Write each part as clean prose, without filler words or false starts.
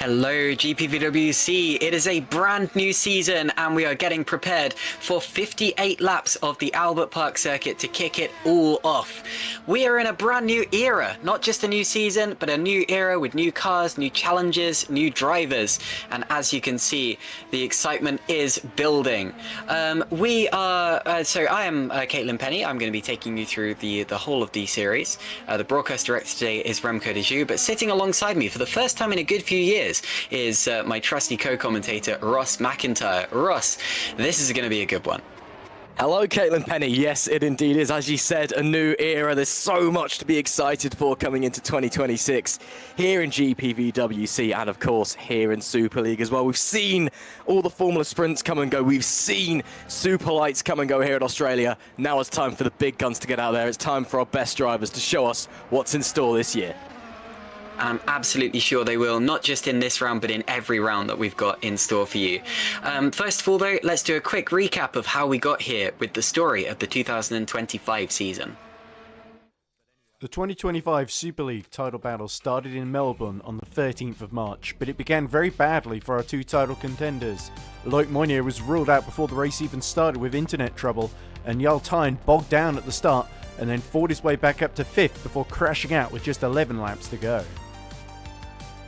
Hello GPVWC, it is a brand new season and we are getting prepared for 58 laps of the Albert Park circuit to kick it all off. We are in a brand new era, not just a new season, but a new era with new cars, new challenges, new drivers. And as you can see, the excitement is building. I am Caitlin Penny. I'm going to be taking you through the whole of the series. The broadcast director today is Remco de Zeeuw, but sitting alongside me for the first time in a good few years is my trusty co-commentator Ross McIntyre. Ross, this is going to be a good one. Hello, Caitlin Penny. Yes, it indeed is. As you said, a new era. There's so much to be excited for coming into 2026 here in GPVWC and, of course, here in Super League as well. We've seen all the Formula Sprints come and go. We've seen Super Lights come and go here in Australia. Now it's time for the big guns to get out there. It's time for our best drivers to show us what's in store this year. I'm absolutely sure they will, not just in this round, but in every round that we've got in store for you. First of all, though, let's do a quick recap of how we got here with the story of the 2025 season. The 2025 Super League title battle started in Melbourne on the 13th of March, but it began very badly for our two title contenders. Loic Mounier was ruled out before the race even started with internet trouble, and Jarl Tyne bogged down at the start and then fought his way back up to 5th before crashing out with just 11 laps to go.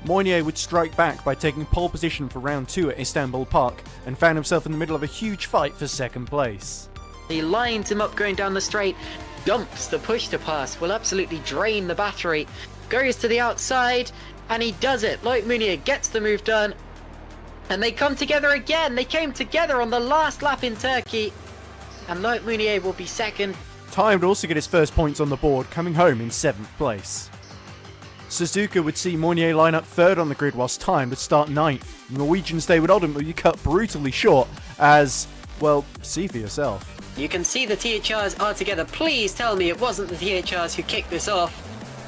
Mounier would strike back by taking pole position for round 2 at Istanbul Park and found himself in the middle of a huge fight for second place. He lines him up going down the straight, dumps the push to pass, will absolutely drain the battery, goes to the outside, and he does it. Loic Mounier gets the move done, and they come together again. They came together on the last lap in Turkey, and Loic Mounier will be second. Tyne would also get his first points on the board, coming home in 7th place. Suzuka would see Mounier line up 3rd on the grid whilst Tyne would start 9th. Norwegian's day would ultimately be cut brutally short as, well, see for yourself. You can see the THRs are together. Please tell me it wasn't the THRs who kicked this off.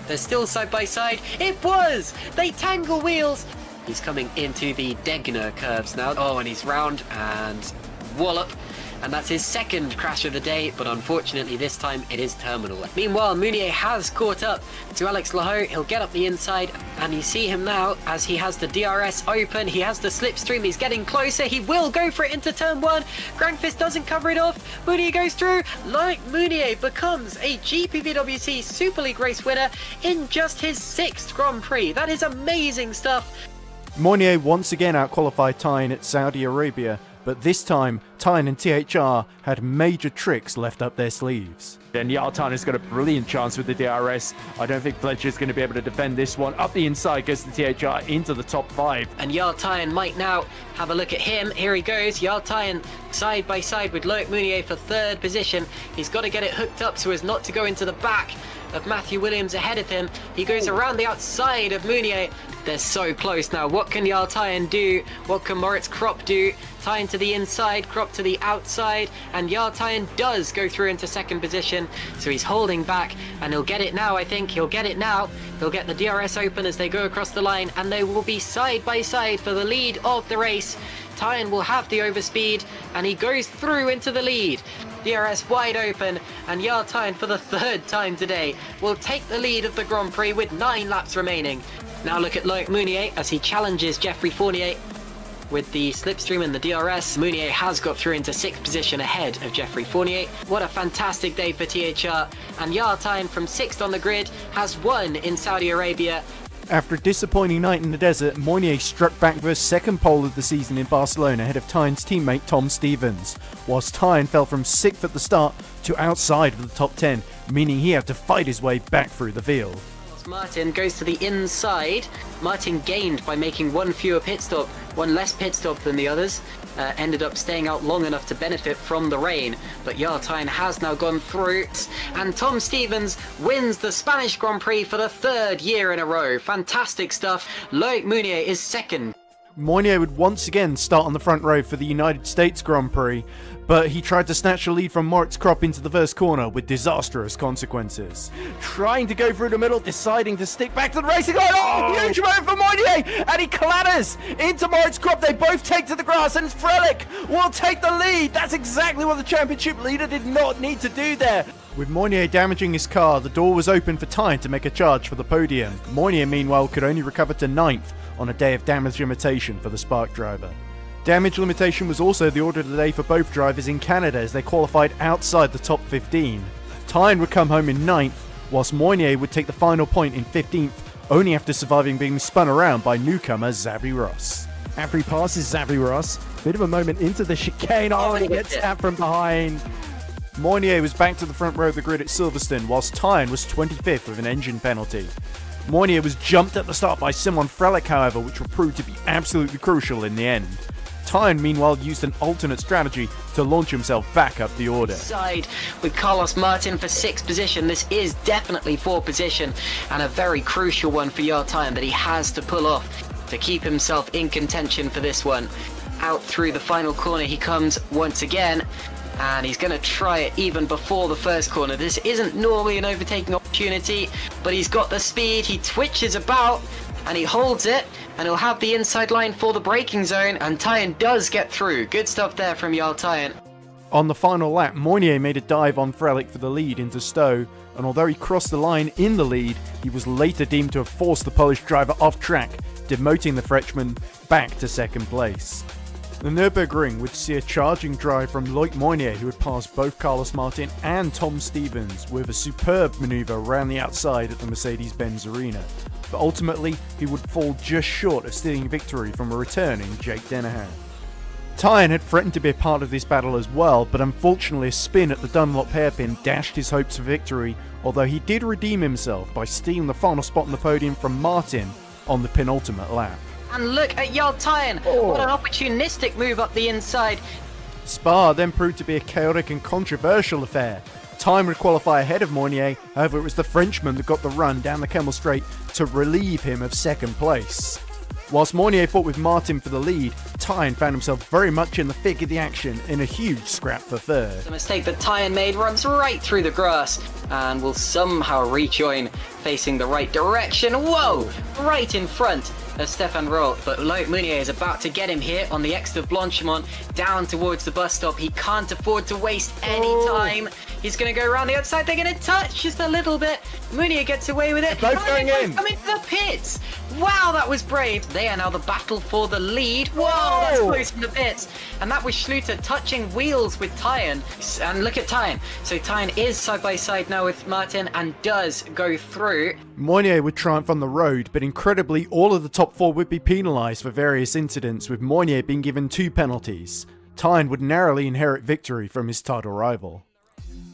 They're still side by side. It was! They tangle wheels! He's coming into the Degner curves now. Oh, and he's round and wallop. And that's his second crash of the day, but unfortunately this time it is terminal. Meanwhile, Mounier has caught up to Alex Lahoe. He'll get up the inside, and you see him now as he has the DRS open. He has the slipstream. He's getting closer. He will go for it into turn 1. Grandfist doesn't cover it off. Mounier goes through. Loic Mounier becomes a GPVWC Super League race winner in just his 6th Grand Prix. That is amazing stuff. Mounier once again outqualified Tyne at Saudi Arabia, but this time, Tyne and THR had major tricks left up their sleeves. Then Jarl Tyne has got a brilliant chance with the DRS. I don't think Fletcher's going to be able to defend this one. Up the inside goes the THR into the top 5. And Jarl Tyne might now have a look at him. Here he goes. Jarl Tyne side by side with Loic Mounier for 3rd position. He's got to get it hooked up so as not to go into the back of Matthew Williams ahead of him. He goes around the outside of Mounier. They're so close now. What can Jarl Tyne do? What can Moritz Kropp do? Tyne to the inside, Kropp to the outside, and Jarl Tyne does go through into 2nd position, so he's holding back, and he'll get it now. I think he'll get it now. He'll get the DRS open as they go across the line, and they will be side by side for the lead of the race. Tyne will have the overspeed, and he goes through into the lead. DRS wide open, and Jarl Tyne for the 3rd time today will take the lead of the Grand Prix with 9 laps remaining. Now look at Loic Mounier as he challenges Geoffrey Fournier with the slipstream and the DRS. Mounier has got through into 6th position ahead of Geoffrey Fournier. What a fantastic day for THR, and Jarl Tyne from 6th on the grid has won in Saudi Arabia. After a disappointing night in the desert, Mounier struck back for his 2nd pole of the season in Barcelona ahead of Tyne's teammate Tom Stevens, whilst Tyne fell from 6th at the start to outside of the top 10, meaning he had to fight his way back through the field. Martin goes to the inside. Martin gained by making one less pit stop than the others. Ended up staying out long enough to benefit from the rain, but Jarl Tyne has now gone through, and Tom Stevens wins the Spanish Grand Prix for the 3rd year in a row. Fantastic stuff. Loic Mounier is 2nd. Mounier would once again start on the front row for the United States Grand Prix, but he tried to snatch the lead from Moritz Kropp into the first corner with disastrous consequences. Trying to go through the middle, deciding to stick back to the racing line. Oh, huge moment for Mounier, and he clatters into Moritz Kropp. They both take to the grass, and Frelick will take the lead. That's exactly what the championship leader did not need to do there. With Mounier damaging his car, the door was open for Tyne to make a charge for the podium. Mounier, meanwhile, could only recover to 9th, on a day of damage limitation for the Spark driver. Damage limitation was also the order of the day for both drivers in Canada as they qualified outside the top 15. Tyne would come home in 9th, whilst Moynier would take the final point in 15th, only after surviving being spun around by newcomer Zeeuw Ross. After he passes Zeeuw Ross, bit of a moment into the chicane, already gets tapped from behind. Moynier was back to the front row of the grid at Silverstone, whilst Tyne was 25th with an engine penalty. Moynier was jumped at the start by Simon Frelick, however, which would prove to be absolutely crucial in the end. Tyne, meanwhile, used an alternate strategy to launch himself back up the order. Side with Carlos Martin for 6th position. This is definitely 4th position and a very crucial one for Jarl Tyne that he has to pull off to keep himself in contention for this one. Out through the final corner he comes once again, and he's going to try it even before the first corner. This isn't normally an overtaking opportunity, but he's got the speed. He twitches about and he holds it, and he'll have the inside line for the braking zone, and Tyne does get through. Good stuff there from Jarl Tyne. On the final lap, Moynier made a dive on Frelick for the lead into Stowe, and although he crossed the line in the lead, he was later deemed to have forced the Polish driver off track, demoting the Frenchman back to 2nd place. The Nürburgring would see a charging drive from Loic Moynier, who would pass both Carlos Martin and Tom Stevens with a superb manoeuvre around the outside at the Mercedes-Benz Arena. But ultimately, he would fall just short of stealing victory from a returning Jake Dennehan. Tyne had threatened to be a part of this battle as well, but unfortunately a spin at the Dunlop hairpin dashed his hopes of victory, although he did redeem himself by stealing the final spot on the podium from Martin on the penultimate lap. And look at Jarl Tyne. What an opportunistic move up the inside. Spa then proved to be a chaotic and controversial affair. Tyne would qualify ahead of Moynier, however it was the Frenchman that got the run down the Kemmel Straight to relieve him of 2nd place. Whilst Moynier fought with Martin for the lead, Tyne found himself very much in the thick of the action in a huge scrap for 3rd. The mistake that Tyne made, runs right through the grass and will somehow rejoin facing the right direction. Whoa! Right in front of Stefan Rolt, but Loic Mounier is about to get him here on the exit of Blanchimont down towards the bus stop. He can't afford to waste any time. He's going to go around the outside. They're going to touch just a little bit. Mounier gets away with it. Both going in. Coming to the pits. Wow, that was brave. They are now the battle for the lead. Whoa, that's close in the pits. And that was Schluter touching wheels with Tyne. And look at Tyne. So Tyne is side by side now with Martin and does go through. Moynier would triumph on the road, but incredibly all of the top 4 would be penalised for various incidents, with Moynier being given 2 penalties. Tyne would narrowly inherit victory from his title rival.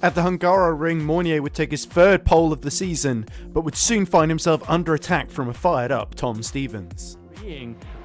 At the Hungaroring, Moynier would take his 3rd pole of the season, but would soon find himself under attack from a fired-up Tom Stevens.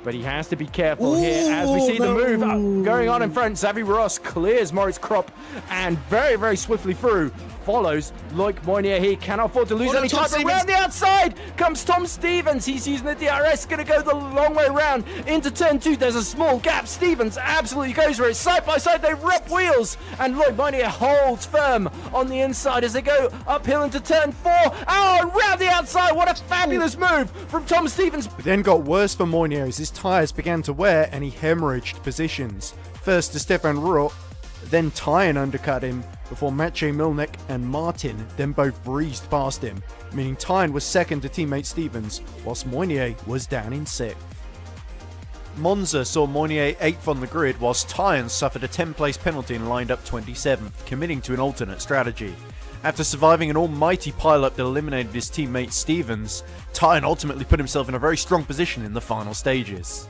But he has to be careful here as we see the move going on in front. Zeeuw Ross clears Moritz Kropp and very, very swiftly through. Follows Loic Moynier here. Cannot afford to lose any time. Around the outside comes Tom Stevens. He's using the DRS. Going to go the long way around into turn 2. There's a small gap. Stevens absolutely goes for it. Side by side, they rep wheels. And Loic Moynier holds firm on the inside as they go uphill into turn 4. Oh, around the outside. What a fabulous move from Tom Stevens. It then got worse for Moynier as his tyres began to wear and he hemorrhaged positions. First to Stefan Roth, then Tyne undercut him before Maciej Milnek and Martin then both breezed past him, meaning Tyne was 2nd to teammate Stevens, whilst Moynier was down in 6th. Monza saw Moynier 8th on the grid, whilst Tyne suffered a 10th-place penalty and lined up 27th, committing to an alternate strategy. After surviving an almighty pile-up that eliminated his teammate Stevens, Tyne ultimately put himself in a very strong position in the final stages.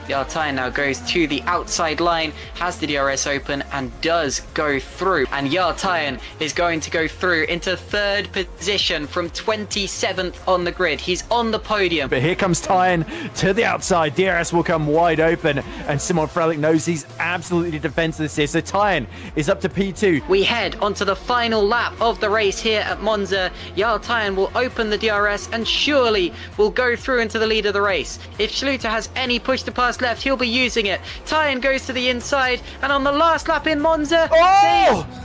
Jarl Tyne now goes to the outside line, has the DRS open and does go through. And Jarl Tyne is going to go through into 3rd position from 27th on the grid. He's on the podium. But here comes Tyne to the outside. DRS will come wide open and Simon Frelick knows he's absolutely defenseless here. So Tyne is up to P2. We head onto the final lap of the race here at Monza. Jarl Tyne will open the DRS and surely will go through into the lead of the race. If Schluter has any push to pass left, he'll be using it. Tyne goes to the inside and on the last lap in Monza,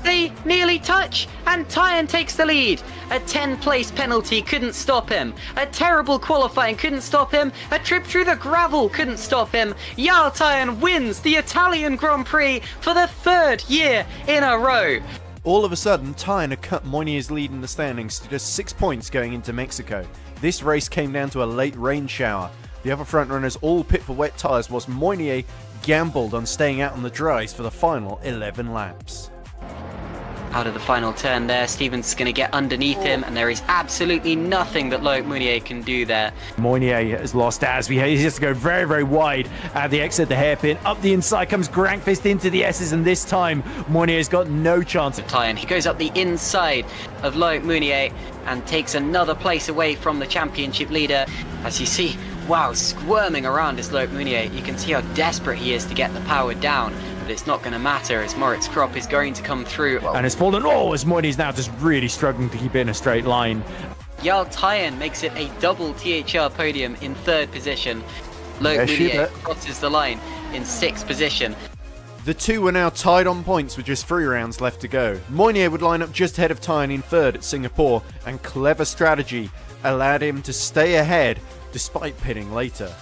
they nearly touch and Tyne takes the lead. A 10th-place penalty couldn't stop him. A terrible qualifying couldn't stop him. A trip through the gravel couldn't stop him. Jarl Tyne wins the Italian Grand Prix for the 3rd year in a row. All of a sudden, Tyne had cut Moynier's lead in the standings to just 6 points going into Mexico. This race came down to a late rain shower. The other front runners all pit for wet tyres, whilst Moynier gambled on staying out on the dries for the final 11 laps. Out of the final turn there, Stevens is going to get underneath him, and there is absolutely nothing that Loic Mounier can do there. Moynier has lost as he has to go very, very wide at the exit, the hairpin. Up the inside comes Grankvist into the S's, and this time Moynier's got no chance. And he goes up the inside of Loic Mounier and takes another place away from the championship leader. As you see, wow, squirming around is Loic Mounier. You can see how desperate he is to get the power down. But it's not going to matter as Moritz Krop is going to come through. And it's fallen. As Moynier's now just really struggling to keep it in a straight line. Jarl Tyen makes it a double THR podium in 3rd position. Loic Mounier crosses the line in 6th position. The two were now tied on points with just 3 rounds left to go. Moynier would line up just ahead of Tyen in 3rd at Singapore, and clever strategy allowed him to stay ahead despite pitting later.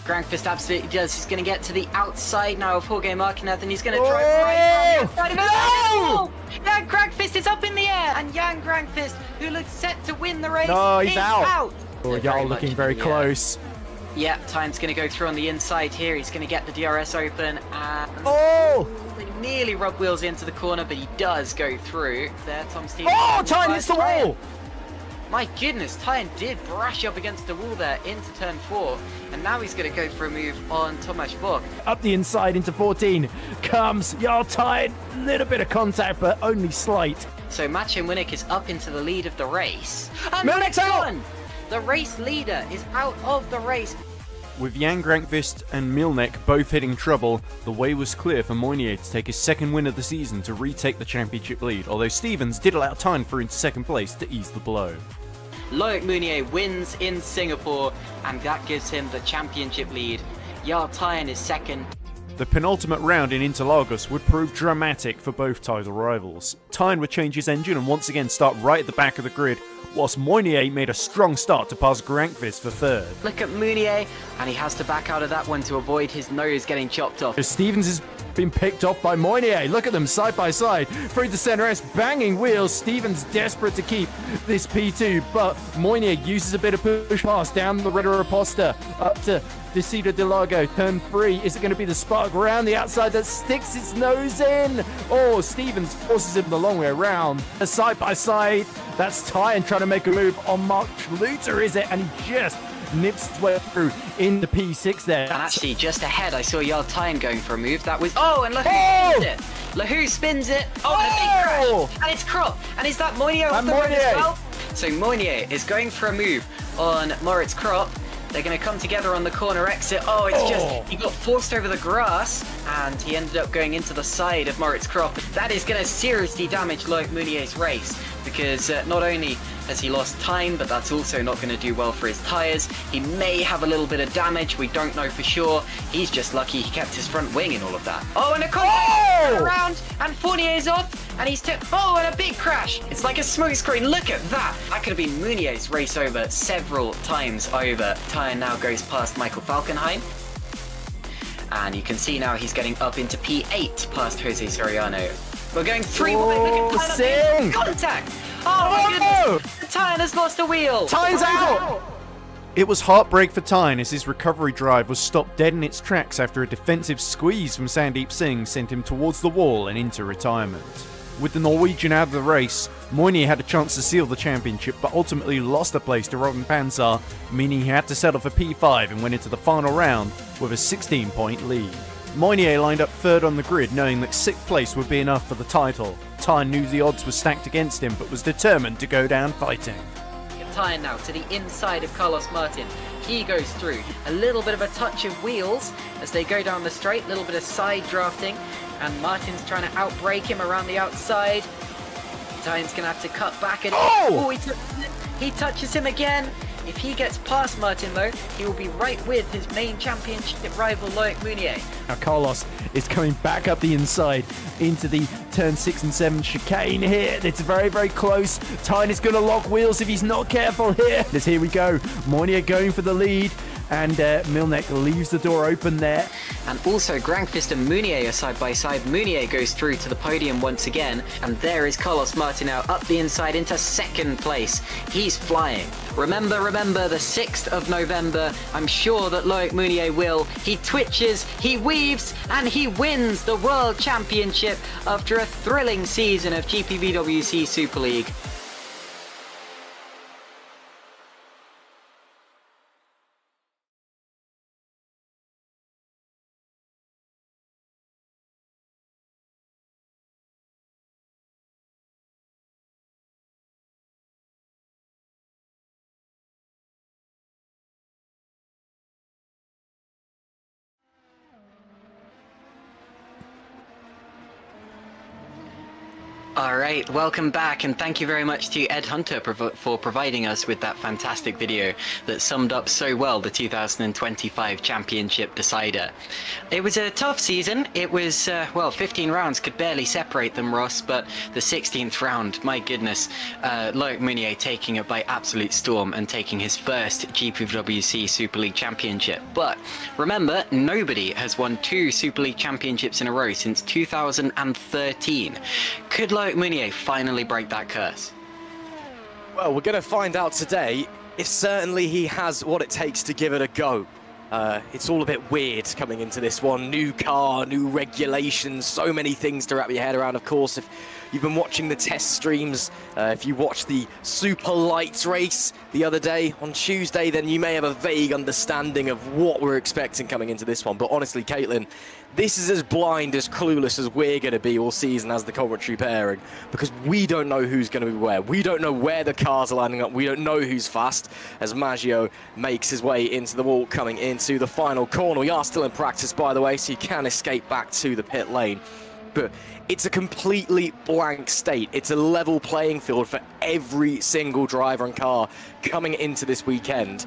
Grankvist absolutely does. He's going to get to the outside now of Jorge Marquinez, and he's going to drive right on the outside of it. Jan Grankvist is up in the air, and Jan Grankvist, who looks set to win the race, he's is out. Jarl looking very close. Yeah, Tyen's going to go through on the inside here. He's going to get the DRS open, and he nearly rub wheels into the corner, but he does go through. There, Tom Stevens. Tyen hits the wall. My goodness, Tyen did brush up against the wall there into turn 4, and now he's going to go for a move on Tomasz Vogt. Up the inside into 14 comes Jarl Tyen. Little bit of contact, but only slight. So Maciej Munich is up into the lead of the race. And Munich's out! The race leader is out of the race. With Jan Grankvist and Milnek both hitting trouble, the way was clear for Moynier to take his 2nd win of the season to retake the championship lead, although Stevens did allow Tyen through into 2nd place to ease the blow. Loic Mounier wins in Singapore, and that gives him the championship lead. Jarl Tyen is 2nd. The penultimate round in Interlagos would prove dramatic for both title rivals. Tyen would change his engine and once again start right at the back of the grid, whilst Moynier made a strong start to pass Grankvist for 3rd. Look at Mounier, and he has to back out of that one to avoid his nose getting chopped off. Stevens has been picked off by Moynier. Look at them side by side through the center S, banging wheels. Stevens desperate to keep this P2, but Moynier uses a bit of push pass down the Ritter Aposta up to Decido de Largo. Turn 3. Is it going to be the spark around the outside that sticks its nose in? Stevens forces him the long way around. Side by side, that's Tyen trying to make a move on Mark Schluter, is it? And he just nips his way through in the P6 there. And actually, just ahead, I saw Jarl Tyen going for a move. That was... and look who spins it. Lahu spins it. And a big crash. And it's Krop. And is that Moynier off the road as well? So Moynier is going for a move on Moritz Krop. They're going to come together on the corner exit. He got forced over the grass, and he ended up going into the side of Moritz Krop. That is going to seriously damage Loic Mounier's race, because not only has he lost time, but that's also not going to do well for his tyres. He may have a little bit of damage, we don't know for sure. He's just lucky he kept his front wing in all of that. And a contact around, and Fournier is off, and he's and a big crash. It's like a smoke screen. Look at that. That could have been Mounier's race over several times over. Tyen now goes past Michael Falkenhayn. And you can see now he's getting up into P8 past Jose Soriano. We're going 3 wide. Look at Tyen contact. My goodness. Tyen has lost a wheel. Tyen's out. It was heartbreak for Tyen as his recovery drive was stopped dead in its tracks after a defensive squeeze from Sandeep Singh sent him towards the wall and into retirement. With the Norwegian out of the race, Moynier had a chance to seal the championship but ultimately lost the place to Robin Panzar, meaning he had to settle for P5 and went into the final round with a 16-point lead. Moynier lined up 3rd on the grid, knowing that 6th place would be enough for the title. Tyen knew the odds were stacked against him but was determined to go down fighting. Tyen now to the inside of Carlos Martin. He goes through. A little bit of a touch of wheels as they go down the straight, a little bit of side drafting, and Martin's trying to outbrake him around the outside. Tyen's going to have to cut back and he touches him again. If he gets past Martin though, he will be right with his main championship rival Loic Mounier. Now Carlos is coming back up the inside into the turn 6 and 7 chicane here. It's very, very close. Tyen is going to lock wheels if he's not careful here. Here we go. Moynier going for the lead. And Milnek leaves the door open there. And also, Grankvist and Meunier are side by side. Meunier goes through to the podium once again. And there is Carlos Martinez up the inside into second place. He's flying. Remember, the 6th of November. I'm sure that Loic Meunier will. He twitches, he weaves, and he wins the World Championship after a thrilling season of GPVWC Super League. All right, welcome back, and thank you very much to Ed Hunter for providing us with that fantastic video that summed up so well the 2025 Championship decider. It was a tough season. It was, well, 15 rounds could barely separate them, Ross, but the 16th round, my goodness, Loic Meunier taking it by absolute storm and taking his first GPVWC Super League Championship. But remember, nobody has won 2 Super League Championships in a row since 2013. Could Loic Meunier finally break that curse? Well, we're going to find out today if certainly he has what it takes to give it a go. It's all a bit weird coming into this one. New car, new regulations, so many things to wrap your head around. Of course, if you've been watching the test streams, if you watched the Super Lights race the other day on Tuesday, then you may have a vague understanding of what we're expecting coming into this one. But honestly, Caitlin, this is as blind, as clueless as we're going to be all season as the commentary pairing, because we don't know who's going to be where. We don't know where the cars are lining up. We don't know who's fast as Maggio makes his way into the wall coming into the final corner. We are still in practice, by the way, so you can escape back to the pit lane. But it's a completely blank state. It's a level playing field for every single driver and car coming into this weekend,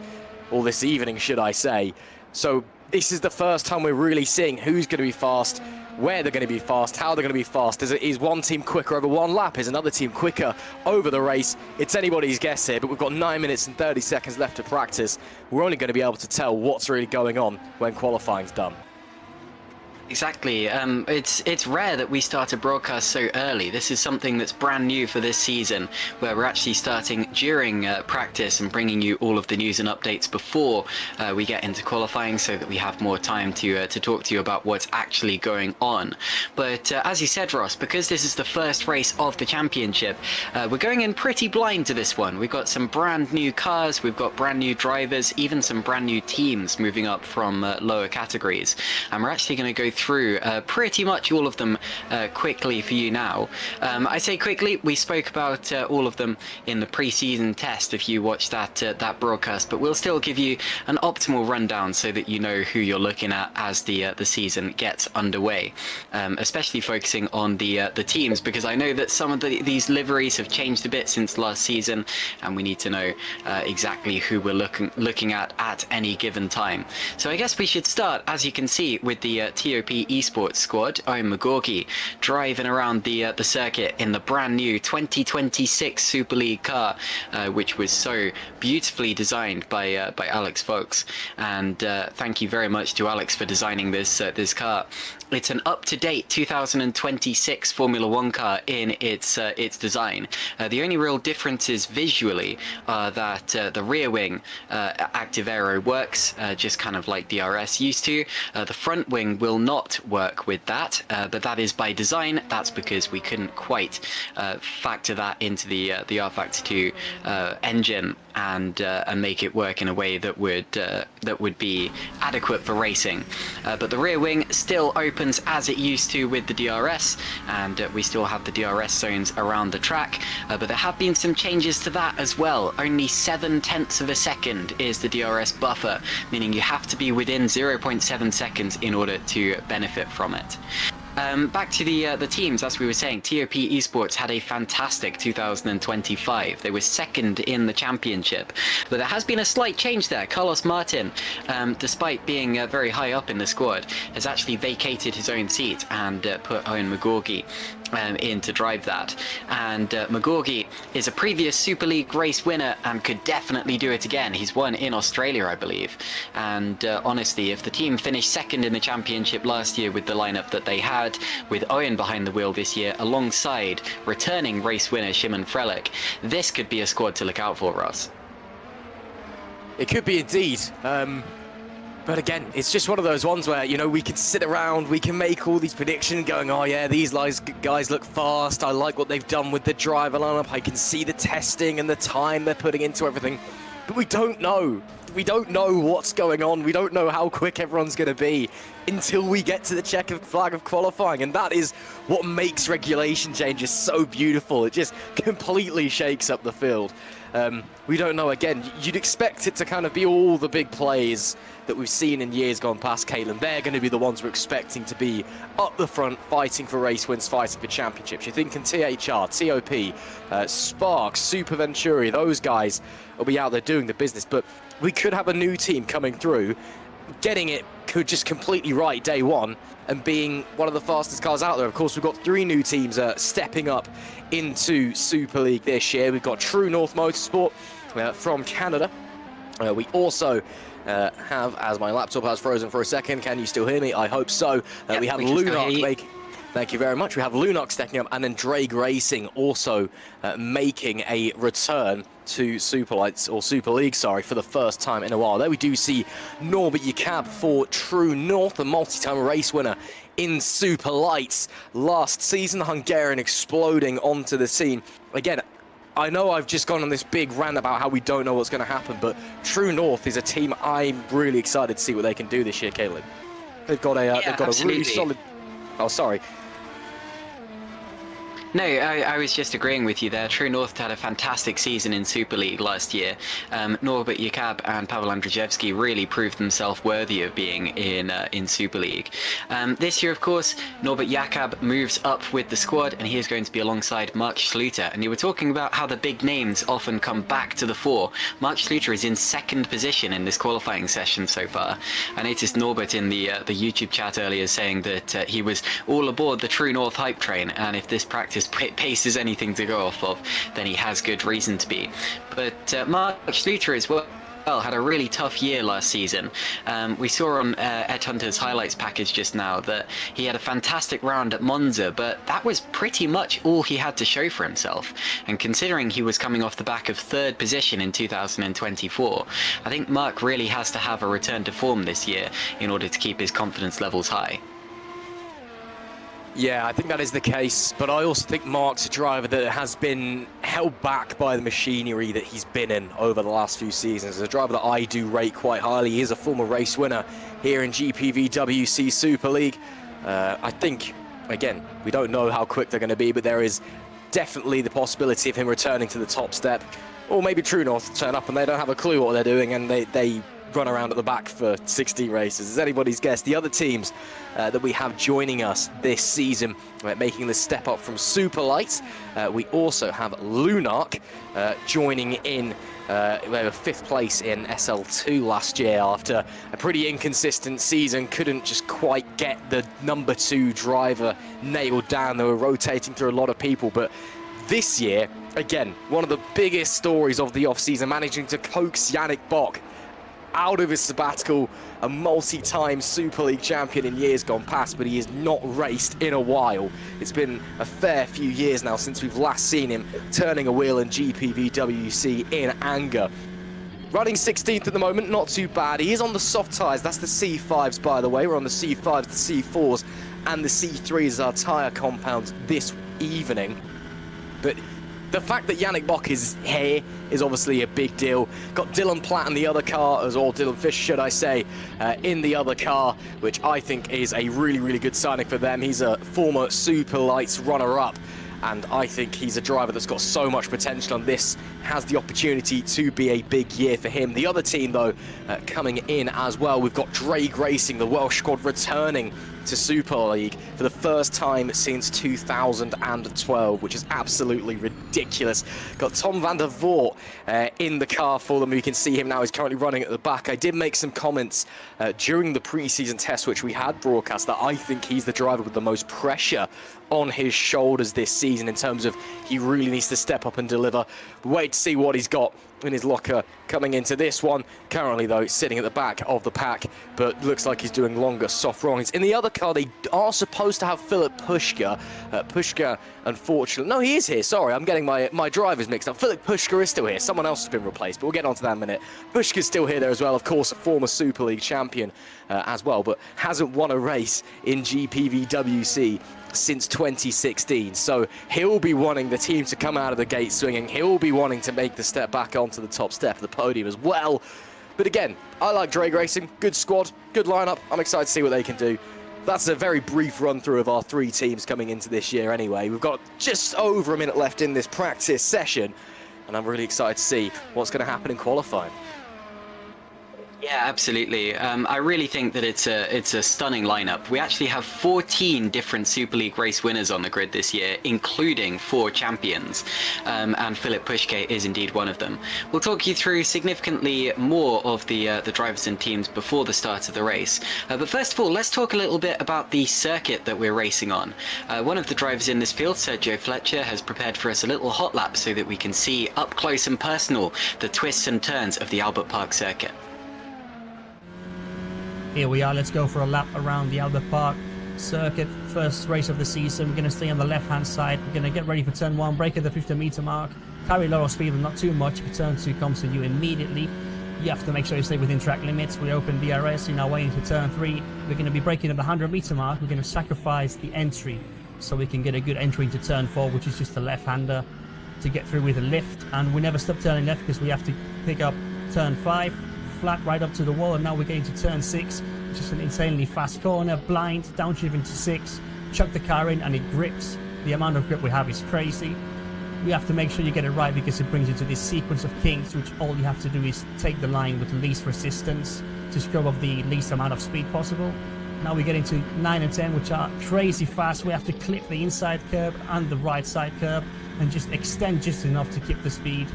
or this evening, should I say. So this is the first time we're really seeing who's going to be fast, where they're going to be fast, how they're going to be fast. Is one team quicker over one lap? Is another team quicker over the race? It's anybody's guess here, but we've got 9 minutes and 30 seconds left to practice. We're only going to be able to tell what's really going on when qualifying's done. Exactly. It's rare that we start a broadcast so early. This is something that's brand new for this season, where we're actually starting during practice and bringing you all of the news and updates before we get into qualifying, so that we have more time to talk to you about what's actually going on. But as you said, Ross, because this is the first race of the championship, we're going in pretty blind to this one. We've got some brand new cars, we've got brand new drivers, even some brand new teams moving up from lower categories, and we're actually going to go through pretty much all of them quickly for you now. I say quickly, we spoke about all of them in the pre-season test if you watched that broadcast, but we'll still give you an optimal rundown so that you know who you're looking at as the season gets underway, especially focusing on the teams, because I know that some of these liveries have changed a bit since last season, and we need to know exactly who we're looking at any given time. So I guess we should start, as you can see, with the TOP Esports squad. Owen McGorgy driving around the circuit in the brand new 2026 Super League car, which was so beautifully designed by Alex Folks. And thank you very much to Alex for designing this car. It's an up-to-date 2026 Formula One car in its design. The only real differences visually are that the rear wing active aero works just kind of like DRS used to. The front wing will not work with that, but that is by design. That's because we couldn't quite factor that into the rFactor 2 engine and make it work in a way that would be adequate for racing. But the rear wing still opens as it used to with the DRS, and we still have the DRS zones around the track, but there have been some changes to that as well. Only 0.7 of a second is the DRS buffer, meaning you have to be within 0.7 seconds in order to benefit from it. Back to the teams, as we were saying, TOP Esports had a fantastic 2025. They were second in the championship, but there has been a slight change there. Carlos Martin, despite being very high up in the squad, has actually vacated his own seat and put Owen McGorgy in to drive that. And McGorgy is a previous Super League race winner and could definitely do it again. He's won in Australia, I believe. And honestly, if the team finished second in the championship last year with the lineup that they had, with Owen behind the wheel this year, alongside returning race winner Shimon Frelick, this could be a squad to look out for, Ross. It could be indeed. But again, it's just one of those ones where, you know, we can sit around, we can make all these predictions going, oh yeah, these guys look fast. I like what they've done with the driver lineup. I can see the testing and the time they're putting into everything. But we don't know. We don't know what's going on. We don't know how quick everyone's going to be until we get to the checkered flag of qualifying. And that is what makes regulation changes so beautiful. It just completely shakes up the field. We don't know. Again, you'd expect it to kind of be all the big plays that we've seen in years gone past, Caitlin. They're going to be the ones we're expecting to be up the front, fighting for race wins, fighting for championships. You're thinking THR, TOP, Spark, Super Venturi, those guys will be out there doing the business. But we could have a new team coming through, getting it could just completely right day one and being one of the fastest cars out there. Of course, we've got 3 new teams stepping up into Super League this year. We've got True North Motorsport from Canada. We also have, as my laptop has frozen for a second, can you still hear me? I hope so. Yep, we have Lunark thank you very much. We have Lunark stepping up, and then Drake Racing also making a return to Super League, sorry, for the first time in a while. There we do see Norbert Jacob for True North, a multi-time race winner in Super Lights last season. The Hungarian exploding onto the scene. Again, I know I've just gone on this big rant about how we don't know what's going to happen, but True North is a team I'm really excited to see what they can do this year, Caitlin. They've got a really solid... Oh, sorry. No, I was just agreeing with you there. True North had a fantastic season in Super League last year. Norbert Jacob and Pavel Andrzejewski really proved themselves worthy of being in Super League. This year, of course, Norbert Jacob moves up with the squad, and he is going to be alongside Mark Schluter. And you were talking about how the big names often come back to the fore. Mark Schluter is in 2nd position in this qualifying session so far. I noticed Norbert in the YouTube chat earlier saying that he was all aboard the True North hype train, and if this practice pace is anything to go off of, then he has good reason to be. But Mark Schluter as well had a really tough year last season. We saw on Ed Hunter's highlights package just now that he had a fantastic round at Monza, but that was pretty much all he had to show for himself. And considering he was coming off the back of 3rd position in 2024, I think Mark really has to have a return to form this year in order to keep his confidence levels high. Yeah, I think that is the case, but I also think Mark's a driver that has been held back by the machinery that he's been in over the last few seasons. A driver that I do rate quite highly. He is a former race winner here in GPVWC Super League. I think, again, we don't know how quick they're going to be, but there is definitely the possibility of him returning to the top step. Or maybe True North turn up and they don't have a clue what they're doing, and they run around at the back for 60 races. It's anybody's guess. The other teams that we have joining us this season, making the step up from Super Lights, we also have Lunark joining in. They were 5th place in SL2 last year after a pretty inconsistent season. Couldn't just quite get the number 2 driver nailed down. They were rotating through a lot of people, but this year, again, one of the biggest stories of the off-season, managing to coax Yannick Bock out of his sabbatical, a multi-time Super League champion in years gone past, but he has not raced in a while. It's been a fair few years now since we've last seen him turning a wheel in GPVWC in anger. Running 16th at the moment, not too bad. He is on the soft tyres. That's the C5s, by the way. We're on the C5s, the C4s, and the C3s as our tyre compounds this evening. But the fact that Yannick Bock is here is obviously a big deal. Got Dylan Platt in the other car, or Dylan Fish, should I say, in the other car, which I think is a really, really good signing for them. He's a former Super Lights runner-up, and I think he's a driver that's got so much potential, and this has the opportunity to be a big year for him. The other team, though, coming in as well, we've got Drake Racing, the Welsh squad, returning to Super League for the first time since 2012, which is absolutely ridiculous. Got Tom van der Voort in the car for them. You can see him now. He's currently running at the back. I did make some comments during the pre-season test, which we had broadcast, that I think he's the driver with the most pressure on his shoulders this season in terms of he really needs to step up and deliver. Wait to see what he's got in his locker coming into this one. Currently, though, sitting at the back of the pack, but looks like he's doing longer soft wrongs. In the other car, they are supposed to have Philip Pushka. Pushka, unfortunately... No, he is here. Sorry, I'm getting my drivers mixed up. Philip Pushka is still here. Someone else has been replaced, but we'll get onto that in a minute. Pushka's still here there as well. Of course, a former Super League champion as well, but hasn't won a race in GPVWC since 2016, so he'll be wanting the team to come out of the gate swinging. He'll be wanting to make the step back onto the top step of the podium as well. But again, I like drag racing. Good squad, good lineup. I'm excited to see what they can do. That's a very brief run through of our three teams coming into this year anyway. We've got just over a minute left in this practice session, and I'm really excited to see what's going to happen in qualifying. Yeah, absolutely. I really think that it's a stunning lineup. We actually have 14 different Super League race winners on the grid this year, including 4 champions, and Philip Pushka is indeed one of them. We'll talk you through significantly more of the drivers and teams before the start of the race. But first of all, let's talk a little bit about the circuit that we're racing on. One of the drivers in this field, Sergio Fletcher, has prepared for us a little hot lap so that we can see up close and personal the twists and turns of the Albert Park circuit. Here we are, let's go for a lap around the Albert Park circuit. First race of the season. We're going to stay on the left hand side. We're going to get ready for turn 1, brake at the 50-meter mark. Carry a lot of speed but not too much. Turn 2 comes to you immediately. You have to make sure you stay within track limits. We open DRS in our way into turn 3. We're going to be braking at the 100-meter mark. We're going to sacrifice the entry so we can get a good entry into turn 4, which is just a left-hander to get through with a lift. And we never stop turning left because we have to pick up turn 5. Flat right up to the wall, and now we're getting to turn 6, which is an insanely fast corner. Blind, downshift into 6, chuck the car in, and it grips. The amount of grip we have is crazy. You have to make sure you get it right because it brings you to this sequence of kinks, which all you have to do is take the line with least resistance to scrub up the least amount of speed possible. Now we get into 9 and 10, which are crazy fast. We have to clip the inside curb and the right side curb and just extend just enough to keep the speed.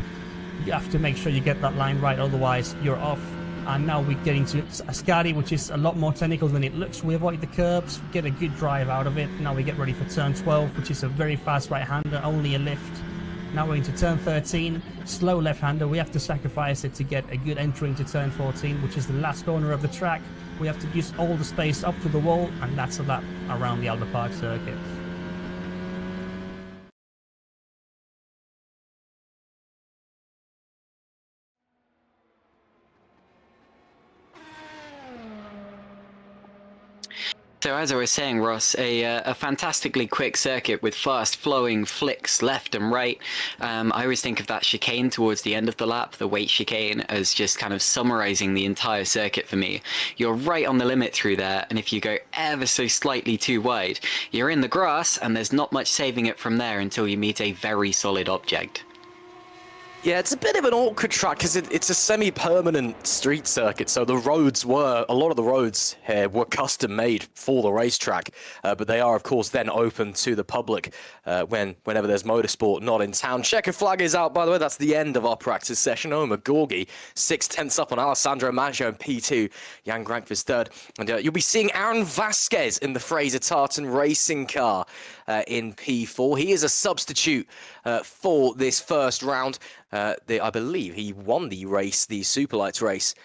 You have to make sure you get that line right, otherwise you're off. And now we get into Ascari, which is a lot more technical than it looks. We avoid the curbs, get a good drive out of it. Now we get ready for turn 12, which is a very fast right-hander, only a lift. Now we're into turn 13, slow left-hander. We have to sacrifice it to get a good entry into turn 14, which is the last corner of the track. We have to use all the space up to the wall, and that's a lap around the Albert Park circuit. So as I was saying, Ross, a fantastically quick circuit with fast flowing flicks left and right. I always think of that chicane towards the end of the lap, the weight chicane, as just kind of summarizing the entire circuit for me. You're right on the limit through there, and if you go ever so slightly too wide, you're in the grass and there's not much saving it from there until you meet a very solid object. Yeah, it's a bit of an awkward track because it's a semi-permanent street circuit, so a lot of the roads here were custom made for the racetrack, but they are of course then open to the public whenever there's motorsport not in town. Checker flag is out, by the way. That's the end of our practice session. Omar Gorgi 6/10 up on Alessandro Maggio in P2, Jan Grankvist third, and you'll be seeing Aaron Vasquez in the Fraser Tartan racing car in P4. He is a substitute for this first round. I believe he won the race, the Superlights race,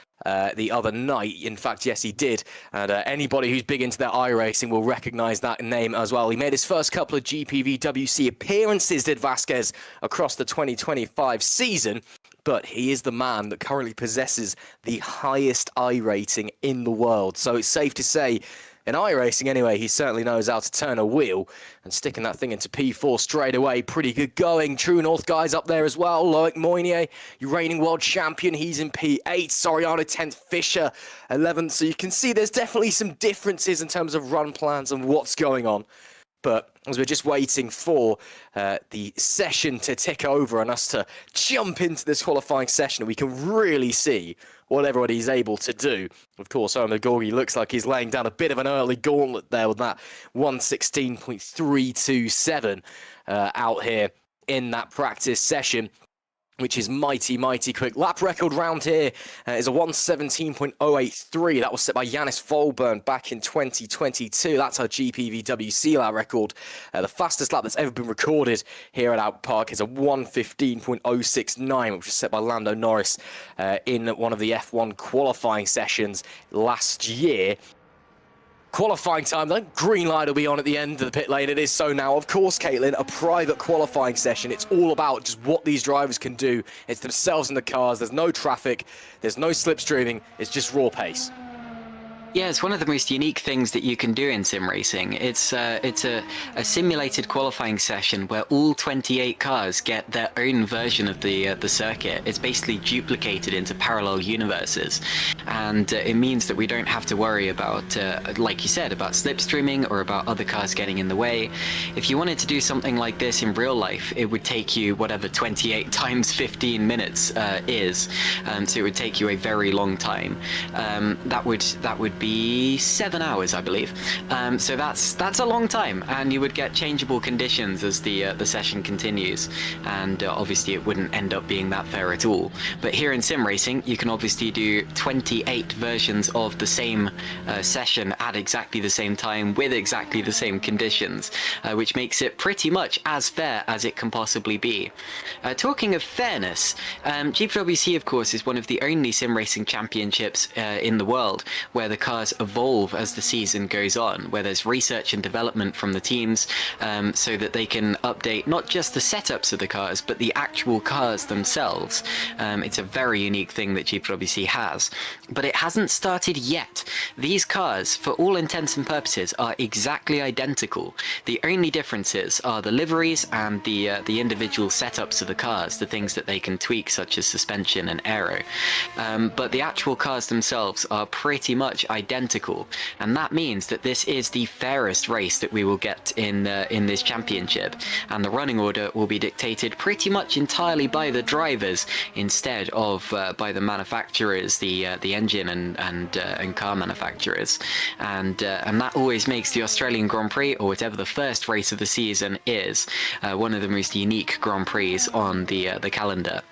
the other night. In fact, yes, he did. And anybody who's big into their iRacing will recognize that name as well. He made his first couple of GPVWC appearances, did Vasquez, across the 2025 season. But he is the man that currently possesses the highest I rating in the world. So it's safe to say, in iRacing anyway, he certainly knows how to turn a wheel, and sticking that thing into P4 straight away. Pretty good going. True North guys up there as well. Loic Moynier, your reigning world champion, he's in P8. Soriano 10th, Fisher 11th. So you can see there's definitely some differences in terms of run plans and what's going on. But as we're just waiting for the session to tick over and us to jump into this qualifying session, we can really see what everybody's able to do. Of course, Owen McGorgy looks like he's laying down a bit of an early gauntlet there with that 1:16.327 out here in that practice session, which is mighty, mighty quick. Lap record round here is a 1:17.083. That was set by Yannis Volburn back in 2022. That's our GPVWC lap record. The fastest lap that's ever been recorded here at Albert Park is a 1:15.069, which was set by Lando Norris in one of the F1 qualifying sessions last year. Qualifying time, the green light will be on at the end of the pit lane. It is so now. Of course, Caitlin, a private qualifying session. It's all about just what these drivers can do. It's themselves in the cars. There's no traffic. There's no slipstreaming. It's just raw pace. Yeah, it's one of the most unique things that you can do in sim racing. It's a simulated qualifying session where all 28 cars get their own version of the circuit. It's basically duplicated into parallel universes, and it means that we don't have to worry about, like you said, about slipstreaming or about other cars getting in the way. If you wanted to do something like this in real life, it would take you whatever 28 times 15 minutes is, so it would take you a very long time. That would be 7 hours, I believe. So that's a long time, and you would get changeable conditions as the session continues, and obviously it wouldn't end up being that fair at all. But here in sim racing, you can obviously do 28 versions of the same session at exactly the same time with exactly the same conditions, which makes it pretty much as fair as it can possibly be. Talking of fairness, GPWC of course is one of the only sim racing championships in the world where the cars evolve as the season goes on, where there's research and development from the teams, so that they can update not just the setups of the cars but the actual cars themselves. It's a very unique thing that GPWC has, but it hasn't started yet. These cars, for all intents and purposes, are exactly identical. The only differences are the liveries and the individual setups of the cars, the things that they can tweak, such as suspension and aero. But the actual cars themselves are pretty much identical, and that means that this is the fairest race that we will get in this championship, and the running order will be dictated pretty much entirely by the drivers instead of by the manufacturers, the engine and car manufacturers, and that always makes the Australian Grand Prix, or whatever the first race of the season is, one of the most unique Grand Prix on the calendar.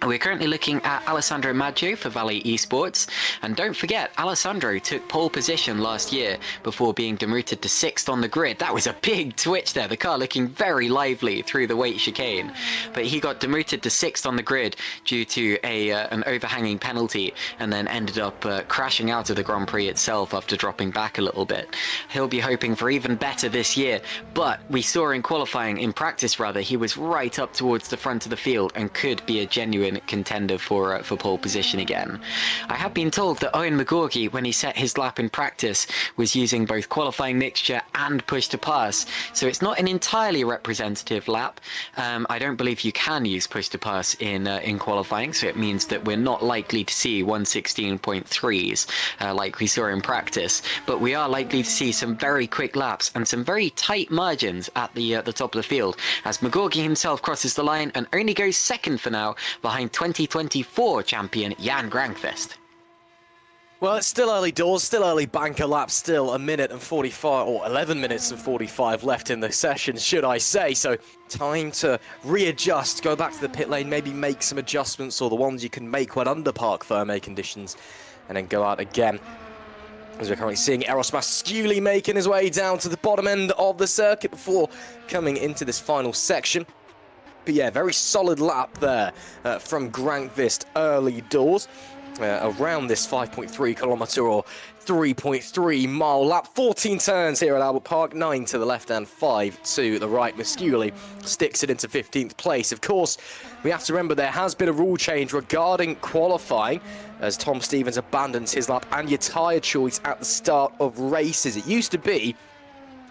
We're currently looking at Alessandro Maggio for Valley Esports, and don't forget, Alessandro took pole position last year before being demoted to 6th on the grid. That was a big twitch there, the car looking very lively through the weight chicane, but he got demoted to 6th on the grid due to an overhanging penalty, and then ended up crashing out of the Grand Prix itself after dropping back a little bit. He'll be hoping for even better this year, but we saw in qualifying, in practice rather, he was right up towards the front of the field and could be a genuine contender for pole position again. I have been told that Owen McGorgy, when he set his lap in practice, was using both qualifying mixture and push to pass, so it's not an entirely representative lap. I don't believe you can use push to pass in qualifying, so it means that we're not likely to see 1:16.3s like we saw in practice, but we are likely to see some very quick laps and some very tight margins at the top of the field, as McGorgy himself crosses the line and only goes second for now, behind 2024 champion Jan Grankvist. Well, it's still early doors, still early banker lap, still 1 minute and 45, or 11 minutes and 45 left in the session, should I say. So time to readjust, go back to the pit lane, maybe make some adjustments, or the ones you can make when under park firm conditions, and then go out again. As we're currently seeing Eros Masciuli making his way down to the bottom end of the circuit before coming into this final section. But yeah, very solid lap there from Grankvist early doors. Around this 5.3 kilometre or 3.3 mile lap. 14 turns here at Albert Park, 9 to the left and 5 to the right. Masciuli sticks it into 15th place. Of course, we have to remember there has been a rule change regarding qualifying as Tom Stevens abandons his lap and your tyre choice at the start of races. It used to be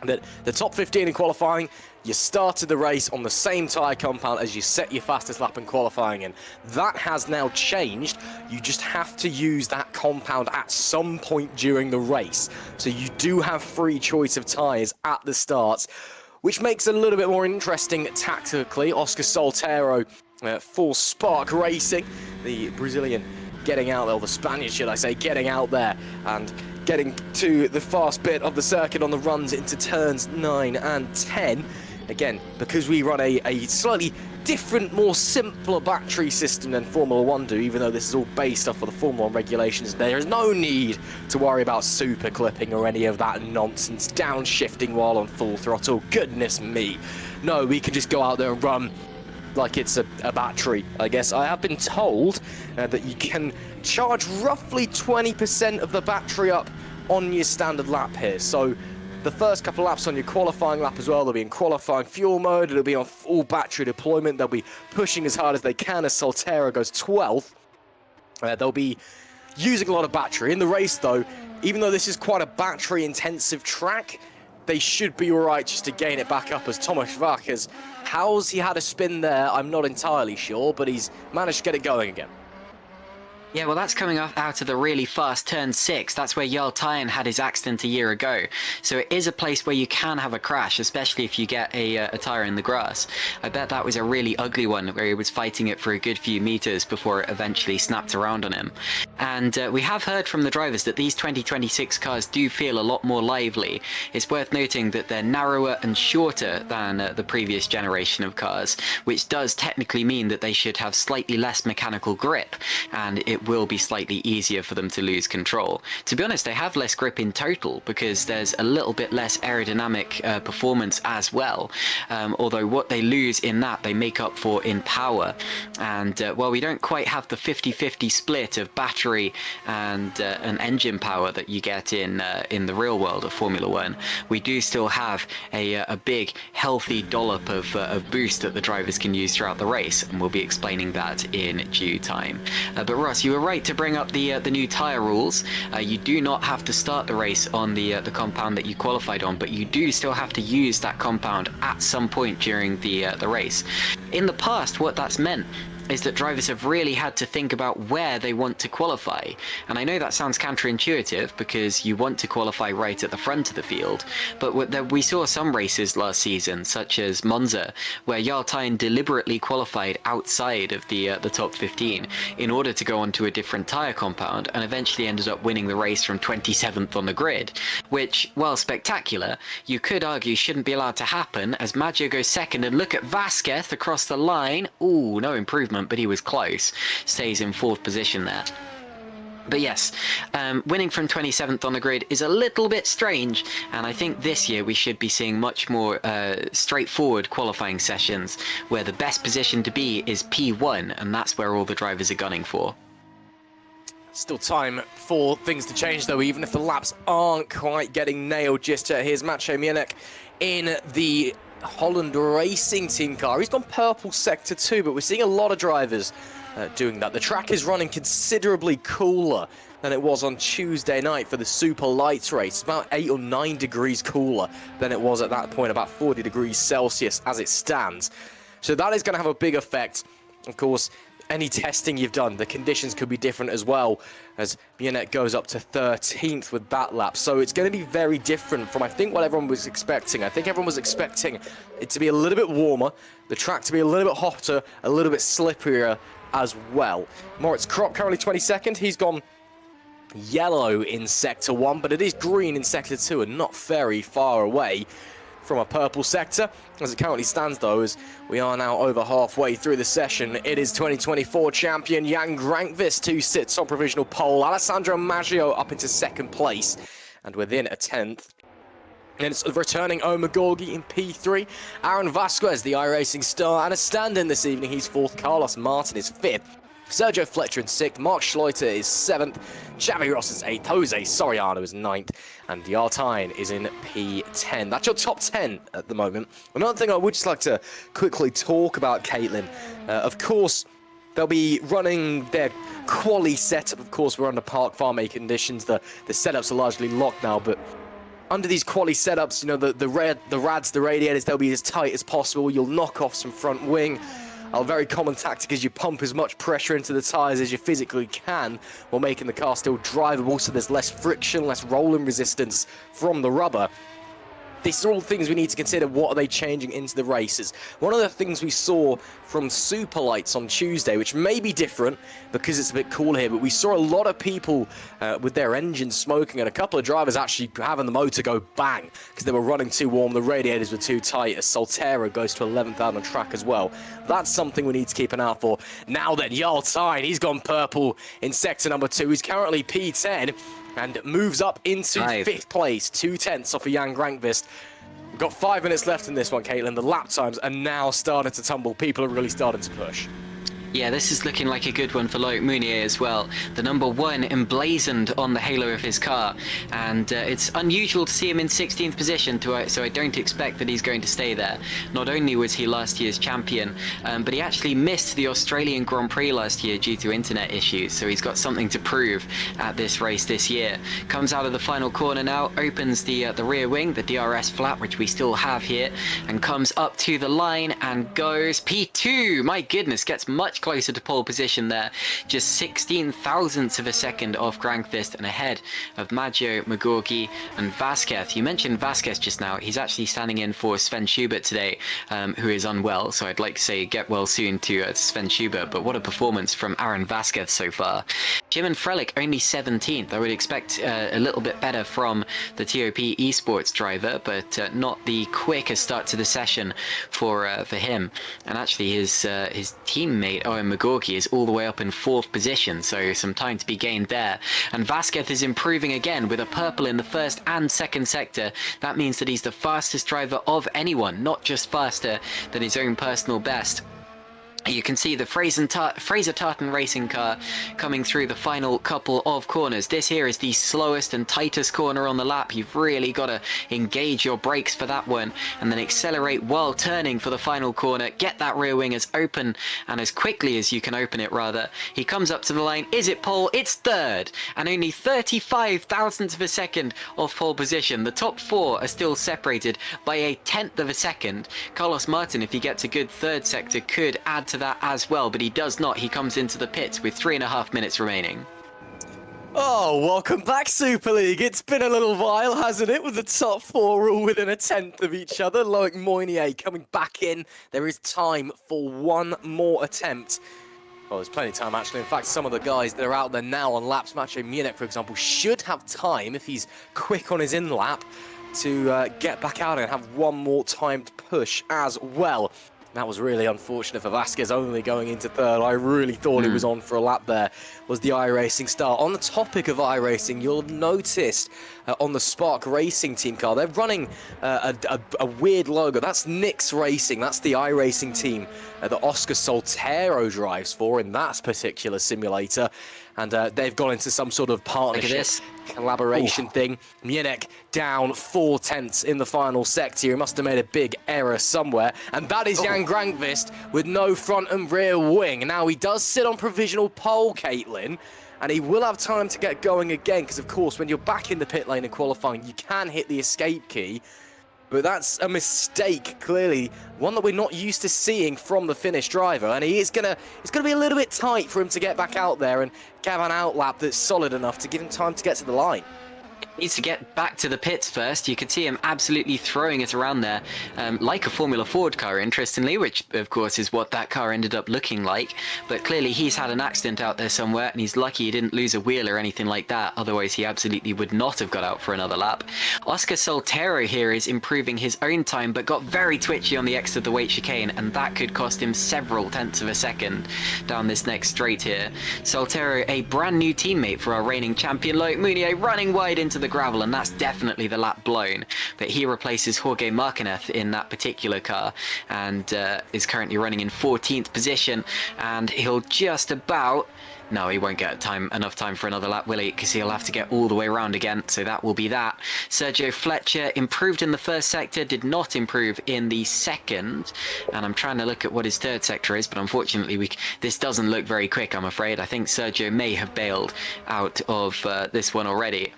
that the top 15 in qualifying, you started the race on the same tyre compound as you set your fastest lap in qualifying in. That has now changed. You just have to use that compound at some point during the race. So you do have free choice of tyres at the start, which makes it a little bit more interesting tactically. Oscar Soltero, full Spark Racing, the Brazilian getting out there, or the Spaniard should I say, getting out there and getting to the fast bit of the circuit on the runs into turns 9 and 10. Again, because we run a slightly different, more simpler battery system than Formula 1 do, even though this is all based off of the Formula 1 regulations, there is no need to worry about super clipping or any of that nonsense, downshifting while on full throttle. Goodness me. No, we can just go out there and run like it's a battery, I guess. I have been told that you can charge roughly 20% of the battery up on your standard lap here. So the first couple of laps on your qualifying lap as well, they'll be in qualifying fuel mode, it'll be on full battery deployment, they'll be pushing as hard as they can as Soltero goes 12th. They'll be using a lot of battery. In the race though, even though this is quite a battery intensive track, they should be alright just to gain it back up, as Thomas Vackers, how's he had a spin there, I'm not entirely sure, but he's managed to get it going again. Yeah, well, that's coming out of the really fast turn 6. That's where Jarl Tyen had his accident a year ago. So it is a place where you can have a crash, especially if you get a tyre in the grass. I bet that was a really ugly one where he was fighting it for a good few meters before it eventually snapped around on him. And we have heard from the drivers that these 2026 cars do feel a lot more lively. It's worth noting that they're narrower and shorter than the previous generation of cars, which does technically mean that they should have slightly less mechanical grip, and it will be slightly easier for them to lose control. To be honest, they have less grip in total because there's a little bit less aerodynamic performance as well, although what they lose in that they make up for in power. And while we don't quite have the 50-50 split of battery and engine power that you get in the real world of Formula 1, we do still have a big healthy dollop of boost that the drivers can use throughout the race, and we'll be explaining that in due time. But Ross, you were right to bring up the new tyre rules. You do not have to start the race on the compound that you qualified on, but you do still have to use that compound at some point during the race. In the past, what that's meant is that drivers have really had to think about where they want to qualify. And I know that sounds counterintuitive because you want to qualify right at the front of the field, but we saw some races last season, such as Monza, where Jarl Tyen deliberately qualified outside of the top 15 in order to go onto a different tyre compound, and eventually ended up winning the race from 27th on the grid, which, while spectacular, you could argue shouldn't be allowed to happen, as Maggio goes second, and look at Vasquez across the line. Ooh, no improvement, but he was close. Stays in 4th position there. But yes, winning from 27th on the grid is a little bit strange, and I think this year we should be seeing much more straightforward qualifying sessions where the best position to be is P1, and that's where all the drivers are gunning for. Still time for things to change though, even if the laps aren't quite getting nailed just yet. Here's Macho Munich in the Holland Racing Team car. He's gone purple sector 2, but we're seeing a lot of drivers doing that. The track is running considerably cooler than it was on Tuesday night for the Super Lights race. About 8 or 9 degrees cooler than it was at that point, about 40 degrees Celsius as it stands. So that is going to have a big effect. Of course, any testing you've done, the conditions could be different as well, as Bienet goes up to 13th with that lap. So it's going to be very different from, I think, what everyone was expecting. I think everyone was expecting it to be a little bit warmer, the track to be a little bit hotter, a little bit slipperier as well. Moritz Kropp currently 22nd. He's gone yellow in Sector 1, but it is green in Sector 2 and not very far away from a purple sector. As it currently stands though, as we are now over halfway through the session, it is 2024 champion Jan Grankvist who sits on provisional pole. Alessandro Maggio up into 2nd place and within a 10th. And it's returning Omar Gorgi in P3. Aaron Vasquez, the iRacing star, and a stand-in this evening. He's 4th. Carlos Martin is 5th. Sergio Fletcher in 6th, Mark Schleuter is 7th, Xavi Ross is 8th, Jose Soriano is 9th, and Jarl Tyen is in P10. That's your top 10 at the moment. Another thing I would just like to quickly talk about, Caitlin, of course, they'll be running their quali setup. Of course, we're under park farming conditions. The setups are largely locked now, but under these quali setups, you know, the rads, the radiators, they'll be as tight as possible. You'll knock off some front wing. A very common tactic is you pump as much pressure into the tyres as you physically can while making the car still drivable, so there's less friction, less rolling resistance from the rubber. These are all things we need to consider. What are they changing into the races? One of the things we saw from Superlights on Tuesday, which may be different because it's a bit cool here, but we saw a lot of people with their engines smoking and a couple of drivers actually having the motor go bang because they were running too warm, the radiators were too tight, as Soltero goes to 11th out on track as well. That's something we need to keep an eye out for. Now then, Jarl Tyne, he's gone purple in sector number 2. He's currently P10. And moves up into 5th place, 2/10 off of Jan Grankvist. We've got 5 minutes left in this one, Caitlin. The lap times are now starting to tumble. People are really starting to push. Yeah, this is looking like a good one for Loic Mounier as well. The number 1 emblazoned on the halo of his car, and it's unusual to see him in 16th position, so I don't expect that he's going to stay there. Not only was he last year's champion, but he actually missed the Australian Grand Prix last year due to internet issues, so he's got something to prove at this race this year. Comes out of the final corner now, opens the rear wing, the DRS flap, which we still have here, and comes up to the line and goes P2. My goodness, gets much closer to pole position there, just 16 thousandths of a second off Grankvist and ahead of Maggio, Magorgi and Vasquez. You mentioned Vasquez just now. He's actually standing in for Sven Schubert today, who is unwell, so I'd like to say get well soon to Sven Schubert, but what a performance from Aaron Vasquez so far. Jim Frelich only 17th. I would expect a little bit better from the TOP esports driver, but not the quickest start to the session for him. And actually his teammate Owen Magorki is all the way up in 4th position, so some time to be gained there. And Vasquez is improving again with a purple in the 1st and 2nd sector. That means that he's the fastest driver of anyone, not just faster than his own personal best. You can see the Fraser Tartan racing car coming through the final couple of corners. This here is the slowest and tightest corner on the lap. You've really got to engage your brakes for that one and then accelerate while turning for the final corner. Get that rear wing as open and as quickly as you can open it, rather. He comes up to the line. Is it pole? It's 3rd and only 35 thousandths of a second off pole position. The top 4 are still separated by a 10th of a second. Carlos Martin, if he gets a good 3rd sector, could add to that as well, but he does not. He comes into the pits with 3.5 minutes remaining. Oh, welcome back, Super League. It's been a little while, hasn't it, with the top 4 all within a 10th of each other. Loic Mounier coming back in. There is time for one more attempt. Well, there's plenty of time, actually. In fact, some of the guys that are out there now on laps, Maciej Munich, for example, should have time, if he's quick on his in-lap, to get back out and have one more timed push as well. That was really unfortunate for Vasquez, only going into 3rd. I really thought he was on for a lap there, was the iRacing star. On the topic of iRacing, you'll notice on the Spark Racing team car, they're running a weird logo. That's Nix Racing. That's the iRacing team that Oscar Soltero drives for in that particular simulator. And they've gone into some sort of partnership, collaboration thing. Munich down 4/10 in the final sector. He must have made a big error somewhere. And that is Jan Grankvist with no front and rear wing. Now, he does sit on provisional pole, Caitlin, and he will have time to get going again, because, of course, when you're back in the pit lane in qualifying, you can hit the escape key. But that's a mistake, clearly, one that we're not used to seeing from the Finnish driver, and it's gonna be a little bit tight for him to get back out there and get an outlap that's solid enough to give him time to get to the line. Needs to get back to the pits first. You can see him absolutely throwing it around there, like a Formula Ford car, interestingly, which of course is what that car ended up looking like. But clearly he's had an accident out there somewhere, and he's lucky he didn't lose a wheel or anything like that. Otherwise he absolutely would not have got out for another lap. Oscar Soltero here is improving his own time, but got very twitchy on the exit of the weight chicane, and that could cost him several tenths of a second down this next straight here. Soltero, a brand new teammate for our reigning champion Loic Mounier, running wide into the gravel, and that's definitely the lap blown. But he replaces Jorge Marquez in that particular car, and is currently running in 14th position, and he'll just about No, he won't get enough time for another lap, will he? Because he'll have to get all the way around again, so that will be that. Sergio Fletcher improved in the first sector, did not improve in the second. And I'm trying to look at what his third sector is, but unfortunately this doesn't look very quick, I'm afraid. I think Sergio may have bailed out of this one already.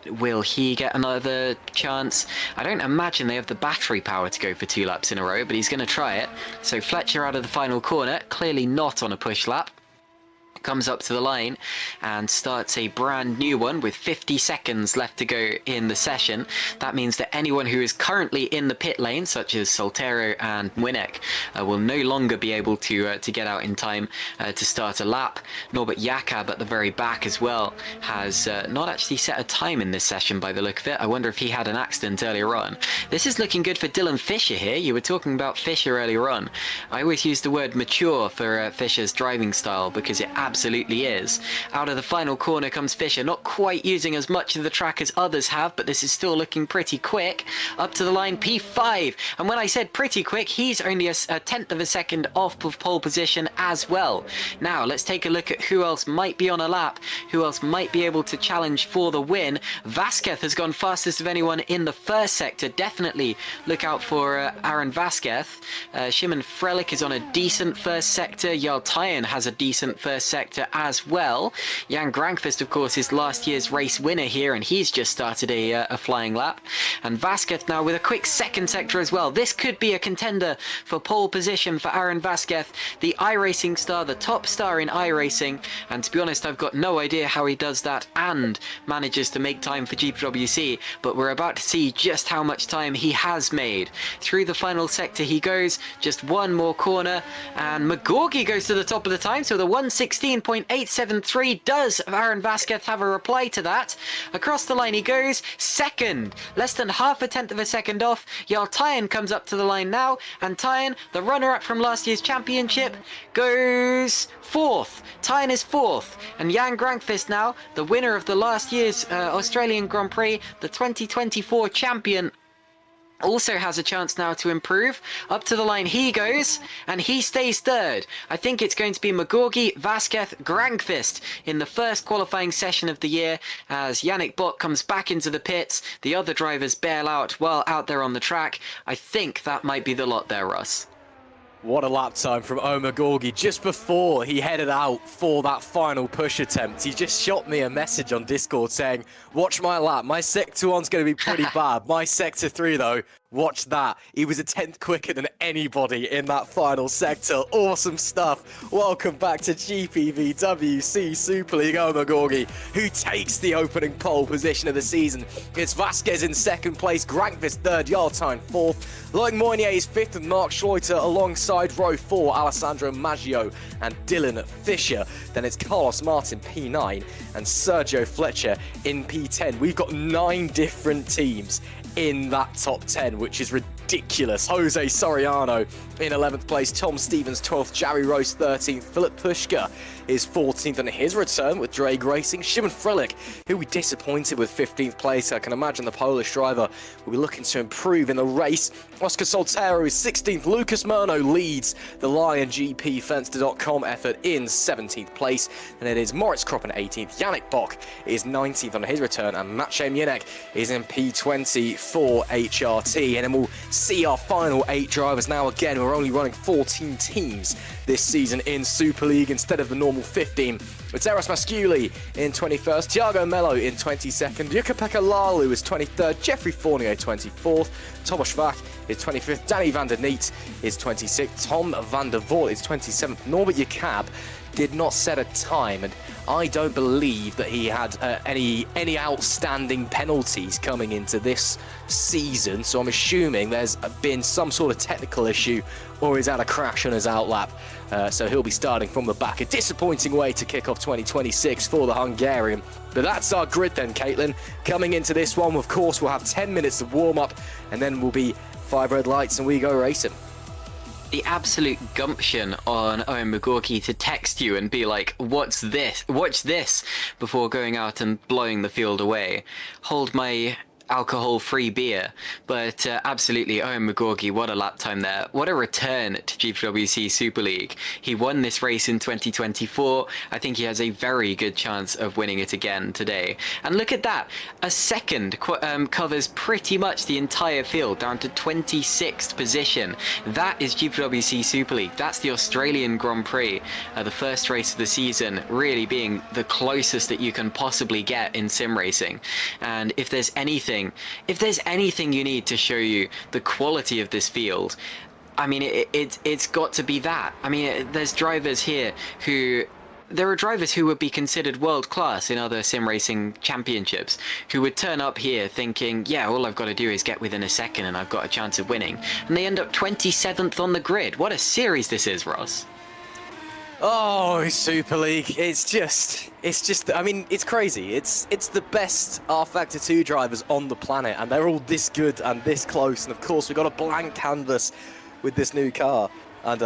Will he get another chance? I don't imagine they have the battery power to go for 2 laps in a row, but he's going to try it. So Fletcher out of the final corner, clearly not on a push lap. Comes up to the line and starts a brand new one with 50 seconds left to go in the session. That means that anyone who is currently in the pit lane, such as Soltero and Winnick, will no longer be able to get out in time to start a lap. Norbert Jakab at the very back as well has not actually set a time in this session by the look of it. I wonder if he had an accident earlier on. This is looking good for Dylan Fisher here. You were talking about Fisher earlier on. I always use the word mature for Fisher's driving style because it absolutely is. Out of the final corner comes Fisher, not quite using as much of the track as others have, but this is still looking pretty quick. Up to the line, P5, and when I said pretty quick, he's only a tenth of a second off of pole position as well. Now let's take a look at who else might be on a lap, who else might be able to challenge for the win. Vasquez has gone fastest of anyone in the first sector. Definitely look out for Aaron Vasquez. Shimon Frelich is on a decent first sector. Jarl Tyen has a decent first sector as well. Jan Grankvist, of course, is last year's race winner here, and he's just started a flying lap. And Vasquez now with a quick second sector as well. This could be a contender for pole position for Aaron Vasquez, the iRacing star, the top star in iRacing. And to be honest, I've got no idea how he does that and manages to make time for GPWC, but we're about to see just how much time he has made. Through the final sector he goes, just one more corner, and McGorgy goes to the top of the time, so the 1:16.873 does Aaron Vasquez have a reply to that. Across the line he goes, second, less than half a tenth of a second off. Jarl Tyen comes up to the line now, and Tyen, the runner-up from last year's championship, goes fourth. Tyen is fourth, and Jan Grankvist now, the winner of the last year's Australian Grand Prix, the 2024 champion, also has a chance now to improve. Up to the line he goes, and he stays third. I think it's going to be McGorgy, Vasquez, Grankvist in the first qualifying session of the year as Yannick Bott comes back into the pits. The other drivers bail out while out there on the track. I think that might be the lot there, Russ. What a lap time from Omar Gorgi just before he headed out for that final push attempt. He just shot me a message on Discord saying, watch my lap. My sector 1's going to be pretty bad. My sector 3, though, watch that. He was a tenth quicker than anybody in that final sector. Awesome stuff. Welcome back to GPVWC Super League. Omar Gorgi, who takes the opening pole position of the season. It's Vasquez in second place, Grankvist third, Jarl Tyen fourth. Loic Moynier is fifth and Mark Schleuter alongside row 4, Alessandro Maggio and Dylan Fisher. Then it's Carlos Martin, P9, and Sergio Fletcher in P10. We've got 9 different teams in that top 10, which is ridiculous. Jose Soriano in 11th place, Tom Stevens 12th, Jarry Rose 13th, Philip Pushka is 14th on his return with Drake Racing. Shimon Frelich, who we disappointed with 15th place. I can imagine the Polish driver will be looking to improve in the race. Oscar Soltero is 16th. Lucas Murno leads the Lion GPFenster.com effort in 17th place. And it is Moritz Kroppen 18th. Yannick Bock is 19th on his return. And Maciej Mienek is in P20 for HRT. And then we'll see our final 8 drivers. Now again, we're only running 14 teams this season in Super League instead of the normal 15. It's Eros Masculi in 21st, Thiago Mello in 22nd, Jukka-Pekka Lalu is 23rd, Jeffrey Fournier 24th, Thomas Schwach is 25th, Danny van der Neet is 26th, Tom van der Voort is 27th, Norbert Jakab did not set a time, and I don't believe that he had any outstanding penalties coming into this season, so I'm assuming there's been some sort of technical issue or he's had a crash on his outlap, so he'll be starting from the back. A disappointing way to kick off 2026 for the Hungarian. But that's our grid then, Caitlin. Coming into this one, of course, we'll have 10 minutes of warm-up, and then we'll be 5 red lights and we go racing. The absolute gumption on Owen McGorky to text you and be like, what's this? Watch this, before going out and blowing the field away. Hold my alcohol-free beer, but absolutely, Owen McGorgy, what a lap time there. What a return to GPWC Super League. He won this race in 2024. I think he has a very good chance of winning it again today. And look at that, a second covers pretty much the entire field, down to 26th position. That is GPWC Super League. That's the Australian Grand Prix, the first race of the season, really being the closest that you can possibly get in sim racing. And if there's anything you need to show you the quality of this field, I mean, it's got to be that. I mean, there are drivers who would be considered world class in other sim racing championships who would turn up here thinking, yeah, all I've got to do is get within a second and I've got a chance of winning. And they end up 27th on the grid. What a series this is, Ross. Oh, Super League, it's just, I mean, it's crazy. It's the best R-Factor 2 drivers on the planet, and they're all this good and this close. And of course, we've got a blank canvas with this new car. And,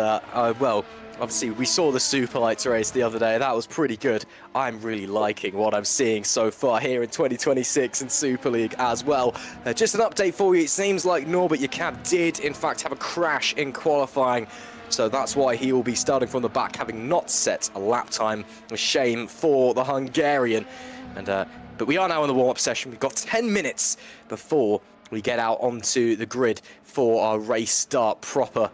well, obviously, we saw the Superlights race the other day. That was pretty good. I'm really liking what I'm seeing so far here in 2026 in Super League as well. Just an update for you. It seems like Norbert Jakob did, in fact, have a crash in qualifying. So that's why he will be starting from the back, having not set a lap time. A shame for the Hungarian. And but we are now in the warm-up session. We've got 10 minutes before we get out onto the grid for our race start proper.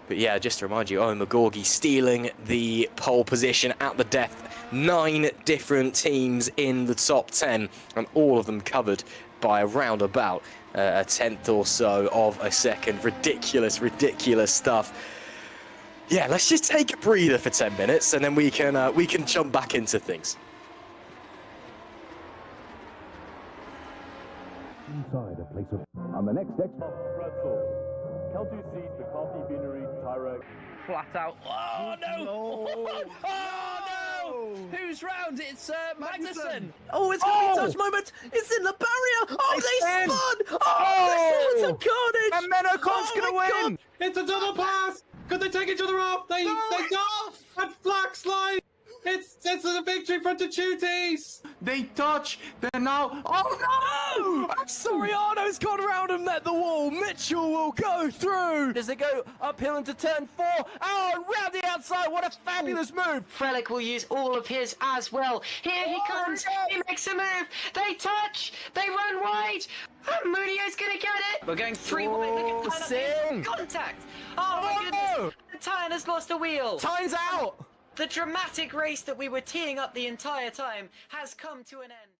But yeah, just to remind you, Owen McGorgy stealing the pole position at the death. 9 different teams in the top 10, and all of them covered by around about a tenth or so of a second. Ridiculous, ridiculous stuff. Yeah, let's just take a breather for 10 minutes, and then we can jump back into things. Inside a place of... On the next Kelty seat, the coffee beanery, Tyrek. Flat out. Oh, no! No. Oh, no! Who's round? It's Magnussen. Oh, it's going to be a touch moment. It's in the barrier. Oh, they spun. Oh, this is a carnage. And Menokov's Oh, going my to God. win. It's a double pass! Could they take each other off? They don't! And flag slide! It's a victory for the Tuties! They touch. They're now. Oh, no! Soriano's gone around and met the wall. Mitchell will go through. As they go uphill into turn 4. Oh, and round the outside. What a fabulous move. Frelick will use all of his as well. Here he comes. He makes a move. They touch. They run wide. And Munio's gonna get it. We're going 3 wide. Look at Sing. contact. Oh my goodness. The Tyne has lost a wheel. Time's out. The dramatic race that we were teeing up the entire time has come to an end.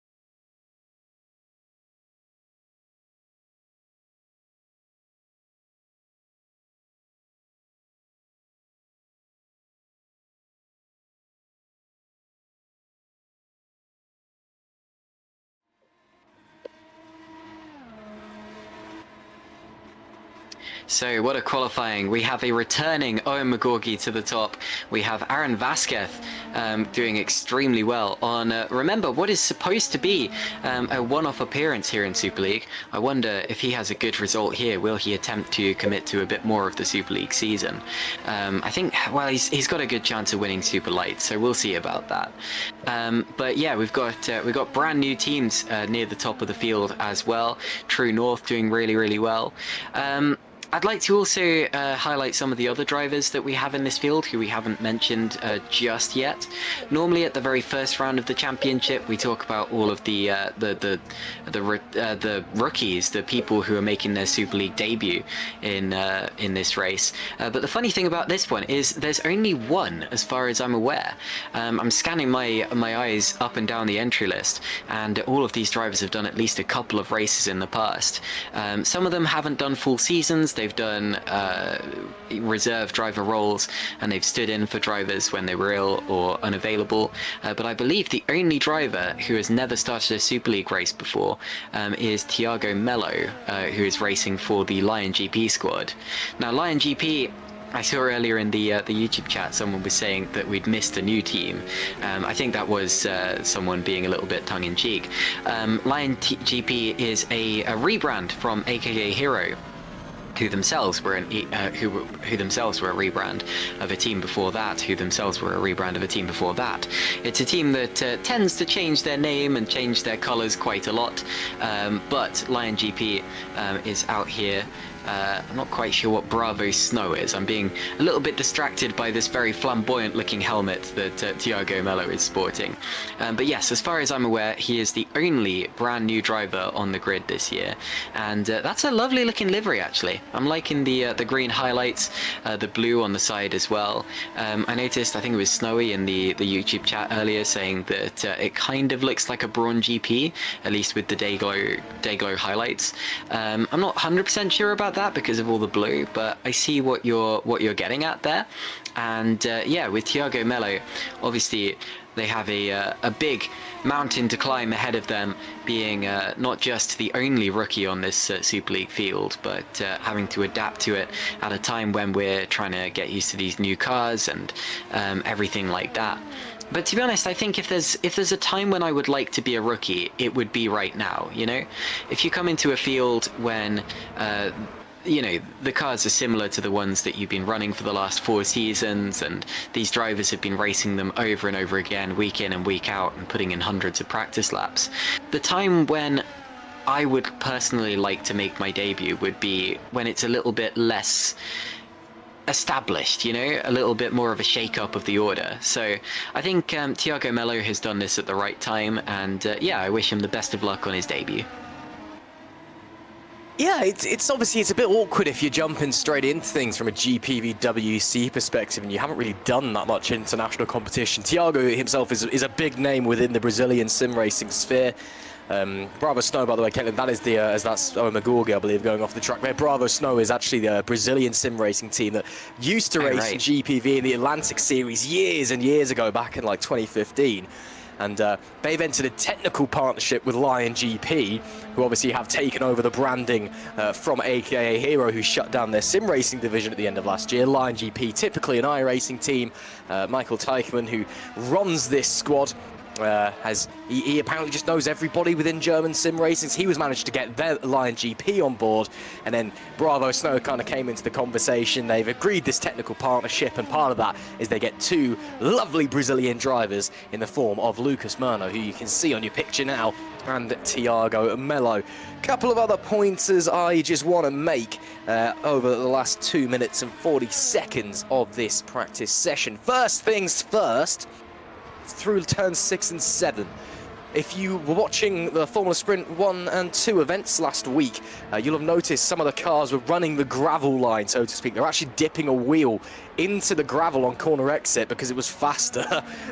So what a qualifying. We have a returning Owen McGorgy to the top. We have Aaron Vasquez doing extremely well on, remember, what is supposed to be a one-off appearance here in Super League. I wonder if he has a good result here, will he attempt to commit to a bit more of the Super League season? I think, well, he's got a good chance of winning Super Light, so we'll see about that. But yeah, we've got brand new teams near the top of the field as well. True North doing really, really well. I'd like to also highlight some of the other drivers that we have in this field who we haven't mentioned just yet. Normally at the very first round of the championship, we talk about all of the rookies, the people who are making their Super League debut in this race. But the funny thing about this one is there's only one, as far as I'm aware. I'm scanning my eyes up and down the entry list, and all of these drivers have done at least a couple of races in the past. Some of them haven't done full seasons. They've done reserve driver roles, and they've stood in for drivers when they were ill or unavailable. But I believe the only driver who has never started a Super League race before is Thiago Mello, who is racing for the Lion GP squad. Now, Lion GP, I saw earlier in the YouTube chat someone was saying that we'd missed a new team. I think that was someone being a little bit tongue-in-cheek. Lion GP is a rebrand from AKA Hero. who themselves were who themselves were a rebrand of a team before that, who themselves were a rebrand of a team before that. It's a team that tends to change their name and change their colours quite a lot, but Lion GP is out here. I'm not quite sure what Bravo Snow is. I'm being a little bit distracted by this very flamboyant looking helmet that Thiago Mello is sporting. But yes, as far as I'm aware, he is the only brand new driver on the grid this year. And that's a lovely looking livery, actually. I'm liking the green highlights, the blue on the side as well. I noticed, I think it was Snowy in the YouTube chat earlier saying that it kind of looks like a Brawn GP, at least with the Dayglow highlights. I'm not 100% sure about that because of all the blue, but I see what you're getting at there. And yeah, with Thiago Mello, obviously they have a big mountain to climb ahead of them, being not just the only rookie on this Super League field, but having to adapt to it at a time when we're trying to get used to these new cars and everything like that. But to be honest, I think if there's a time when I would like to be a rookie, it would be right now. You know, if you come into a field when you know, the cars are similar to the ones that you've been running for the last 4 seasons, and these drivers have been racing them over and over again, week in and week out, and putting in hundreds of practice laps. The time when I would personally like to make my debut would be when it's a little bit less established, you know, a little bit more of a shake-up of the order. So I think Thiago Mello has done this at the right time, and yeah, I wish him the best of luck on his debut. Yeah, it's obviously it's a bit awkward if you're jumping straight into things from a GPVWC perspective and you haven't really done that much international competition. Thiago himself is a big name within the Brazilian sim racing sphere. Bravo Snow, by the way, Caitlin, that is the that's Magorgi, I believe, going off the track there. Bravo Snow is actually the Brazilian sim racing team that used to race in GPV in the Atlantic Series years and years ago, back in like 2015. And they've entered a technical partnership with Lion GP, who obviously have taken over the branding from AKA Hero, who shut down their sim racing division at the end of last year. Lion GP, typically an iRacing team. Michael Teichmann, who runs this squad, he apparently just knows everybody within German sim racing. So he was managed to get their Lion GP on board, and then Bravo Snow kind of came into the conversation. They've agreed this technical partnership, and part of that is they get 2 lovely Brazilian drivers in the form of Lucas Murno, who you can see on your picture now, and Thiago Mello. Couple of other pointers I just want to make over the last 2 minutes and 40 seconds of this practice session. First things first, through turns 6 and 7. If you were watching the Formula Sprint 1 and 2 events last week, you'll have noticed some of the cars were running the gravel line, so to speak. They're actually dipping a wheel into the gravel on corner exit because it was faster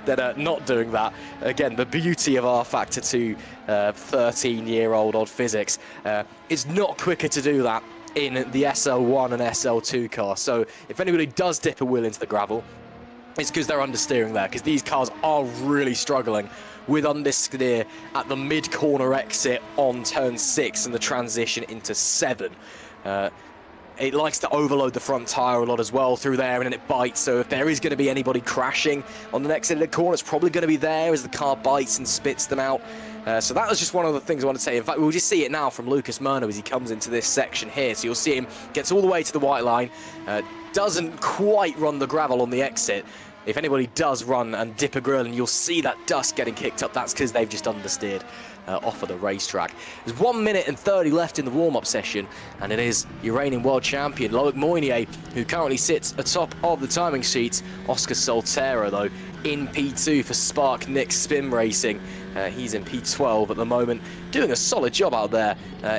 than not doing that. Again, the beauty of R-Factor 2 13-year-old odd physics. It's not quicker to do that in the SL1 and SL2 car. So if anybody does dip a wheel into the gravel, it's because they're understeering there, because these cars are really struggling with understeer at the mid-corner exit on turn 6 and the transition into 7. It likes to overload the front tyre a lot as well through there, and then it bites. So if there is going to be anybody crashing on the next end of the corner, it's probably going to be there as the car bites and spits them out. So that was just one of the things I want to say. In fact, we'll just see it now from Lucas Murno as he comes into this section here. So you'll see him gets all the way to the white line, doesn't quite run the gravel on the exit. If anybody does run and dip a grill, and you'll see that dust getting kicked up, that's because they've just understeered off of the racetrack. There's 1 minute and 30 left in the warm-up session, and it is your reigning world champion, Loic Moynier, who currently sits atop of the timing sheets. Oscar Soltero, though, in P2 for Spark Nick Spin Racing. He's in P12 at the moment. Doing a solid job out there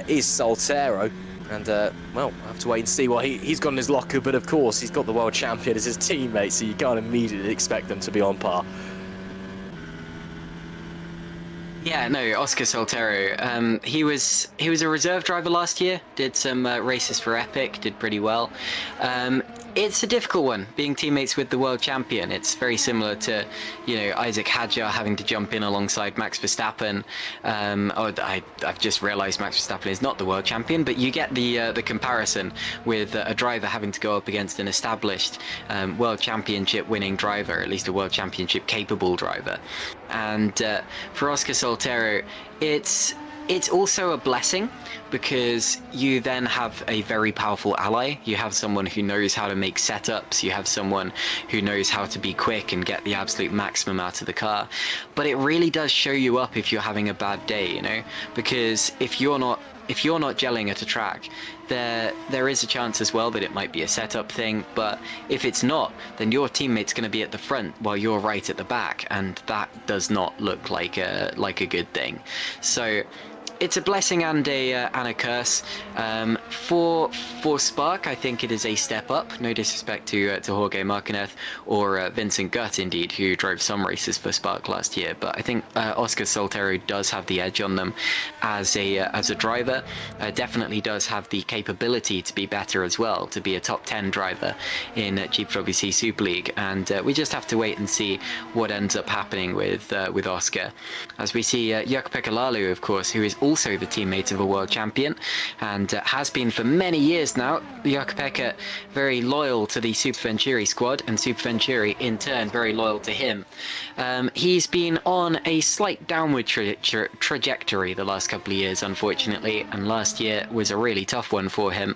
is Soltero. And, well, we'll have to wait and see what he's got in his locker. But, of course, he's got the world champion as his teammate, so you can't immediately expect them to be on par. Yeah, no, Oscar Soltero. He was a reserve driver last year. Did some races for Epic. Did pretty well. It's a difficult one, being teammates with the world champion. It's very similar to, you know, Isaac Hadjar having to jump in alongside Max Verstappen. I've just realised Max Verstappen is not the world champion, but you get the comparison with a driver having to go up against an established world championship winning driver, at least a world championship capable driver. And for Oscar Soltero, it's It's also a blessing because you then have a very powerful ally. You have someone who knows how to make setups. You have someone who knows how to be quick and get the absolute maximum out of the car. But it really does show you up if you're having a bad day, you know, because if you're not gelling at a track, there is a chance as well that it might be a setup thing, but if it's not, then your teammate's going to be at the front while you're right at the back, and that does not look like a good thing. So it's a blessing and a curse. For Spark, I think it is a step up. No disrespect to Jorge Martinez or Vincent Gutt, indeed, who drove some races for Spark last year. But I think Oscar Soltero does have the edge on them as a driver. Definitely does have the capability to be better as well, to be a top 10 driver in GPVWC Super League. And we just have to wait and see what ends up happening with Oscar. As we see Jukka-Pekka Lalu, of course, who is also the teammate of a world champion and has been for many years now. Jukka-Pekka very loyal to the Super Venturi squad, and Super Venturi in turn very loyal to him. He's been on a slight downward trajectory the last couple of years, unfortunately, and last year was a really tough one for him.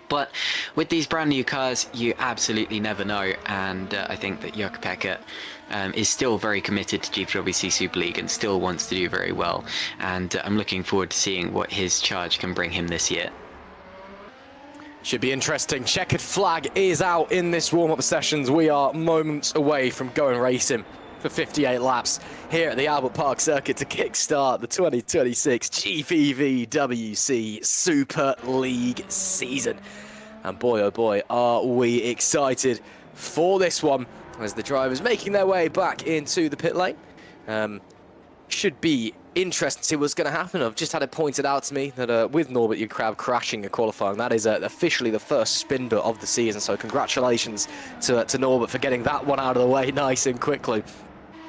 But with these brand new cars, you absolutely never know, and I think that Jukka-Pekka is still very committed to GPVWC Super League and still wants to do very well, and I'm looking forward to seeing what his charge can bring him this year. Should be interesting. Checkered flag is out in this warm-up sessions. We are moments away from going racing for 58 laps here at the Albert Park circuit to kickstart the 2026 GPVWC Super League season. And boy, oh boy, are we excited for this one as the drivers making their way back into the pit lane. Should be interesting to see what's going to happen. I've just had it pointed out to me that with Norbert Krab crashing in qualifying, that is officially the first spin bit of the season. So congratulations to Norbert for getting that one out of the way nice and quickly.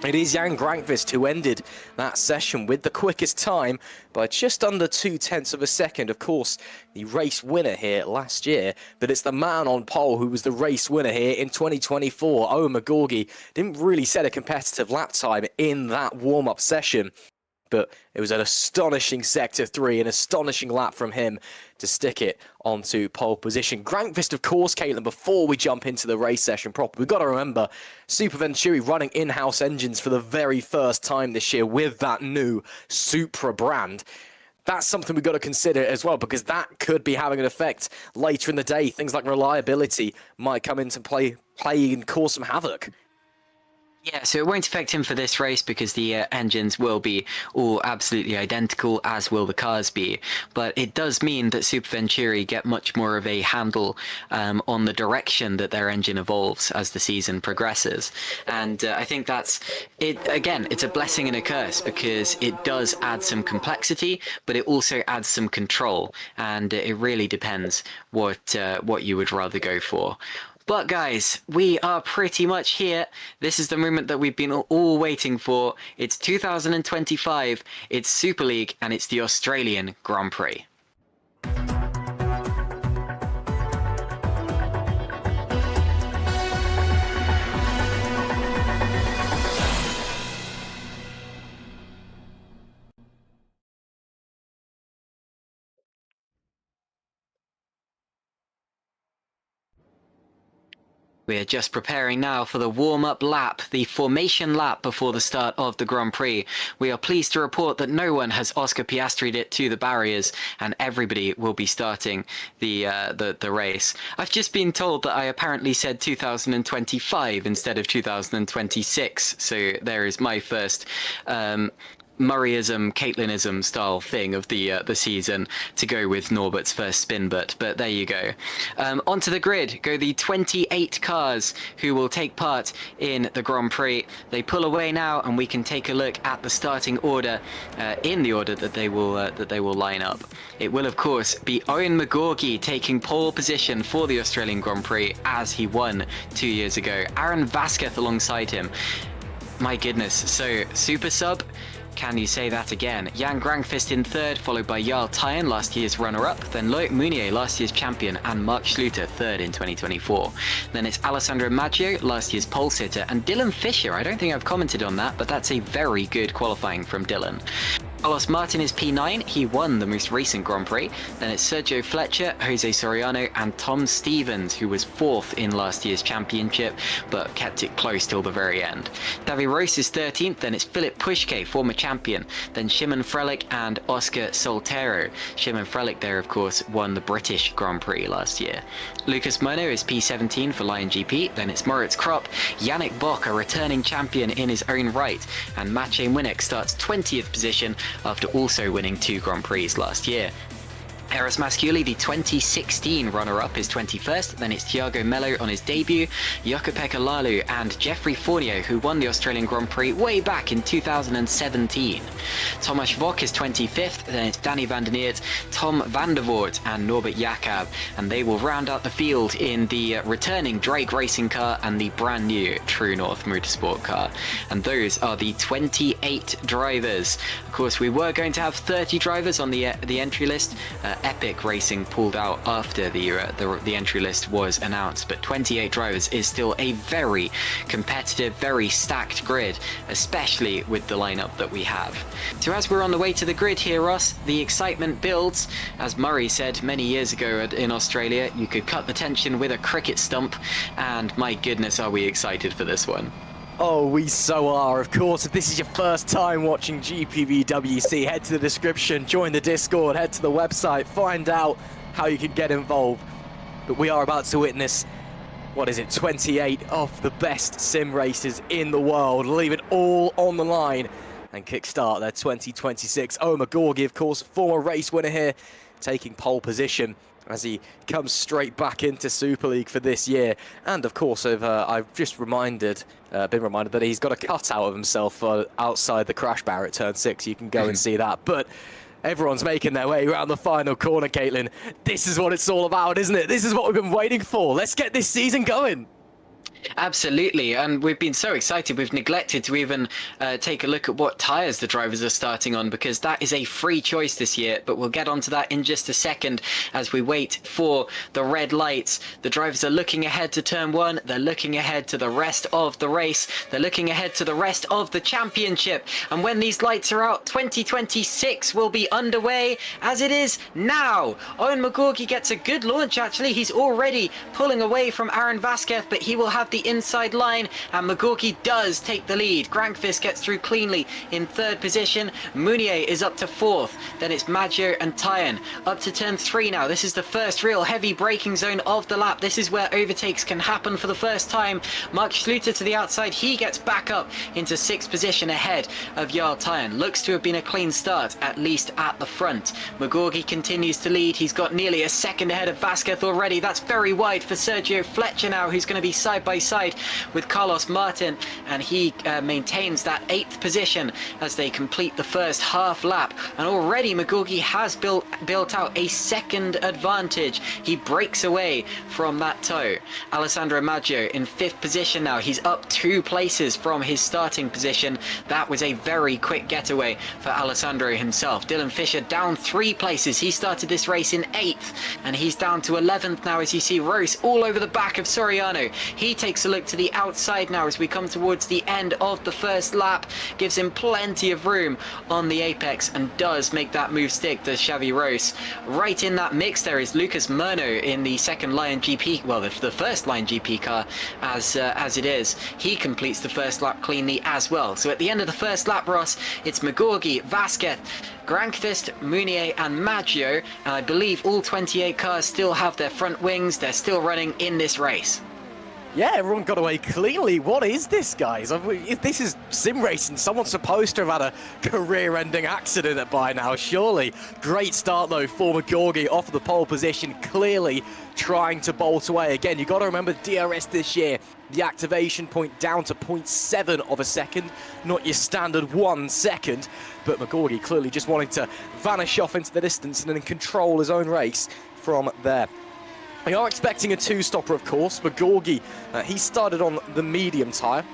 It is Jan Grankvist who ended that session with the quickest time by just under 0.2 of a second. Of course, the race winner here last year, but it's the man on pole who was the race winner here in 2024. Owen McGorgy didn't really set a competitive lap time in that warm-up session, but it was an astonishing Sector 3, an astonishing lap from him to stick it onto pole position. Grankvist, of course, Caitlin, before we jump into the race session proper, we've got to remember Super Venturi running in-house engines for the very first time this year with that new Supra brand. That's something we've got to consider as well, because that could be having an effect later in the day. Things like reliability might come into play and cause some havoc. Yeah, so it won't affect him for this race because the engines will be all absolutely identical, as will the cars be. But it does mean that Super Venturi get much more of a handle on the direction that their engine evolves as the season progresses. And I think that's it. Again, it's a blessing and a curse because it does add some complexity, but it also adds some control. And it really depends what you would rather go for. But guys, we are pretty much here. This is the moment that we've been all waiting for. It's 2025, it's Super League, and it's the Australian Grand Prix. We are just preparing now for the warm-up lap, the formation lap before the start of the Grand Prix. We are pleased to report that no one has Oscar Piastri'd it to the barriers, and everybody will be starting the race. I've just been told that I apparently said 2025 instead of 2026, so there is my first Murrayism, Caitlinism style thing of the season to go with Norbert's first spin, but there you go. Onto the grid go the 28 cars who will take part in the Grand Prix. They pull away now, and we can take a look at the starting order in the order that they will line up. It will of course be Owen McGorgy taking pole position for the Australian Grand Prix as he won 2 years ago. Aaron Vasquez alongside him. My goodness, so super sub. Can you say that again? Jan Grankvist in third, followed by Jarl Tyen, last year's runner-up, then Loic Mounier, last year's champion, and Mark Schluter, third in 2024. Then it's Alessandro Maggio, last year's pole sitter, and Dylan Fisher. I don't think I've commented on that, but that's a very good qualifying from Dylan. Carlos Martin is P9. He won the most recent Grand Prix. Then it's Sergio Fletcher, Jose Soriano, and Tom Stevens, who was 4th in last year's championship, but kept it close till the very end. Xavi Rose is 13th. Then it's Philip Pushke, former champion. Then Shimon Frelick and Oscar Soltero. Shimon Frelick there, of course, won the British Grand Prix last year. Lucas Murno is P17 for Lion GP. Then it's Moritz Kropp, Yannick Bock, a returning champion in his own right, and Maciej Winnick starts 20th position after also winning 2 Grand Prix last year. Eros Masciuli, the 2016 runner-up, is 21st. Then it's Thiago Melo on his debut, Jukka-Pekka Lalu, and Jeffrey Fournier, who won the Australian Grand Prix way back in 2017. Tomas Vok is 25th. Then it's Danny van der Neert, Tom van der Voort, and Norbert Jakob, and they will round out the field in the returning Drake racing car and the brand new True North Motorsport car. And those are the 28 drivers. Of course, we were going to have 30 drivers on the entry list. Epic Racing pulled out after the entry list was announced, but 28 drivers is still a very competitive, very stacked grid, especially with the lineup that we have. So as we're on the way to the grid here, Ross, the excitement builds. As Murray said many years ago in Australia, you could cut the tension with a cricket stump, and my goodness, are we excited for this one. Oh, we so are. Of course, if this is your first time watching GPVWC, head to the description, join the Discord, head to the website, find out how you can get involved. But we are about to witness, 28 of the best sim races in the world, leave it all on the line and kickstart their 2026. Omar Gorgi, of course, former race winner here, taking pole position as he comes straight back into Super League for this year. And of course, I've just been reminded that he's got a cutout of himself outside the crash bar at turn 6. You can go and see that. But everyone's making their way around the final corner, Caitlin. This is what it's all about, isn't it? This is what we've been waiting for. Let's get this season going. Absolutely, and we've been so excited we've neglected to even take a look at what tyres the drivers are starting on, because that is a free choice this year, but we'll get onto that in just a second as we wait for the red lights. The drivers are looking ahead to turn 1, they're looking ahead to the rest of the race, they're looking ahead to the rest of the championship, and when these lights are out, 2026 will be underway as it is now. Owen McGorgy gets a good launch actually, he's already pulling away from Aaron Vasquez, but he will have the inside line, and McGorky does take the lead. Grankvist gets through cleanly in 3rd position. Mounier is up to 4th. Then it's Maggio and Tyan up to turn 3 now. This is the first real heavy braking zone of the lap. This is where overtakes can happen for the first time. Mark Schluter to the outside. He gets back up into 6th position ahead of Jarl Tyan. Looks to have been a clean start, at least at the front. McGorgy continues to lead. He's got nearly a second ahead of Vasquez already. That's very wide for Sergio Fletcher now, who's going to be side by side with Carlos Martin, and he maintains that 8th position as they complete the first half lap. And already McGorgy has built out a second advantage. He breaks away from that tow. Alessandro Maggio in 5th position now. He's up 2 places from his starting position. That was a very quick getaway for Alessandro himself. Dylan Fisher down 3 places. He started this race in 8th, and he's down to 11th now as you see Rose all over the back of Soriano. He takes a look to the outside now as we come towards the end of the first lap. Gives him plenty of room on the apex and does make that move stick to Xavi Rose. Right in that mix there is Lucas Murno in the second Lion GP, well the first Lion GP car as it is. He completes the first lap cleanly as well. So at the end of the first lap, Ross, it's McGorgy, Vasquez, Grankvist, Mounier and Maggio, and I believe all 28 cars still have their front wings. They're still running in this race. Yeah, everyone got away cleanly. What is this, guys? If this is sim racing, someone's supposed to have had a career-ending accident by now, surely. Great start, though, for McGorgy off the pole position, clearly trying to bolt away. Again, you've got to remember DRS this year, the activation point down to 0.7 of a second, not your standard 1 second. But McGorgy clearly just wanting to vanish off into the distance and then control his own race from there. We are expecting a 2-stopper, of course. McGorgy, he started on the medium tyre.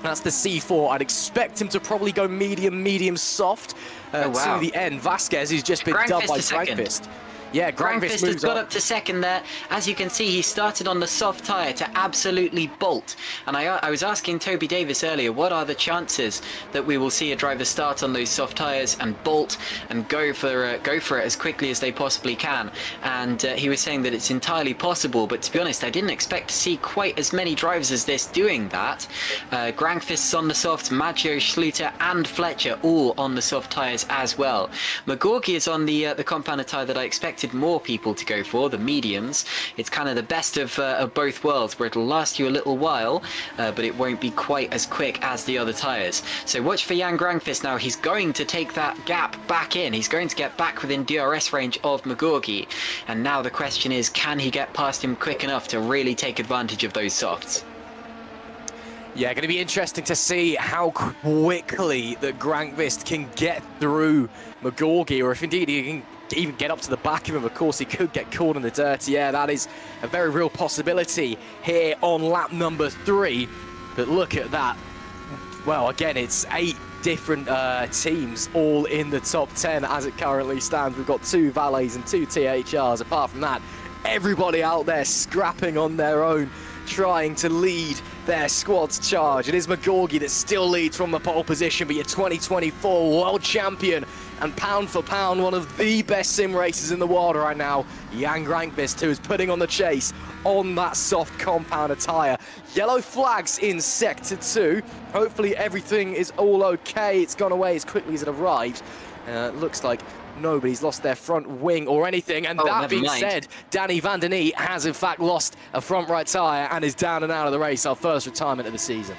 That's the C4. I'd expect him to probably go medium soft to the end. Vasquez, who's just been dubbed by Grankvist. Yeah, Grangfist has got up to second there. As you can see, he started on the soft tyre to absolutely bolt. And I was asking Toby Davis earlier, what are the chances that we will see a driver start on those soft tyres and bolt and go for it as quickly as they possibly can? And he was saying that it's entirely possible, but to be honest, I didn't expect to see quite as many drivers as this doing that. Grangfist's on the softs, Maggio, Schluter and Fletcher all on the soft tyres as well. McGorgy is on the compounded tyre that I expected more people to go for, the mediums. It's kind of the best of both worlds, where it'll last you a little while, but it won't be quite as quick as the other tyres. So watch for Jan Grangfist now. He's going to take that gap back in. He's going to get back within DRS range of McGorgy. And now the question is, can he get past him quick enough to really take advantage of those softs? Yeah, going to be interesting to see how quickly that Grangfist can get through McGorgy, or if indeed he can even get up to the back of him. Of course, he could get caught in the dirty air. That is a very real possibility here on lap number 3. But look at that. Well, again, it's 8 different teams all in the top 10 as it currently stands. We've got 2 valets and 2 THRs. Apart from that, everybody out there scrapping on their own, trying to lead their squad's charge. It is McGorgy that still leads from the pole position, but your 2024 world champion and pound for pound one of the best sim racers in the world right now, Jan Grangfist, who is putting on the chase on that soft compound tyre. Yellow flags in sector 2. Hopefully everything is all okay. It's gone away as quickly as it arrived. Looks like nobody's lost their front wing or anything, and that being said, Danny van der Neet has in fact lost a front right tyre and is down and out of the race, our first retirement of the season.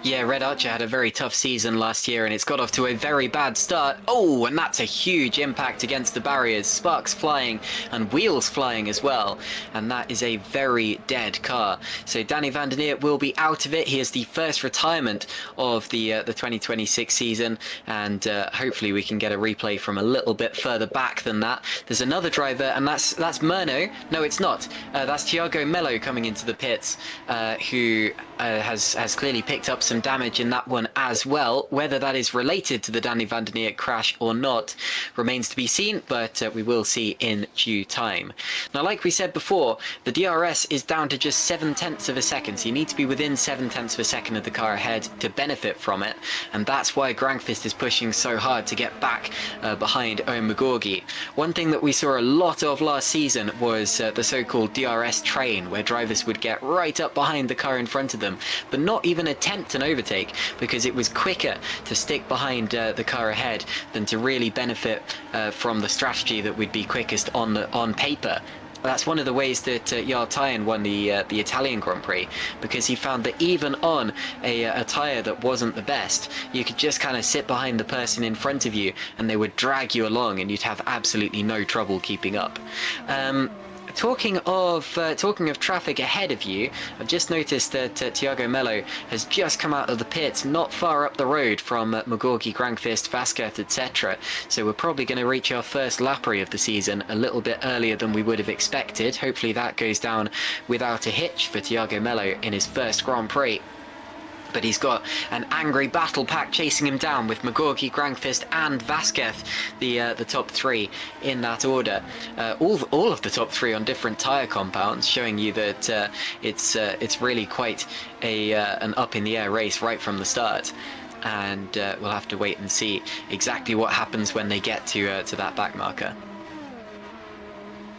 Yeah, Red Archer had a very tough season last year and it's got off to a very bad start. Oh, and that's a huge impact against the barriers. Sparks flying and wheels flying as well. And that is a very dead car. So Danny van der Neet will be out of it. He is the first retirement of the 2026 season. And hopefully we can get a replay from a little bit further back than that. There's another driver, and that's Murno. No, it's not. That's Thiago Melo coming into the pits, who has clearly picked up some damage in that one as well. Whether that is related to the Danny van der Neet crash or not remains to be seen, but we will see in due time. Now, like we said before, the DRS is down to just 7/10 of a second, so you need to be within 7/10 of a second of the car ahead to benefit from it, and that's why Grangfist is pushing so hard to get back behind Owen McGorgy. One thing that we saw a lot of last season was the so-called DRS train, where drivers would get right up behind the car in front of them, but not even attempt an overtake, because it was quicker to stick behind the car ahead than to really benefit from the strategy that would be quickest on paper. That's one of the ways that Jarl Tyen won the Italian Grand Prix, because he found that even on a tyre that wasn't the best, you could just kind of sit behind the person in front of you and they would drag you along and you'd have absolutely no trouble keeping up. Talking of traffic ahead of you, I've just noticed that Thiago Melo has just come out of the pits not far up the road from McGorgy, Grangfist, Vasquez, etc. So we're probably going to reach our first lappery of the season a little bit earlier than we would have expected. Hopefully that goes down without a hitch for Thiago Melo in his first Grand Prix. But he's got an angry battle pack chasing him down with McGorgy, Grangfist and Vasquez, the top 3 in that order. All of the top 3 on different tyre compounds, showing you that it's really quite an up in the air race right from the start. And we'll have to wait and see exactly what happens when they get to that back marker.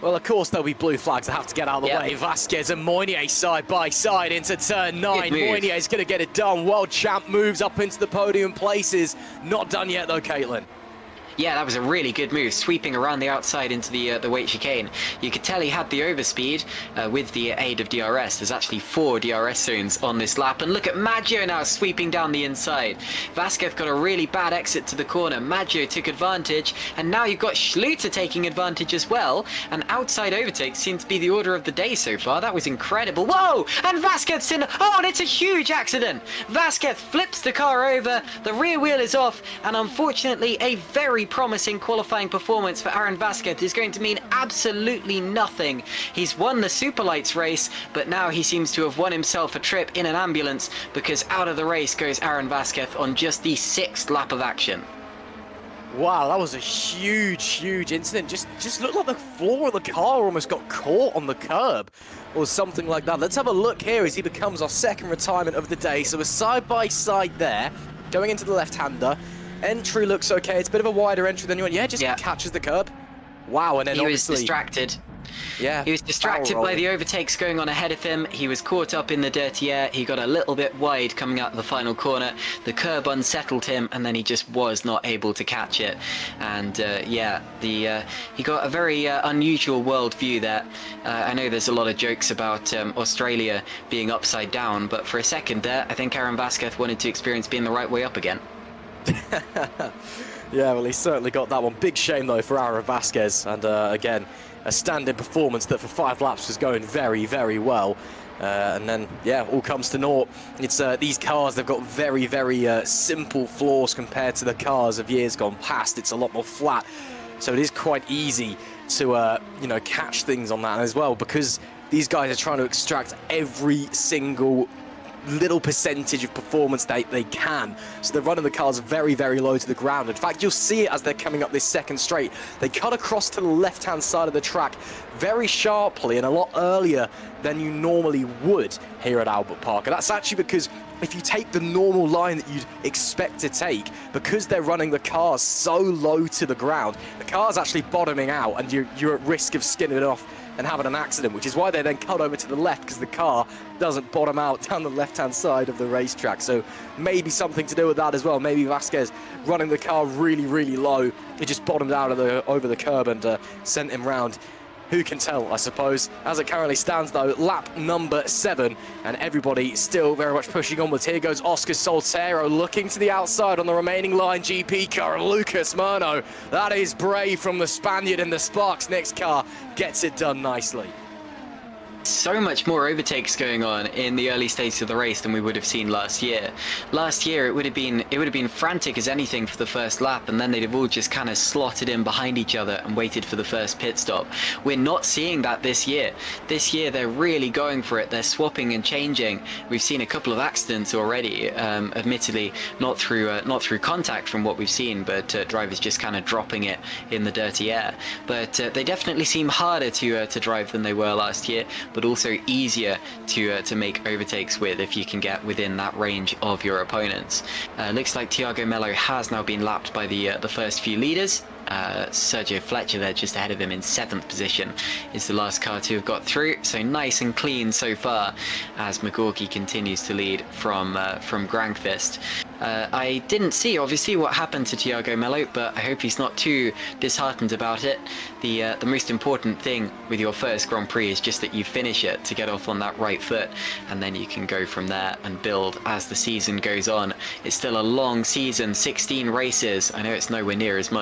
Well, of course, there'll be blue flags that have to get out of the way. Vasquez and Moynier side by side into turn 9. Moynier is going to get it done. World champ moves up into the podium places. Not done yet, though, Caitlin. Yeah, that was a really good move, sweeping around the outside into the weight chicane. You could tell he had the overspeed with the aid of DRS. There's actually 4 DRS zones on this lap. And look at Maggio now sweeping down the inside. Vasquez got a really bad exit to the corner. Maggio took advantage, and now you've got Schluter taking advantage as well. And outside overtakes seem to be the order of the day so far. That was incredible. Whoa! And Vasquez in... Oh, and it's a huge accident! Vasquez flips the car over, the rear wheel is off, and unfortunately a very promising qualifying performance for Aaron Vasquez is going to mean absolutely nothing. He's won the Superlights race, but now he seems to have won himself a trip in an ambulance, because out of the race goes Aaron Vasquez on just the 6th lap of action. Wow, that was a huge incident. Just looked like the floor of the car almost got caught on the curb or something like that. Let's have a look here as he becomes our second retirement of the day. So we're side by side there, going into the left-hander. Entry looks okay. It's a bit of a wider entry than you want. Yeah, just catches the curb. Wow, and then he was obviously distracted. Yeah, he was distracted by the overtakes going on ahead of him. He was caught up in the dirty air. He got a little bit wide coming out of the final corner. The curb unsettled him, and then he just was not able to catch it. And he got a very unusual world view there. I know there's a lot of jokes about Australia being upside down, but for a second there, I think Aaron Vasquez wanted to experience being the right way up again. Yeah, well, he certainly got that one. Big shame, though, for Aaron Vasquez. And again, a stand-in performance that for 5 laps was going very, very well. And then, yeah, all comes to naught. It's these cars, they've got very, very simple flaws compared to the cars of years gone past. It's a lot more flat. So it is quite easy to, you know, catch things on that as well, because these guys are trying to extract every single little percentage of performance they can. So they're running the cars very, very low to the ground. In fact, you'll see it as they're coming up this second straight. They cut across to the left-hand side of the track very sharply and a lot earlier than you normally would here at Albert Park. And that's actually because if you take the normal line that you'd expect to take, because they're running the cars so low to the ground, the car's actually bottoming out and you're at risk of skinning it off and having an accident, which is why they then cut over to the left, because the car doesn't bottom out down the left-hand side of the racetrack. So maybe something to do with that as well. Maybe Vasquez running the car really, really low, it just bottomed out over the curb and sent him round. Who can tell, I suppose. As it currently stands, though, lap number 7, and everybody still very much pushing onwards. Here goes Oscar Soltero looking to the outside on the remaining line GP car, Lucas Murno. That is brave from the Spaniard, and the Sparks next car gets it done nicely. So much more overtakes going on in the early stages of the race than we would have seen last year. Last year it would have been frantic as anything for the first lap, and then they'd have all just kind of slotted in behind each other and waited for the first pit stop. We're not seeing that this year. This year they're really going for it. They're swapping and changing. We've seen a couple of accidents already, admittedly not through contact from what we've seen, but drivers just kind of dropping it in the dirty air. But they definitely seem harder to drive than they were last year, but also easier to make overtakes with if you can get within that range of your opponents. Looks like Thiago Melo has now been lapped by the first few leaders. Sergio Fletcher there just ahead of him in 7th position is the last car to have got through, so nice and clean so far as McGorky continues to lead from Grangfist. I didn't see obviously what happened to Thiago Melo, but I hope he's not too disheartened about it. The most important thing with your first Grand Prix is just that you finish it to get off on that right foot, and then you can go from there and build as the season goes on. It's still a long season, 16 races. I know it's nowhere near as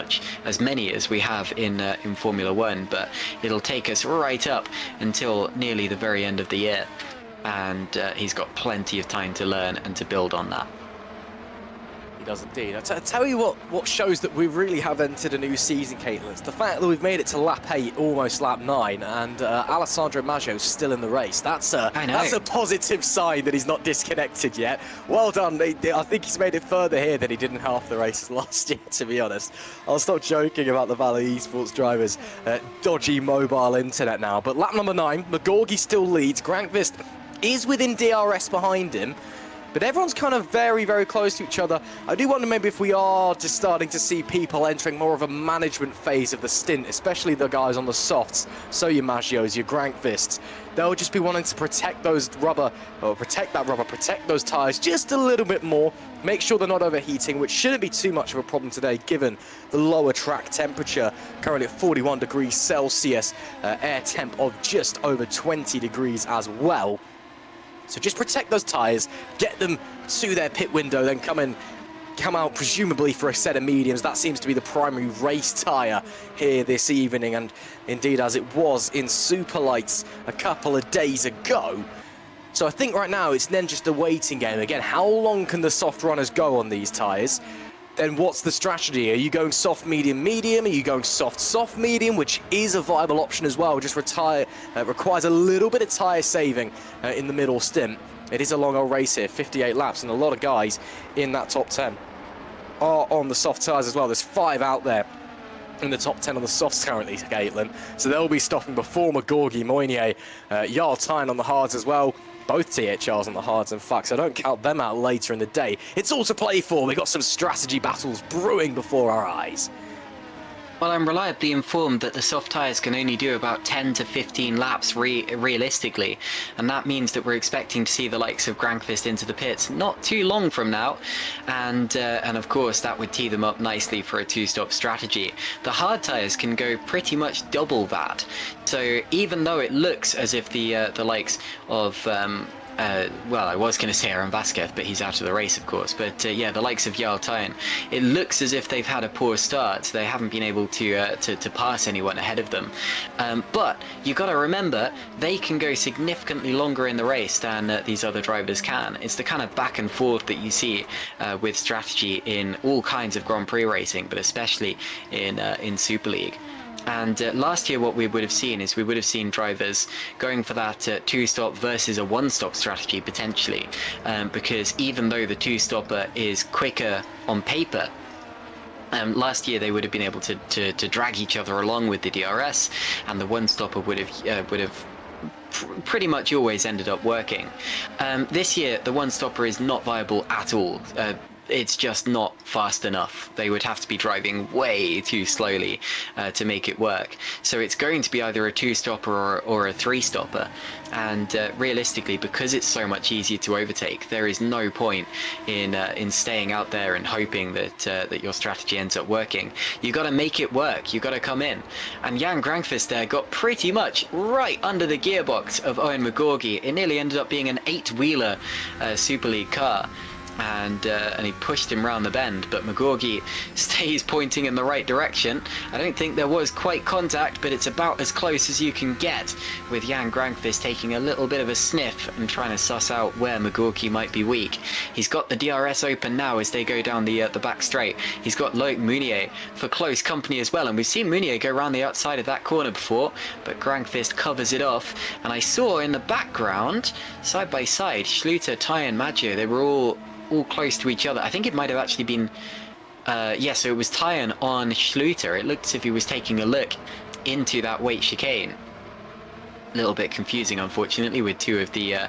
many as we have in Formula 1, but it'll take us right up until nearly the very end of the year, and he's got plenty of time to learn and to build on that. He does indeed. I tell you what shows that we really have entered a new season, Caitlin. It's the fact that we've made it to lap 8, almost lap 9, and Alessandro Maggio's still in the race. That's a positive sign that he's not disconnected yet. Well done. I think he's made it further here than he did in half the races last year, to be honest. I'll stop joking about the Valley Esports drivers' dodgy mobile internet now. But lap number 9, McGorgy still leads. Grangfist is within DRS behind him, but everyone's kind of very, very close to each other. I do wonder maybe if we are just starting to see people entering more of a management phase of the stint, especially the guys on the softs. So your Maggios, your Grangfists, they'll just be wanting to protect those protect those tyres just a little bit more. Make sure they're not overheating, which shouldn't be too much of a problem today, given the lower track temperature, currently at 41 degrees Celsius, air temp of just over 20 degrees as well. So just protect those tyres, get them to their pit window, then come out presumably for a set of mediums. That seems to be the primary race tyre here this evening, and indeed as it was in Superlights a couple of days ago. So I think right now it's then just a waiting game. Again, how long can the soft runners go on these tyres? Then what's the strategy? Are you going soft, medium, medium? Are you going soft, soft, medium, which is a viable option as well? Just requires a little bit of tyre saving in the middle stint. It is a long old race here, 58 laps, and a lot of guys in that top 10. are on the soft tyres as well. There's 5 out there in the top 10 on the softs currently, Caitlin. So they'll be stopping before McGorgy, Moynier, Jarl Tyne on the hards as well. Both THRs on the hards, in fact, so don't count them out later in the day. It's all to play for. We've got some strategy battles brewing before our eyes. Well, I'm reliably informed that the soft tyres can only do about 10 to 15 laps realistically, and that means that we're expecting to see the likes of Grankvist into the pits not too long from now, and of course that would tee them up nicely for a 2-stop strategy. The hard tyres can go pretty much double that, so even though it looks as if the likes of well, I was going to say Aaron Vasquez, but he's out of the race, of course. But yeah, the likes of Jarl Tyne, it looks as if they've had a poor start. They haven't been able to pass anyone ahead of them. But you've got to remember, they can go significantly longer in the race than these other drivers can. It's the kind of back and forth that you see with strategy in all kinds of Grand Prix racing, but especially in Super League. And last year what we would have seen is we would have seen drivers going for that 2-stop versus a 1-stop strategy potentially, because even though the 2-stopper is quicker on paper, last year they would have been able to drag each other along with the DRS, and the 1-stopper would have pretty much always ended up working. This year the 1-stopper is not viable at all. It's just not fast enough. They would have to be driving way too slowly to make it work. So it's going to be either a 2-stopper or a 3-stopper. And realistically, because it's so much easier to overtake, there is no point in staying out there and hoping that your strategy ends up working. You got to make it work. You got to come in. And Jan Grankvist there got pretty much right under the gearbox of Owen McGorgy. It nearly ended up being an 8-wheeler Super League car. And he pushed him round the bend, but McGorgy stays pointing in the right direction. I don't think there was quite contact, but it's about as close as you can get, with Jan Grankvist taking a little bit of a sniff and trying to suss out where McGorgy might be weak. He's got the DRS open now as they go down the back straight. He's got Loic Mounier for close company as well, and we've seen Mounier go around the outside of that corner before, but Grankvist covers it off. And I saw in the background, side by side, Schluter, Ty and Maggio, they were all close to each other. I think it might have actually been yeah, so it was Tyan on Schluter. It looked as if he was taking a look into that weight chicane. A little bit confusing, unfortunately, with two of the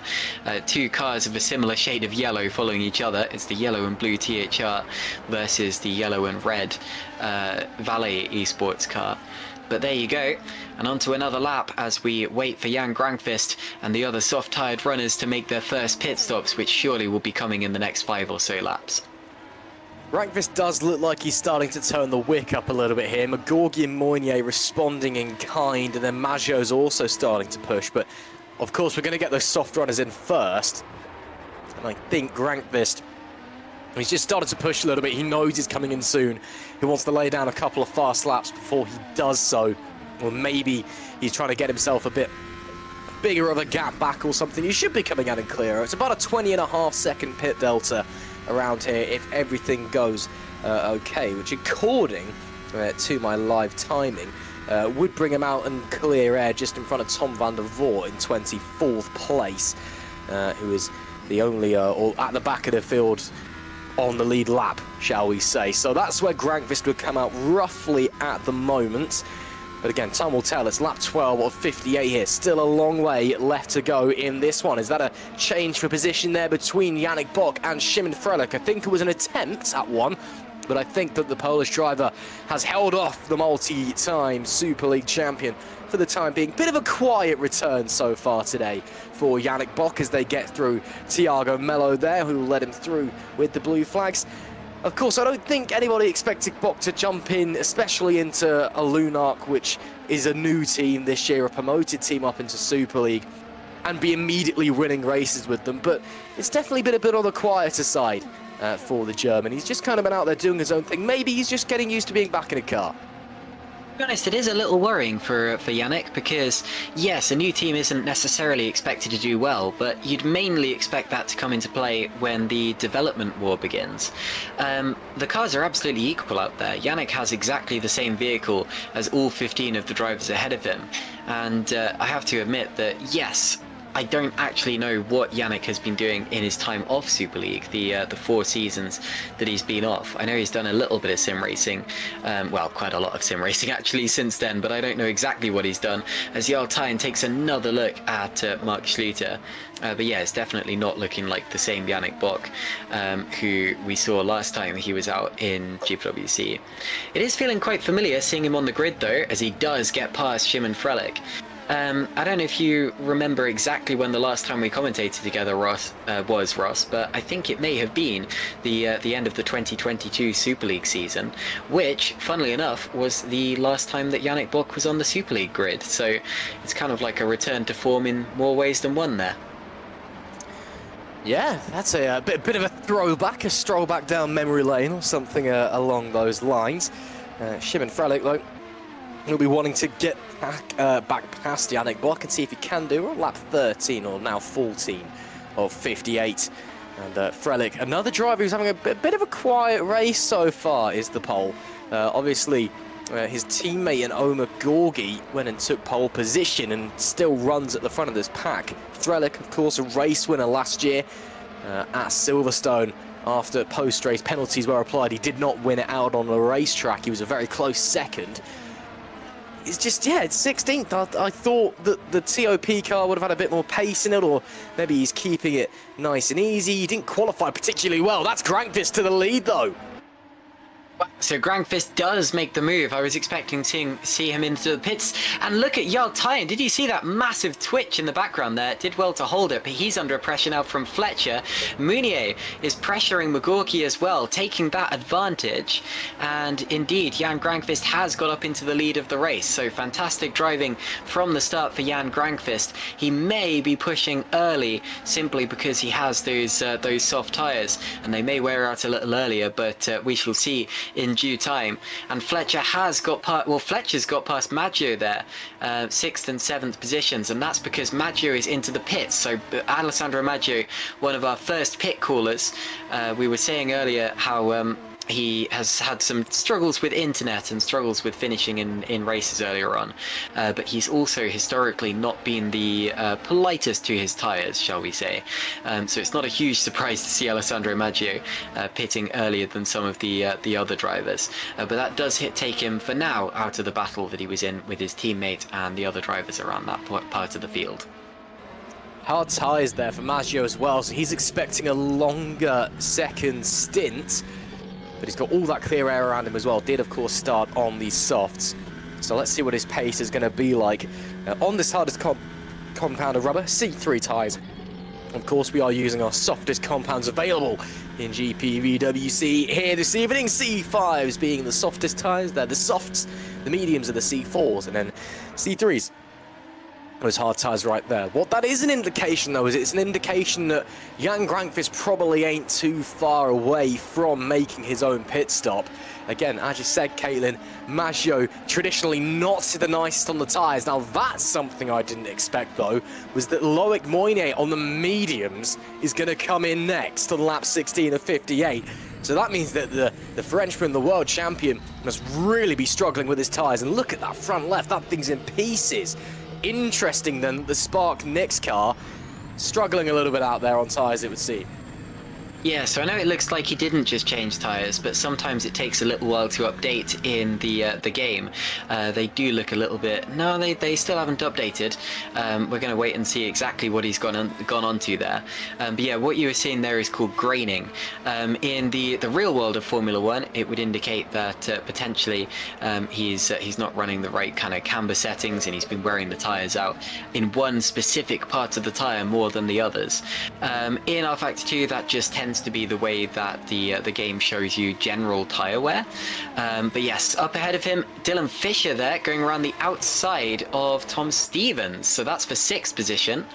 two cars of a similar shade of yellow following each other. It's the yellow and blue THR versus the yellow and red Valet Esports car. But there you go, and on to another lap as we wait for Jan Grankvist and the other soft-tyred runners to make their first pit stops, which surely will be coming in the next 5 or so laps. Grankvist does look like he's starting to turn the wick up a little bit here. McGorgy and Moynier responding in kind, and then Maggio's also starting to push, but of course we're going to get those soft runners in first. And I think Grankvist, he's just started to push a little bit. He knows he's coming in soon. He wants to lay down a couple of fast laps before he does so. Or maybe he's trying to get himself a bit bigger of a gap back or something. He should be coming out and clearer. It's about a 20.5 second pit delta around here if everything goes okay, which according to my live timing would bring him out and clear air just in front of Tom van der Voort in 24th place, who is the only, or at the back of the field, on the lead lap, shall we say. So that's where Grankvist would come out roughly at the moment. But again, time will tell. It's lap 12 of 58 here. Still a long way left to go in this one. Is that a change for position there between Yannick Bock and Szymon Frelick? I think it was an attempt at one, but I think that the Polish driver has held off the multi-time Super League champion for the time being. Bit of a quiet return so far today for Yannick Bock as they get through Thiago Melo there, who led him through with the blue flags. Of course, I don't think anybody expected Bock to jump in, especially into a Lunark, which is a new team this year, a promoted team up into Super League, and be immediately winning races with them. But it's definitely been a bit on the quieter side for the German. He's just kind of been out there doing his own thing. Maybe he's just getting used to being back in a car. To be honest, it is a little worrying for Yannick, because yes, a new team isn't necessarily expected to do well, but you'd mainly expect that to come into play when the development war begins. The cars are absolutely equal out there. Yannick has exactly the same vehicle as all 15 of the drivers ahead of him, and I have to admit that yes, I don't actually know what Yannick has been doing in his time off Super League, the 4 seasons that he's been off. I know he's done a little bit of sim racing, well, quite a lot of sim racing actually since then, but I don't know exactly what he's done, as Jarl Tyen takes another look at Mark Schluter. But yeah, it's definitely not looking like the same Yannick Bock who we saw last time he was out in GPVWC. It is feeling quite familiar seeing him on the grid though, as he does get past Shimon Frelick. I don't know if you remember exactly when the last time we commentated together, Ross, but I think it may have been the end of the 2022 Super League season, which, funnily enough, was the last time that Yannick Bock was on the Super League grid. So it's kind of like a return to form in more ways than one there. Yeah, that's a bit of a throwback, a stroll back down memory lane or something along those lines. Shimon Frelick, though, he'll be wanting to get back past Yannick Bock and see if he can do on lap 13 or now 14 of 58. And Frelick, another driver who's having a bit of a quiet race so far, is the pole. Obviously, his teammate and Omar Gorgi went and took pole position and still runs at the front of this pack. Frelick, of course, a race winner last year at Silverstone. After post-race penalties were applied, he did not win it out on the racetrack. He was a very close second. It's just, yeah, it's 16th. I thought that the TOP car would have had a bit more pace in it, or maybe he's keeping it nice and easy. He didn't qualify particularly well. That's Grankvist to the lead, though. So Grankvist does make the move. I was expecting to see him into the pits. And look at Jarl Tyen. Did you see that massive twitch in the background there? Did well to hold it, but he's under pressure now from Fletcher. Meunier is pressuring Magorki as well, taking that advantage. And indeed, Jan Grankvist has got up into the lead of the race. So fantastic driving from the start for Jan Grankvist. He may be pushing early simply because he has those soft tyres, and they may wear out a little earlier, but we shall see in due time. And Fletcher has got Fletcher's got past Maggio there, 6th and 7th positions, and that's because Maggio is into the pits. So Alessandro Maggio, one of our first pit callers, we were saying earlier how he has had some struggles with internet and struggles with finishing in races earlier on, but he's also historically not been the politest to his tyres, shall we say. So it's not a huge surprise to see Alessandro Maggio pitting earlier than some of the other drivers, but that does take him for now out of the battle that he was in with his teammate and the other drivers around that part of the field. Hard tyres there for Maggio as well, so he's expecting a longer second stint. But he's got all that clear air around him as well. Did, of course, start on these softs. So let's see what his pace is going to be like on this hardest compound of rubber, C3 tyres. Of course, we are using our softest compounds available in GPVWC here this evening. C5s being the softest tyres. They're the softs. The mediums are the C4s, and then C3s. Those hard tyres right there. What that is an indication, though, is it's an indication that Jan Grankvist probably ain't too far away from making his own pit stop. Again, as you said, Caitlin, Maggio traditionally not the nicest on the tyres. Now, that's something I didn't expect, though, was that Loic Moynier on the mediums is going to come in next on lap 16 of 58. So that means that the Frenchman, the world champion, must really be struggling with his tyres. And look at that front left, that thing's in pieces. Interesting then, the Spark next car struggling a little bit out there on tyres, it would seem. Yeah, so I know it looks like he didn't just change tyres, but sometimes it takes a little while to update in the game. They do look a little bit... No, they still haven't updated. We're going to wait and see exactly what he's gone on to there. But yeah, what you were seeing there is called graining. In the real world of Formula 1, it would indicate that potentially he's not running the right kind of camber settings, and he's been wearing the tyres out in one specific part of the tyre more than the others. In rFactor 2, that just tends to be the way that the game shows you general tyre wear. But yes, up ahead of him, Dylan Fisher there, going around the outside of Tom Stevens. So that's for 6th position.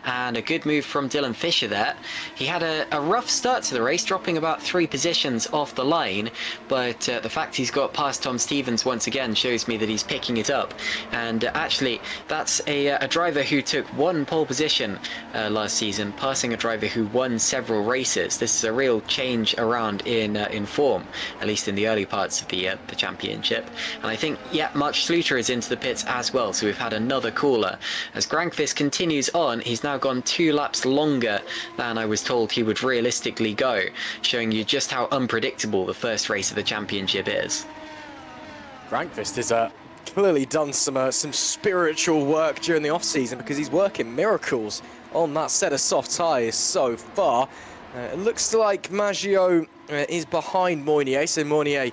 And a good move from Dylan Fisher there. He had a rough start to the race, dropping about 3 positions off the line. But the fact he's got past Tom Stevens once again shows me that he's picking it up. And actually, that's a driver who took 1 pole position last season, passing a driver who won several races. This is a real change around in form, at least in the early parts of the championship. And I think, yeah, Mark Schluter is into the pits as well, so we've had another caller. As Grankvist continues on, he's now now gone 2 laps longer than I was told he would realistically go, showing you just how unpredictable the first race of the championship is. Grankvist has clearly done some spiritual work during the off-season, because he's working miracles on that set of soft tyres so far. It looks like Maggio is behind Moynier, so Moynier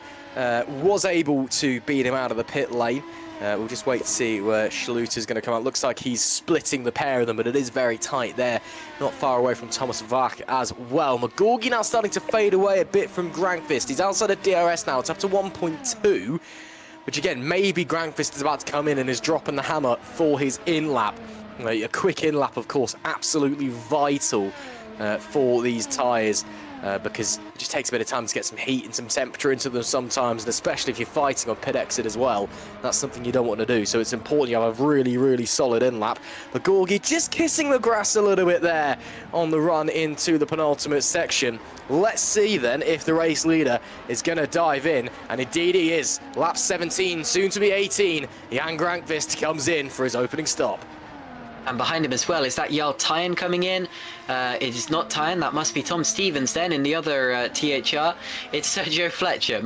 was able to beat him out of the pit lane. We'll just wait to see where Schluter's going to come out. Looks like he's splitting the pair of them, but it is very tight there. Not far away from Thomas Vach as well. McGorgy now starting to fade away a bit from Grankvist. He's outside of DRS now. It's up to 1.2, which again, maybe Grankvist is about to come in and is dropping the hammer for his in-lap. A quick in-lap, of course, absolutely vital for these tyres. Because it just takes a bit of time to get some heat and some temperature into them sometimes, and especially if you're fighting on pit exit as well, that's something you don't want to do. So it's important you have a really, really solid in-lap. But Gorgie just kissing the grass a little bit there on the run into the penultimate section. Let's see then if the race leader is going to dive in, and indeed he is. Lap 17, soon to be 18. Jan Grankvist comes in for his opening stop. And behind him as well, is that Jarl Tyen coming in? It is not Tyen, that must be Tom Stevens then in the other THR. It's Sergio Fletcher,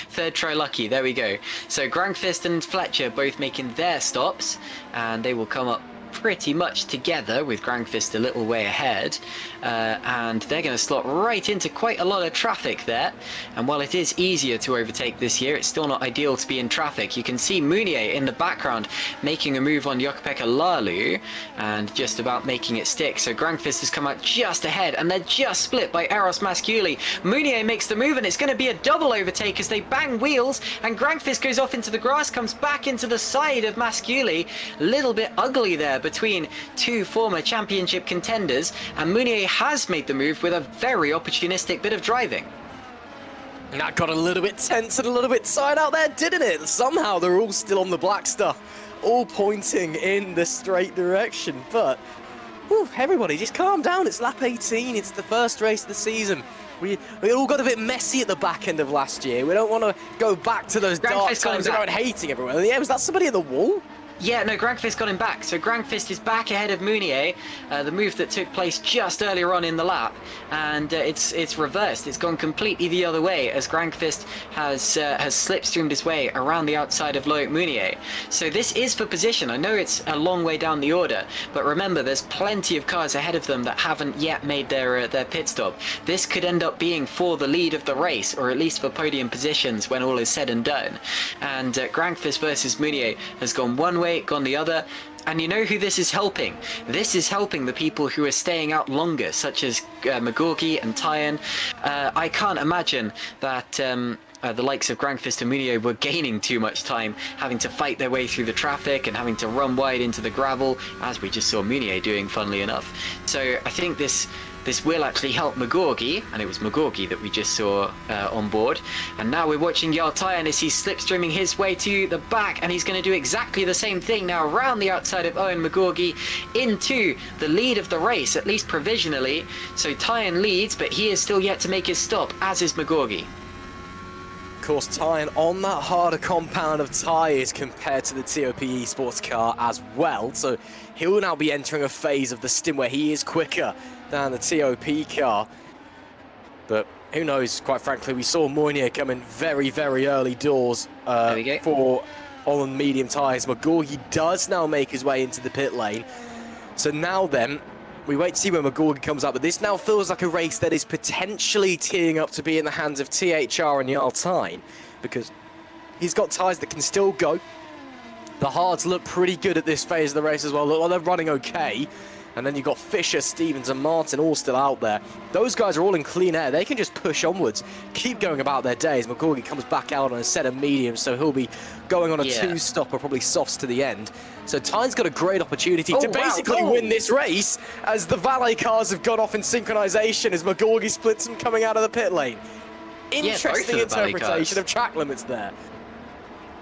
third try lucky, there we go. So Grankvist and Fletcher both making their stops, and they will come up pretty much together, with Grankvist a little way ahead, and they're going to slot right into quite a lot of traffic there. And while it is easier to overtake this year, it's still not ideal to be in traffic. You can see Mounier in the background making a move on Jukka-Pekka Lalu and just about making it stick. So Grankvist has come out just ahead, and they're just split by Eros Masciuli. Mounier makes the move, and it's going to be a double overtake as they bang wheels, and Grankvist goes off into the grass, comes back into the side of Masciuli. A little bit ugly there between two former championship contenders, and Mounier has made the move with a very opportunistic bit of driving. And that got a little bit tense and a little bit tight out there, didn't it? Somehow they're all still on the black stuff, all pointing in the straight direction. But, whew, everybody, just calm down. It's lap 18. It's the first race of the season. We all got a bit messy at the back end of last year. We don't want to go back to those dark times and hating everyone. Yeah, was that somebody at the wall? Yeah, no, Grankvist got him back. So Grankvist is back ahead of Mounier, the move that took place just earlier on in the lap, and it's reversed. It's gone completely the other way as Grankvist has slipstreamed his way around the outside of Loic Mounier. So this is for position. I know it's a long way down the order, but remember, there's plenty of cars ahead of them that haven't yet made their pit stop. This could end up being for the lead of the race, or at least for podium positions when all is said and done. And Grankvist versus Mounier has gone one way, gone the other, and you know who this is helping? This is helping the people who are staying out longer, such as McGorgy and Tyen. I can't imagine that the likes of Grankvist and Mounier were gaining too much time, having to fight their way through the traffic and having to run wide into the gravel, as we just saw Mounier doing, funnily enough. So I think this will actually help McGorgy, and it was McGorgy that we just saw on board. And now we're watching Jarl Tyen as he's slipstreaming his way to the back, and he's going to do exactly the same thing now around the outside of Owen McGorgy into the lead of the race, at least provisionally. So Tyen leads, but he is still yet to make his stop, as is McGorgy. Of course, Tyen on that harder compound of tyres compared to the TOP Esports car as well. So he'll now be entering a phase of the stint where he is quicker than the TOP car. But who knows, quite frankly. We saw Mounier come in very, very early doors for on medium tyres. McGorgy does now make his way into the pit lane. So now then, we wait to see when McGorgy comes up, but this now feels like a race that is potentially teeing up to be in the hands of THR and Jarl Tyen, because he's got tyres that can still go. The hards look pretty good at this phase of the race as well. Look, they're running okay. And then you've got Fisher, Stevens and Martin all still out there. Those guys are all in clean air. They can just push onwards, keep going about their days. McGorgy comes back out on a set of mediums, so he'll be going on a two-stop or probably softs to the end. So Tyen's got a great opportunity to basically win this race, as the valet cars have gone off in synchronization as McGorgy splits them coming out of the pit lane. Interesting interpretation of track limits there.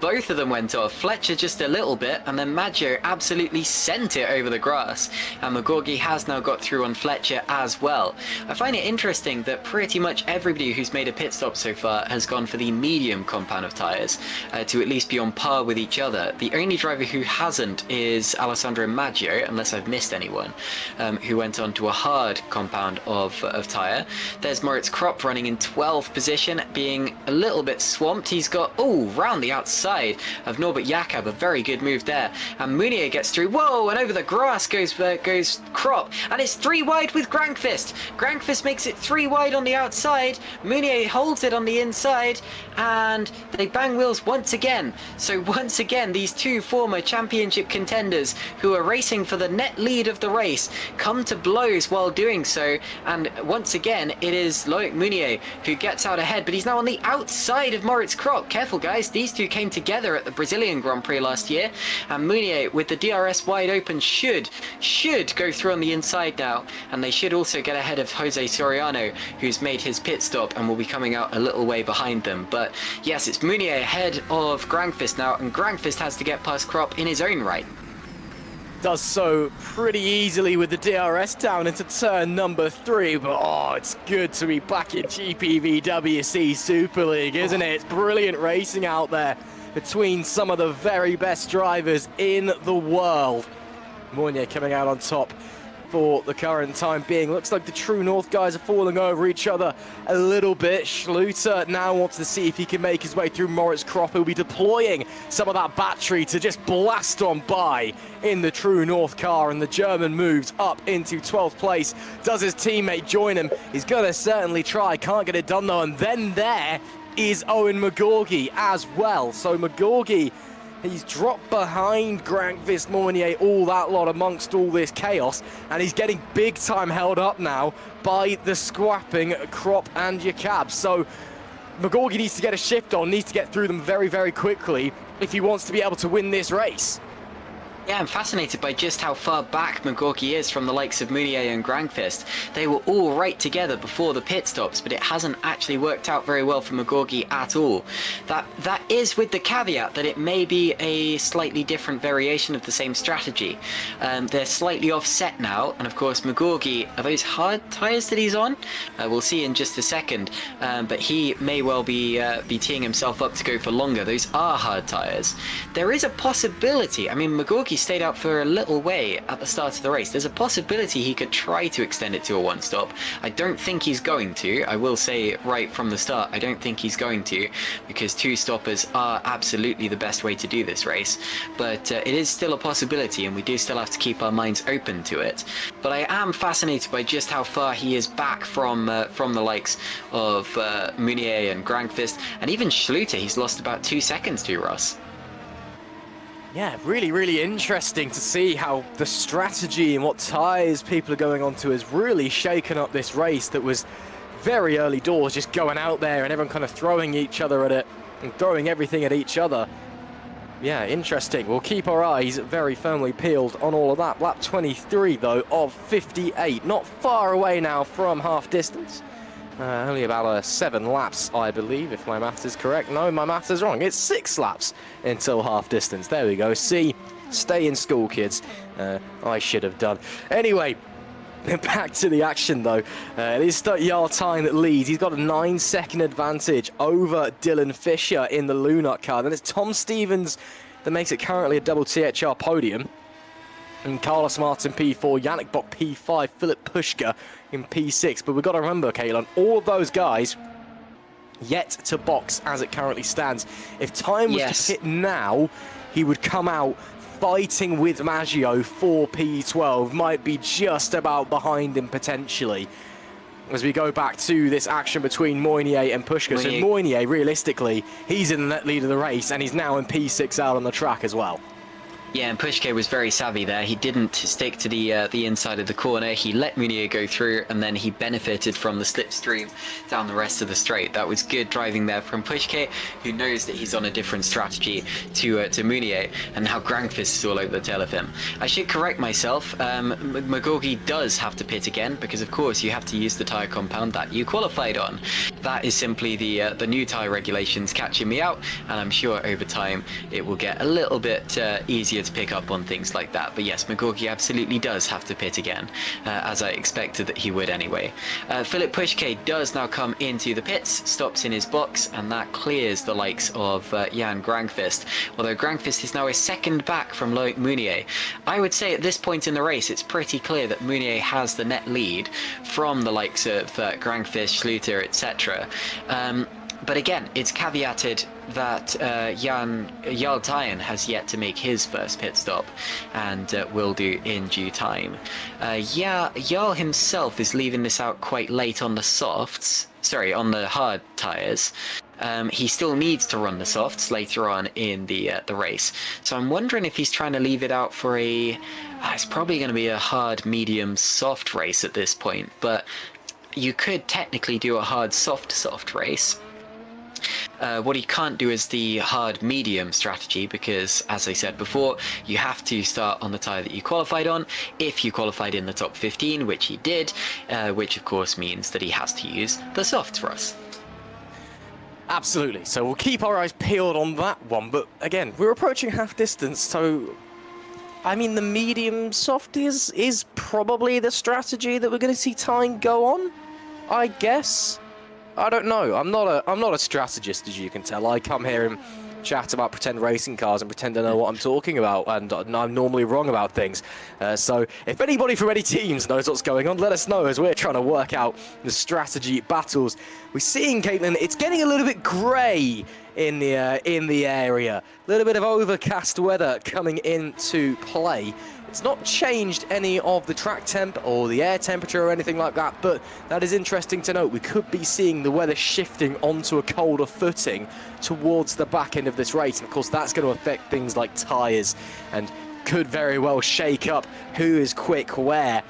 Both of them went off. Fletcher just a little bit, and then Maggio absolutely sent it over the grass. And McGorgy has now got through on Fletcher as well. I find it interesting that pretty much everybody who's made a pit stop so far has gone for the medium compound of tyres to at least be on par with each other. The only driver who hasn't is Alessandro Maggio, unless I've missed anyone, who went on to a hard compound of tyre. There's Moritz Kropp running in 12th position, being a little bit swamped. He's got, round the outside of Norbert Jakob, a very good move there, and Munier gets through. Whoa, and over the grass goes Kropp, and it's 3 wide with Grankvist. Grankvist makes it 3 wide on the outside. Munier holds it on the inside, and they bang wheels once again. So once again, these two former championship contenders who are racing for the net lead of the race come to blows while doing so, and once again it is Loic Munier who gets out ahead, but he's now on the outside of Moritz Kropp. Careful guys, these two came together at the Brazilian Grand Prix last year, and Munier with the DRS wide open should go through on the inside now, and they should also get ahead of Jose Soriano, who's made his pit stop and will be coming out a little way behind them. But yes, it's Munier ahead of Grankvist now, and Grankvist has to get past Kropp in his own right. Does so pretty easily with the DRS down into turn number 3, but it's good to be back in GPVWC Super League, isn't it? It's brilliant racing out there between some of the very best drivers in the world. Mounier coming out on top for the current time being. Looks like the True North guys are falling over each other a little bit. Schluter now wants to see if he can make his way through Moritz Kropp, who'll be deploying some of that battery to just blast on by in the True North car, and the German moves up into 12th place. Does his teammate join him? He's gonna certainly try, can't get it done though, and then there is Owen McGorgy as well. So McGorgy, he's dropped behind Grankvist, Mounier, all that lot amongst all this chaos, and he's getting big time held up now by the squapping Kropp and Jakob. So McGorgy needs to get a shift on, needs to get through them very, very quickly if he wants to be able to win this race. Yeah, I'm fascinated by just how far back McGorgy is from the likes of Munier and Grankvist. They were all right together before the pit stops, but it hasn't actually worked out very well for McGorgy at all. That is with the caveat that it may be a slightly different variation of the same strategy. They're slightly offset now, and of course McGorgy, are those hard tyres that he's on? We'll see in just a second, but he may well be teeing himself up to go for longer. Those are hard tyres. There is a possibility, I mean, McGorgy stayed out for a little way at the start of the race. There's a possibility he could try to extend it to a one stop. I don't think he's going to. I will say right from the start, I don't think he's going to, because two stoppers are absolutely the best way to do this race. But it is still a possibility, and we do still have to keep our minds open to it. But I am fascinated by just how far he is back from the likes of Munier and Grankvist, and even Schluter. He's lost about 2 seconds to Ross. Yeah, really, really interesting to see how the strategy and what tyres people are going on to has really shaken up this race that was very early doors, just going out there and everyone kind of throwing each other at it and throwing everything at each other. Yeah, interesting. We'll keep our eyes very firmly peeled on all of that. Lap 23, though, of 58. Not far away now from half distance. Only about 7 laps, I believe, if my maths is correct. No, my maths is wrong. It's 6 laps until half distance. There we go. See, stay in school, kids. I should have done. Anyway, back to the action, though. It is Jarl Tyne that leads. He's got a 9-second advantage over Dylan Fisher in the Lunart car. Then it's Tom Stevens that makes it currently a double THR podium. And Carlos Martin P4, Yannick Bock P5, Philip Pushka in P6. But we've got to remember, Caitlin, all of those guys yet to box as it currently stands. If time was to hit now, he would come out fighting with Maggio for P12. Might be just about behind him potentially. As we go back to this action between Mounier and Pushka. So Mounier, realistically, he's in the net lead of the race, and he's now in P6 out on the track as well. Yeah, and Pushke was very savvy there. He didn't stick to the inside of the corner. He let Munier go through, and then he benefited from the slipstream down the rest of the straight. That was good driving there from Pushke, who knows that he's on a different strategy to Munier, and now Grangfist is all over the tail of him. I should correct myself. Magorgi does have to pit again, because of course you have to use the tyre compound that you qualified on. That is simply the new tyre regulations catching me out, and I'm sure over time it will get a little bit easier to pick up on things like that. But yes, Magorgi absolutely does have to pit again, as I expected that he would anyway. Philip Pushke does now come into the pits, stops in his box, and that clears the likes of Jan Grangfist, although Grangfist is now a second back from Loic Munier. I would say at this point in the race it's pretty clear that Munier has the net lead from the likes of Grangfist, Schluter, etc. But again, it's caveated that Jarl Tyen has yet to make his first pit stop, and will do in due time. Jarl himself is leaving this out quite late on the softs, sorry, on the hard tyres. He still needs to run the softs later on in the race, so I'm wondering if he's trying to leave it out for it's probably going to be a hard, medium, soft race at this point, but you could technically do a hard, soft race. What he can't do is the hard medium strategy, because as I said before, you have to start on the tyre that you qualified on if you qualified in the top 15, which he did, which of course means that he has to use the softs for us. Absolutely, so we'll keep our eyes peeled on that one, but again, we're approaching half distance, so I mean the medium soft is probably the strategy that we're going to see Tyen go on, I guess. I don't know. I'm not a strategist, as you can tell. I come here and chat about pretend racing cars and pretend I know what I'm talking about, and I'm normally wrong about things. So if anybody from any teams knows what's going on, let us know, as we're trying to work out the strategy battles. We're seeing, Caitlin, it's getting a little bit grey in the area. A little bit of overcast weather coming into play. It's not changed any of the track temp or the air temperature or anything like that, but that is interesting to note. We could be seeing the weather shifting onto a colder footing towards the back end of this race, and of course that's going to affect things like tyres and could very well shake up who is quick where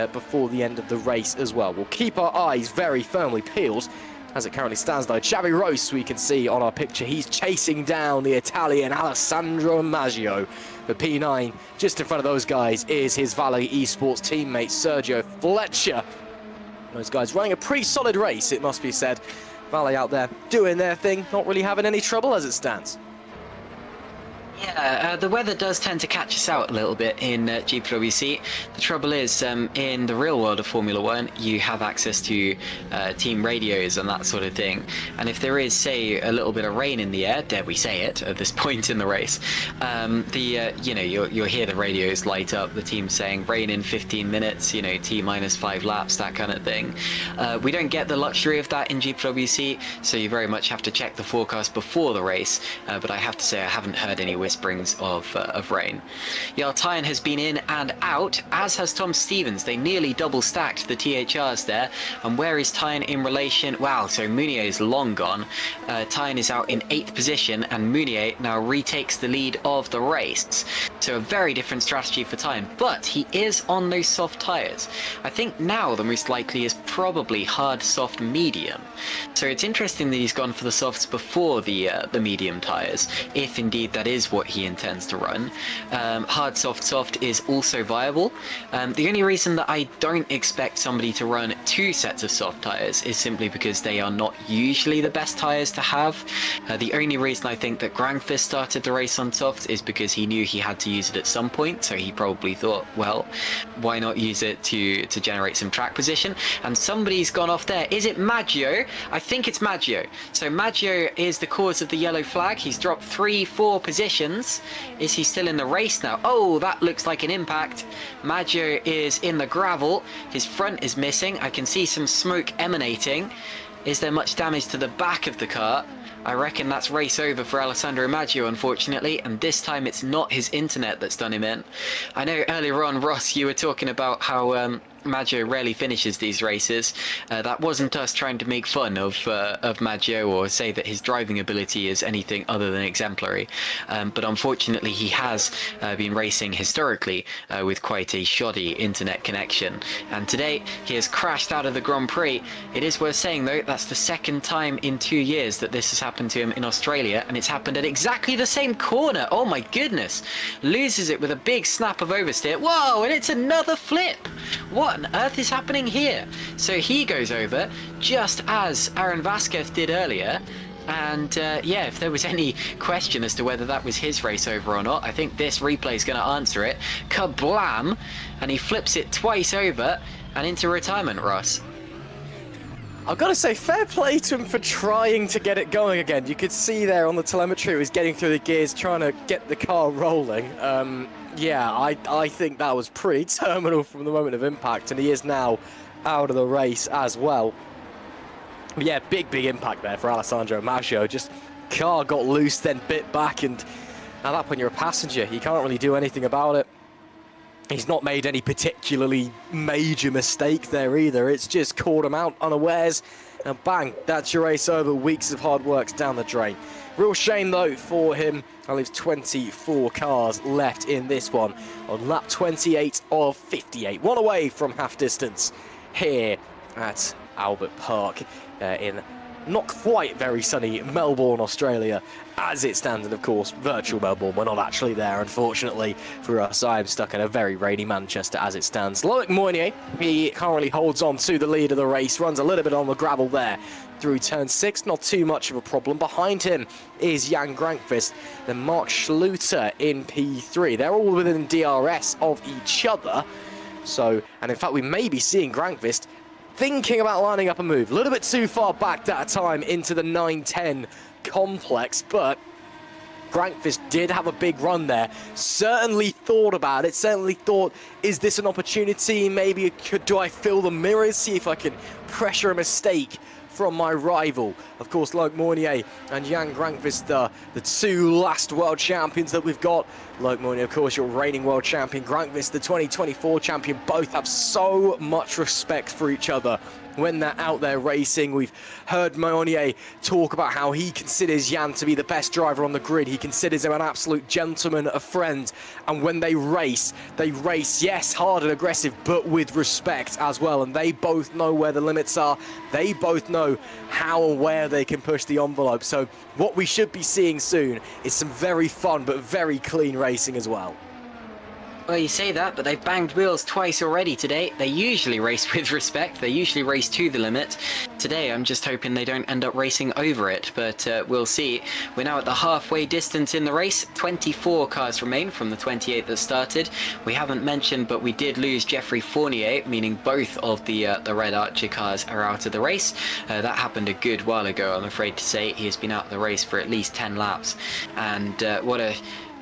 before the end of the race as well. We'll keep our eyes very firmly peeled. As it currently stands though, Xavi Rose, we can see on our picture, he's chasing down the Italian Alessandro Maggio. The P9, just in front of those guys, is his Valley Esports teammate Sergio Fletcher. Those guys running a pretty solid race, it must be said. Valley out there doing their thing, not really having any trouble as it stands. Yeah, the weather does tend to catch us out a little bit in GPVWC. The trouble is, in the real world of Formula 1, you have access to team radios and that sort of thing. And if there is, say, a little bit of rain in the air, dare we say it, at this point in the race, you'll hear the radios light up, the team saying rain in 15 minutes, T-5 laps, that kind of thing. We don't get the luxury of that in GPVWC, so you very much have to check the forecast before the race. But I have to say, I haven't heard any whisperings of rain. Jarl Tyen has been in and out, as has Tom Stevens. They nearly double stacked the THRs there. And where is Tyen in relation? Wow, so Munier is long gone. Tyen is out in 8th position, and Munier now retakes the lead of the race. So a very different strategy for Tyen, but he is on those soft tyres. I think now the most likely is probably hard, soft, medium. So it's interesting that he's gone for the softs before the medium tyres, if indeed that is what he intends to run. Hard, soft is also viable. The only reason that I don't expect somebody to run 2 sets of soft tyres is simply because they are not usually the best tyres to have. The only reason I think that Grangfist started the race on softs is because he knew he had to use it at some point, so he probably thought, well, why not use it to generate some track position? And somebody's gone off there. Is it Maggio? I think it's Maggio. So Maggio is the cause of the yellow flag. He's dropped 3-4 positions. Is he still in the race now? Oh, that looks like an impact. Maggio is in the gravel. His front is missing. I can see some smoke emanating. Is there much damage to the back of the car? I reckon that's race over for Alessandro Maggio, unfortunately, and this time it's not his internet that's done him in. I know earlier on, Ross, you were talking about how Maggio rarely finishes these races. That wasn't us trying to make fun of Maggio or say that his driving ability is anything other than exemplary. But unfortunately, he has been racing historically with quite a shoddy internet connection. And today, he has crashed out of the Grand Prix. It is worth saying, though, that's the second time in 2 years that this has happened to him in Australia, and it's happened at exactly the same corner. Oh my goodness. Loses it with a big snap of oversteer. Whoa, and it's another flip. What on earth is happening here? So he goes over just as Aaron Vasquez did earlier. And yeah, if there was any question as to whether that was his race over or not, I think this replay is going to answer it. Kablam! And he flips it twice over and into retirement, Ross. I've got to say, fair play to him for trying to get it going again. You could see there on the telemetry, he was getting through the gears, trying to get the car rolling. Yeah, I think that was pretty terminal from the moment of impact, and he is now out of the race as well. But yeah, big impact there for Alessandro Maggio. Just car got loose, then bit back, and at that point you're a passenger. You can't really do anything about it. He's not made any particularly major mistake there either. It's just caught him out unawares, and bang, that's your race over. Weeks of hard work's down the drain. Real shame though for him. I leave 24 cars left in this one on lap 28 of 58. One away from half distance here at Albert Park in not quite very sunny Melbourne, Australia, as it stands, and of course, virtual Melbourne. We're not actually there, unfortunately, for us. I am stuck in a very rainy Manchester as it stands. Loic Mounier, he currently holds on to the lead of the race, runs a little bit on the gravel there through turn 6, not too much of a problem. Behind him is Jan Grankvist, then Mark Schluter in P3. They're all within DRS of each other. So, and in fact, we may be seeing Grankvist thinking about lining up a move. A little bit too far back that time into the 9-10 complex, but Grankvist did have a big run there. Certainly thought about it, certainly thought, is this an opportunity? Maybe do I fill the mirrors, see if I can pressure a mistake from my rival. Of course, Loic Mounier and Jan Grankvist, the two last world champions that we've got. Loic Mounier, of course, your reigning world champion. Grankvist, the 2024 champion. Both have so much respect for each other when they're out there racing. We've heard Mounier talk about how he considers Jan to be the best driver on the grid. He considers him an absolute gentleman, a friend. And when they race, yes, hard and aggressive, but with respect as well. And they both know where the limits are. They both know how and where they can push the envelope. So what we should be seeing soon is some very fun but very clean racing as well. Well, you say that, but they've banged wheels twice already today. They usually race with respect. They usually race to the limit. Today, I'm just hoping they don't end up racing over it, but we'll see. We're now at the halfway distance in the race. 24 cars remain from the 28 that started. We haven't mentioned, but we did lose Geoffrey Fournier, meaning both of the Red Archer cars are out of the race. That happened a good while ago, I'm afraid to say. He has been out of the race for at least 10 laps. And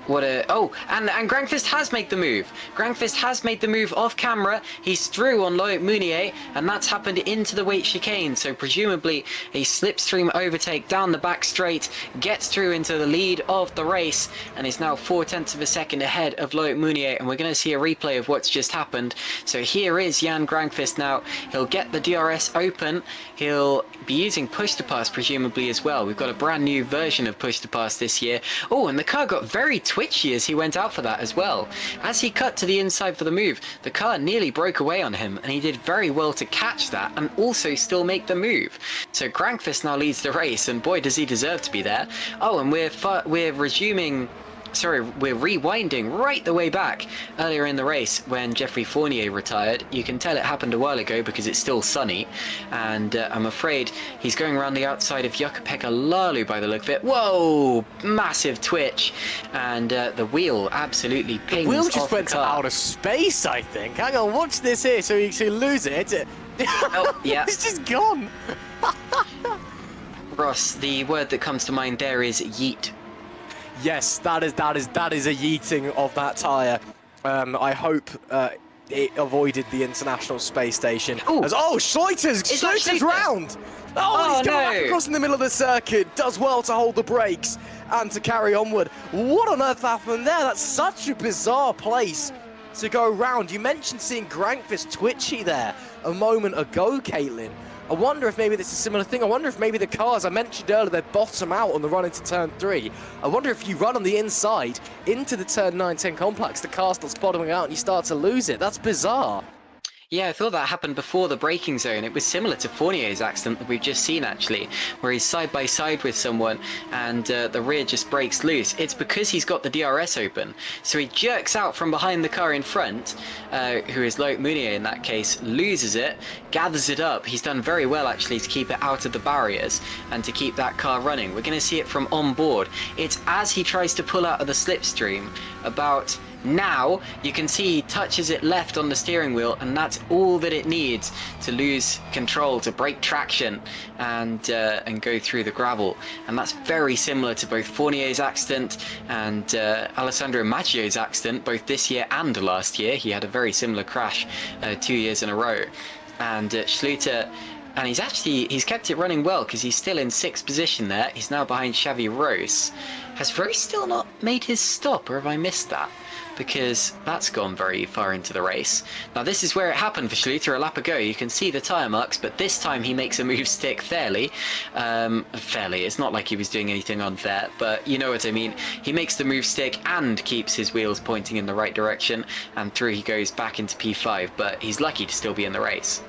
and Grankvist has made the move. Grankvist has made the move off camera. He's through on Loic Mounier, and that's happened into the weight chicane. So presumably a slipstream overtake down the back straight, gets through into the lead of the race, and is now 0.4 of a second ahead of Loic Mounier. And we're going to see a replay of what's just happened. So here is Jan Grankvist now. He'll get the DRS open. He'll be using push to pass presumably as well. We've got a brand new version of push to pass this year. Oh, and the car got very twitchy as he went out for that as well. As he cut to the inside for the move, the car nearly broke away on him, and he did very well to catch that and also still make the move. So Grankvist now leads the race, and boy does he deserve to be there. Oh, and we're rewinding right the way back earlier in the race when Geoffrey Fournier retired. You can tell it happened a while ago because it's still sunny, and I'm afraid he's going around the outside of Jukka-Pekka Lalu by the look of it. Whoa, massive twitch, and the wheel absolutely pings. The wheel off just went the car. out of space, I think. Hang on, watch this here, so you can lose it. Oh, yeah. It's just gone. Ross, the word that comes to mind there is yeet. Yes, that is a yeeting of that tyre. I hope it avoided the International Space Station. Schluter's round! He's coming back across in the middle of the circuit, does well to hold the brakes and to carry onward. What on earth happened there? That's such a bizarre place to go round. You mentioned seeing Grankvist twitchy there a moment ago, Caitlin. I wonder if maybe this is a similar thing. I wonder if maybe the cars I mentioned earlier, they bottom out on the run into turn 3. I wonder if you run on the inside into the turn 9-10 complex, the car starts bottoming out and you start to lose it. That's bizarre. Yeah, I thought that happened before the braking zone. It was similar to Fournier's accident that we've just seen, actually, where he's side by side with someone and the rear just breaks loose. It's because he's got the DRS open. So he jerks out from behind the car in front, who is Loic Mounier in that case, loses it, gathers it up. He's done very well, actually, to keep it out of the barriers and to keep that car running. We're going to see it from on board. It's as he tries to pull out of the slipstream about... Now, you can see he touches it left on the steering wheel, and that's all that it needs to lose control, to break traction, and go through the gravel. And that's very similar to both Fournier's accident and Alessandro Maggio's accident, both this year and last year. He had a very similar crash 2 years in a row. And Schluter... And he's kept it running well because he's still in 6th position there. He's now behind Xavi Rose. Has Rose still not made his stop, or have I missed that? Because that's gone very far into the race. Now this is where it happened for Schluter a lap ago. You can see the tyre marks, but this time he makes a move stick fairly. It's not like he was doing anything unfair, but you know what I mean. He makes the move stick and keeps his wheels pointing in the right direction, and through he goes back into P5, but he's lucky to still be in the race.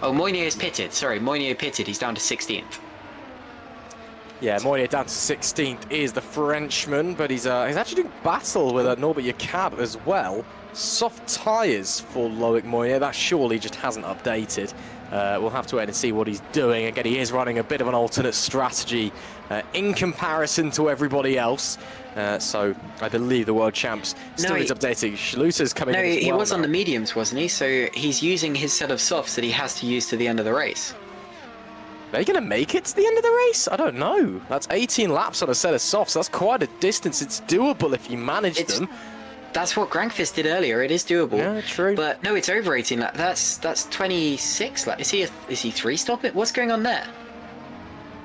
Oh, Mounier is pitted. Sorry, Mounier pitted. He's down to 16th. Yeah, Mounier down to 16th is the Frenchman, but he's actually doing battle with Norbert Jakob as well. Soft tyres for Loic Mounier. That surely just hasn't updated. We'll have to wait and see what he's doing. Again, he is running a bit of an alternate strategy in comparison to everybody else. So I believe the world champs still needs updating. Schluter's coming in as well. No, he was now. on the mediums, wasn't he? So he's using his set of softs that he has to use to the end of the race. Are you going to make it to the end of the race? I don't know. That's 18 laps on a set of softs. That's quite a distance. It's doable if you manage them. That's what Grankvist did earlier. It is doable. Yeah, true. But no, it's over 18 laps. That's 26 laps. Is he 3-stop it? What's going on there?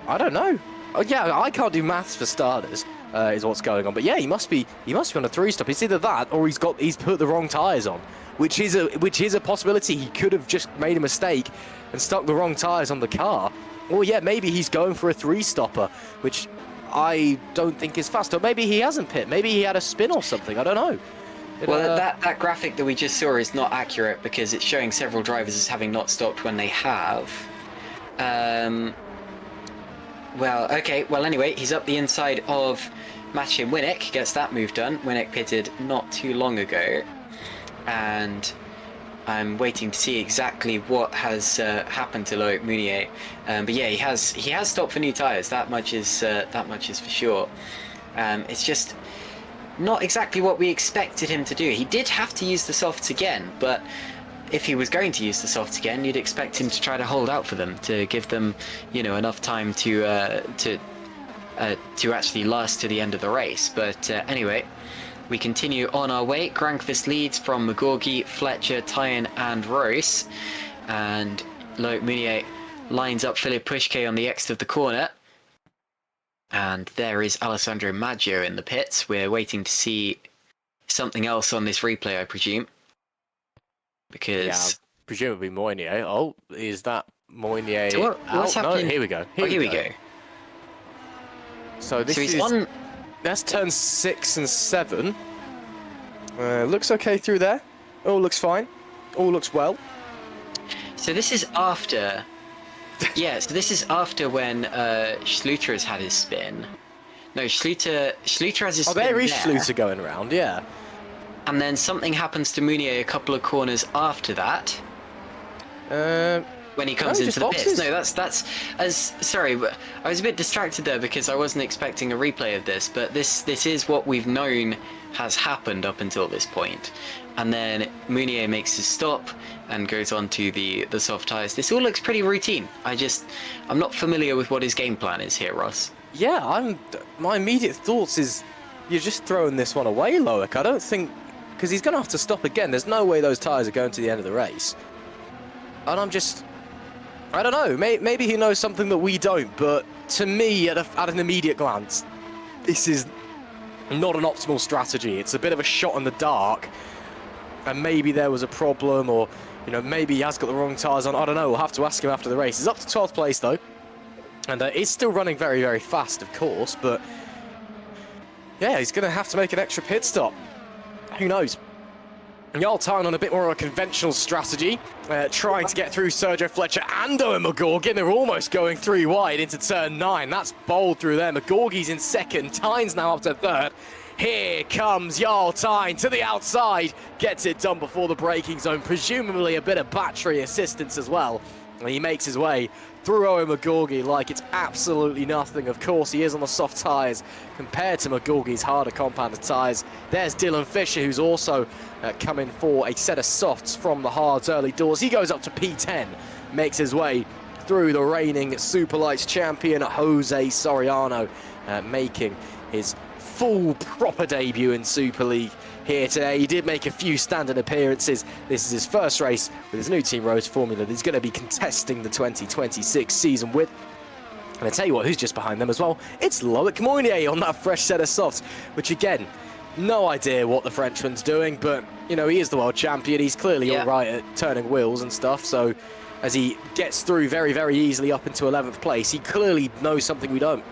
I don't know. Oh, yeah, I can't do maths for starters. Is what's going on. But yeah, he must be on a 3-stop. It's either that or he's put the wrong tyres on, which is a possibility. He could have just made a mistake and stuck the wrong tyres on the car. Or yeah, maybe he's going for a 3-stopper, which I don't think is fast. Or maybe he hasn't pit. Maybe he had a spin or something. I don't know. Well, that graphic that we just saw is not accurate because it's showing several drivers as having not stopped when they have. Well, okay. Well, anyway, he's up the inside of Maciej Winnick. Gets that move done. Winnick pitted not too long ago. And I'm waiting to see exactly what has happened to Loic Mounier. But yeah, he has stopped for new tyres. That much is for sure. It's just not exactly what we expected him to do. He did have to use the softs again, but if he was going to use the softs again, you'd expect him to try to hold out for them, to give them, enough time to actually last to the end of the race. But anyway, we continue on our way. Grankvist leads from McGorgy, Fletcher, Tyen and Royce. And Loic Mounier lines up Philip Pushke on the exit of the corner. And there is Alessandro Maggio in the pits. We're waiting to see something else on this replay, I presume. Because... Yeah, presumably Mounier. Oh, is that Mounier so what's happening? No, here we go. Here we go. So this he's is... on... That's turn 6 and 7. Looks okay through there. All looks fine. All looks well. So this is after... Yeah, so this is after when Schluter has had his spin. No, Schluter has his spin there is Schluter going around, yeah. And then something happens to Mounier a couple of corners after that. When he comes into the pits. No, sorry, but I was a bit distracted there because I wasn't expecting a replay of this, but this is what we've known has happened up until this point. And then Mounier makes his stop and goes on to the soft tyres. This all looks pretty routine. I'm not familiar with what his game plan is here, Ross. Yeah, my immediate thoughts is you're just throwing this one away, Loic. I don't think... Because he's going to have to stop again. There's no way those tyres are going to the end of the race. And I don't know, maybe he knows something that we don't, but to me, at an immediate glance, this is not an optimal strategy. It's a bit of a shot in the dark. and maybe there was a problem, or maybe he has got the wrong tyres on. I don't know. We'll have to ask him after the race. He's up to 12th place though, and he's still running very, very fast, of course. But yeah, he's going to have to make an extra pit stop. Who knows? Jarl Tyne on a bit more of a conventional strategy, trying to get through Sergio Fletcher and Owen McGorgy. They're almost going 3 wide into turn 9. That's bold through there. McGorgy's in second. Tyne's now up to third. Here comes Jarl Tyne to the outside. Gets it done before the braking zone. Presumably a bit of battery assistance as well. And he makes his way through Owen McGorgy like it's absolutely nothing. Of course, he is on the soft tyres compared to McGorgy's harder compounded tyres. There's Dylan Fisher, who's also coming for a set of softs from the hards early doors. He goes up to P10, makes his way through the reigning Superlights champion, Jose Soriano, making his full proper debut in Super League here today. He did make a few standard appearances. This is his first race with his new Team Rose formula that he's going to be contesting the 2026 season with. And I tell you what, who's just behind them as well? It's Loic Mounier on that fresh set of softs, which again, no idea what the Frenchman's doing, but he is the world champion. He's clearly all right at turning wheels and stuff. So as he gets through very, very easily up into 11th place, he clearly knows something we don't.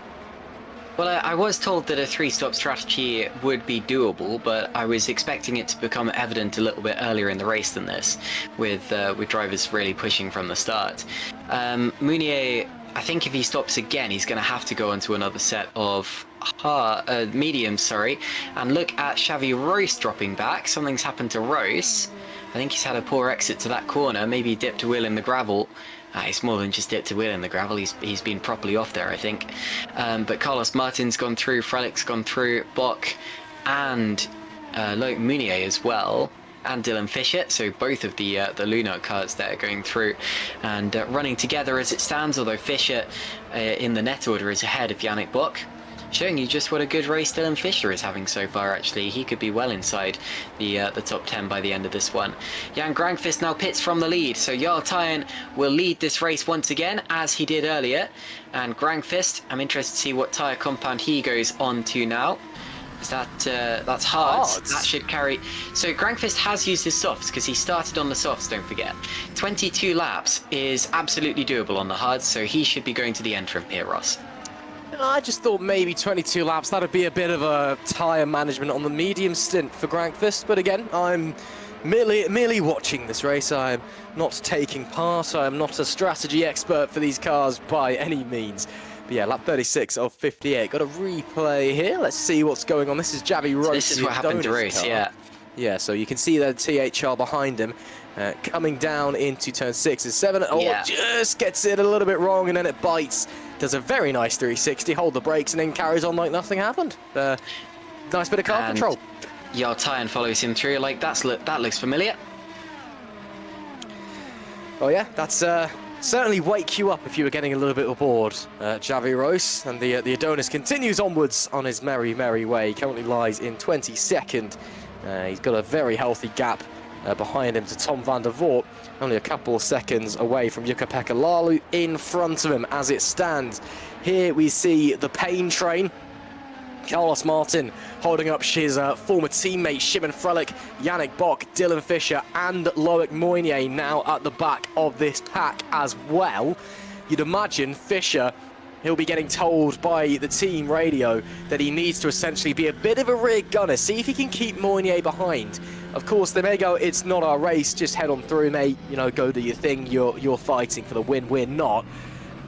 Well, I was told that a 3-stop strategy would be doable, but I was expecting it to become evident a little bit earlier in the race than this, with drivers really pushing from the start. Mounier, I think if he stops again, he's going to have to go onto another set of mediums, and look at Xavi Royce dropping back. Something's happened to Royce. I think he's had a poor exit to that corner, maybe dipped a wheel in the gravel. It's more than just dipped a wheel in the gravel. He's been properly off there, I think. But Carlos Martin's gone through, Frelic's gone through, Bock and Loic Mounier as well, and Dylan Fisher. So both of the Luna cars there going through and running together as it stands, although Fisher in the net order is ahead of Yannick Bock. Showing you just what a good race Dylan Fisher is having so far, actually. He could be well inside the top 10 by the end of this one. Jan Grankvist now pits from the lead, so Jarl Tyne will lead this race once again, as he did earlier. And Grankvist, I'm interested to see what tyre compound he goes on to now. Is that's hards. That should carry. So Grankvist has used his softs, because he started on the softs, don't forget. 22 laps is absolutely doable on the hards, so he should be going to the end from Pierre Ross. I just thought maybe 22 laps, that'd be a bit of a tyre management on the medium stint for Grankvist. But again, I'm merely watching this race. I'm not taking part. I'm not a strategy expert for these cars by any means. But yeah, lap 36 of 58. Got a replay here. Let's see what's going on. This is Xavi Royce. So this is what happened to Royce, yeah. Yeah, so you can see the THR behind him. Coming down into turn 6 and 7. Oh, just gets it a little bit wrong, and then it bites. Does a very nice 360, hold the brakes, and then carries on like nothing happened. Nice bit of car control. Jarl Tyne follows him through like that looks familiar. Oh yeah, that's certainly wake you up if you were getting a little bit bored. Xavi Royce, and the Adonis continues onwards on his merry, merry way. He currently lies in 22nd. He's got a very healthy gap behind him to Tom van der Voort, only a couple of seconds away from Jukka-Pekka Laulu in front of him as it stands. Here we see the pain train. Carlos Martin holding up his former teammate Shimon Frelich, Yannick Bock, Dylan Fisher and Loic Mounier now at the back of this pack as well. You'd imagine Fisher, he'll be getting told by the team radio that he needs to essentially be a bit of a rear gunner, see if he can keep Mounier behind. Of course, they may go, it's not our race, just head on through, mate, go do your thing, you're fighting for the win, we're not.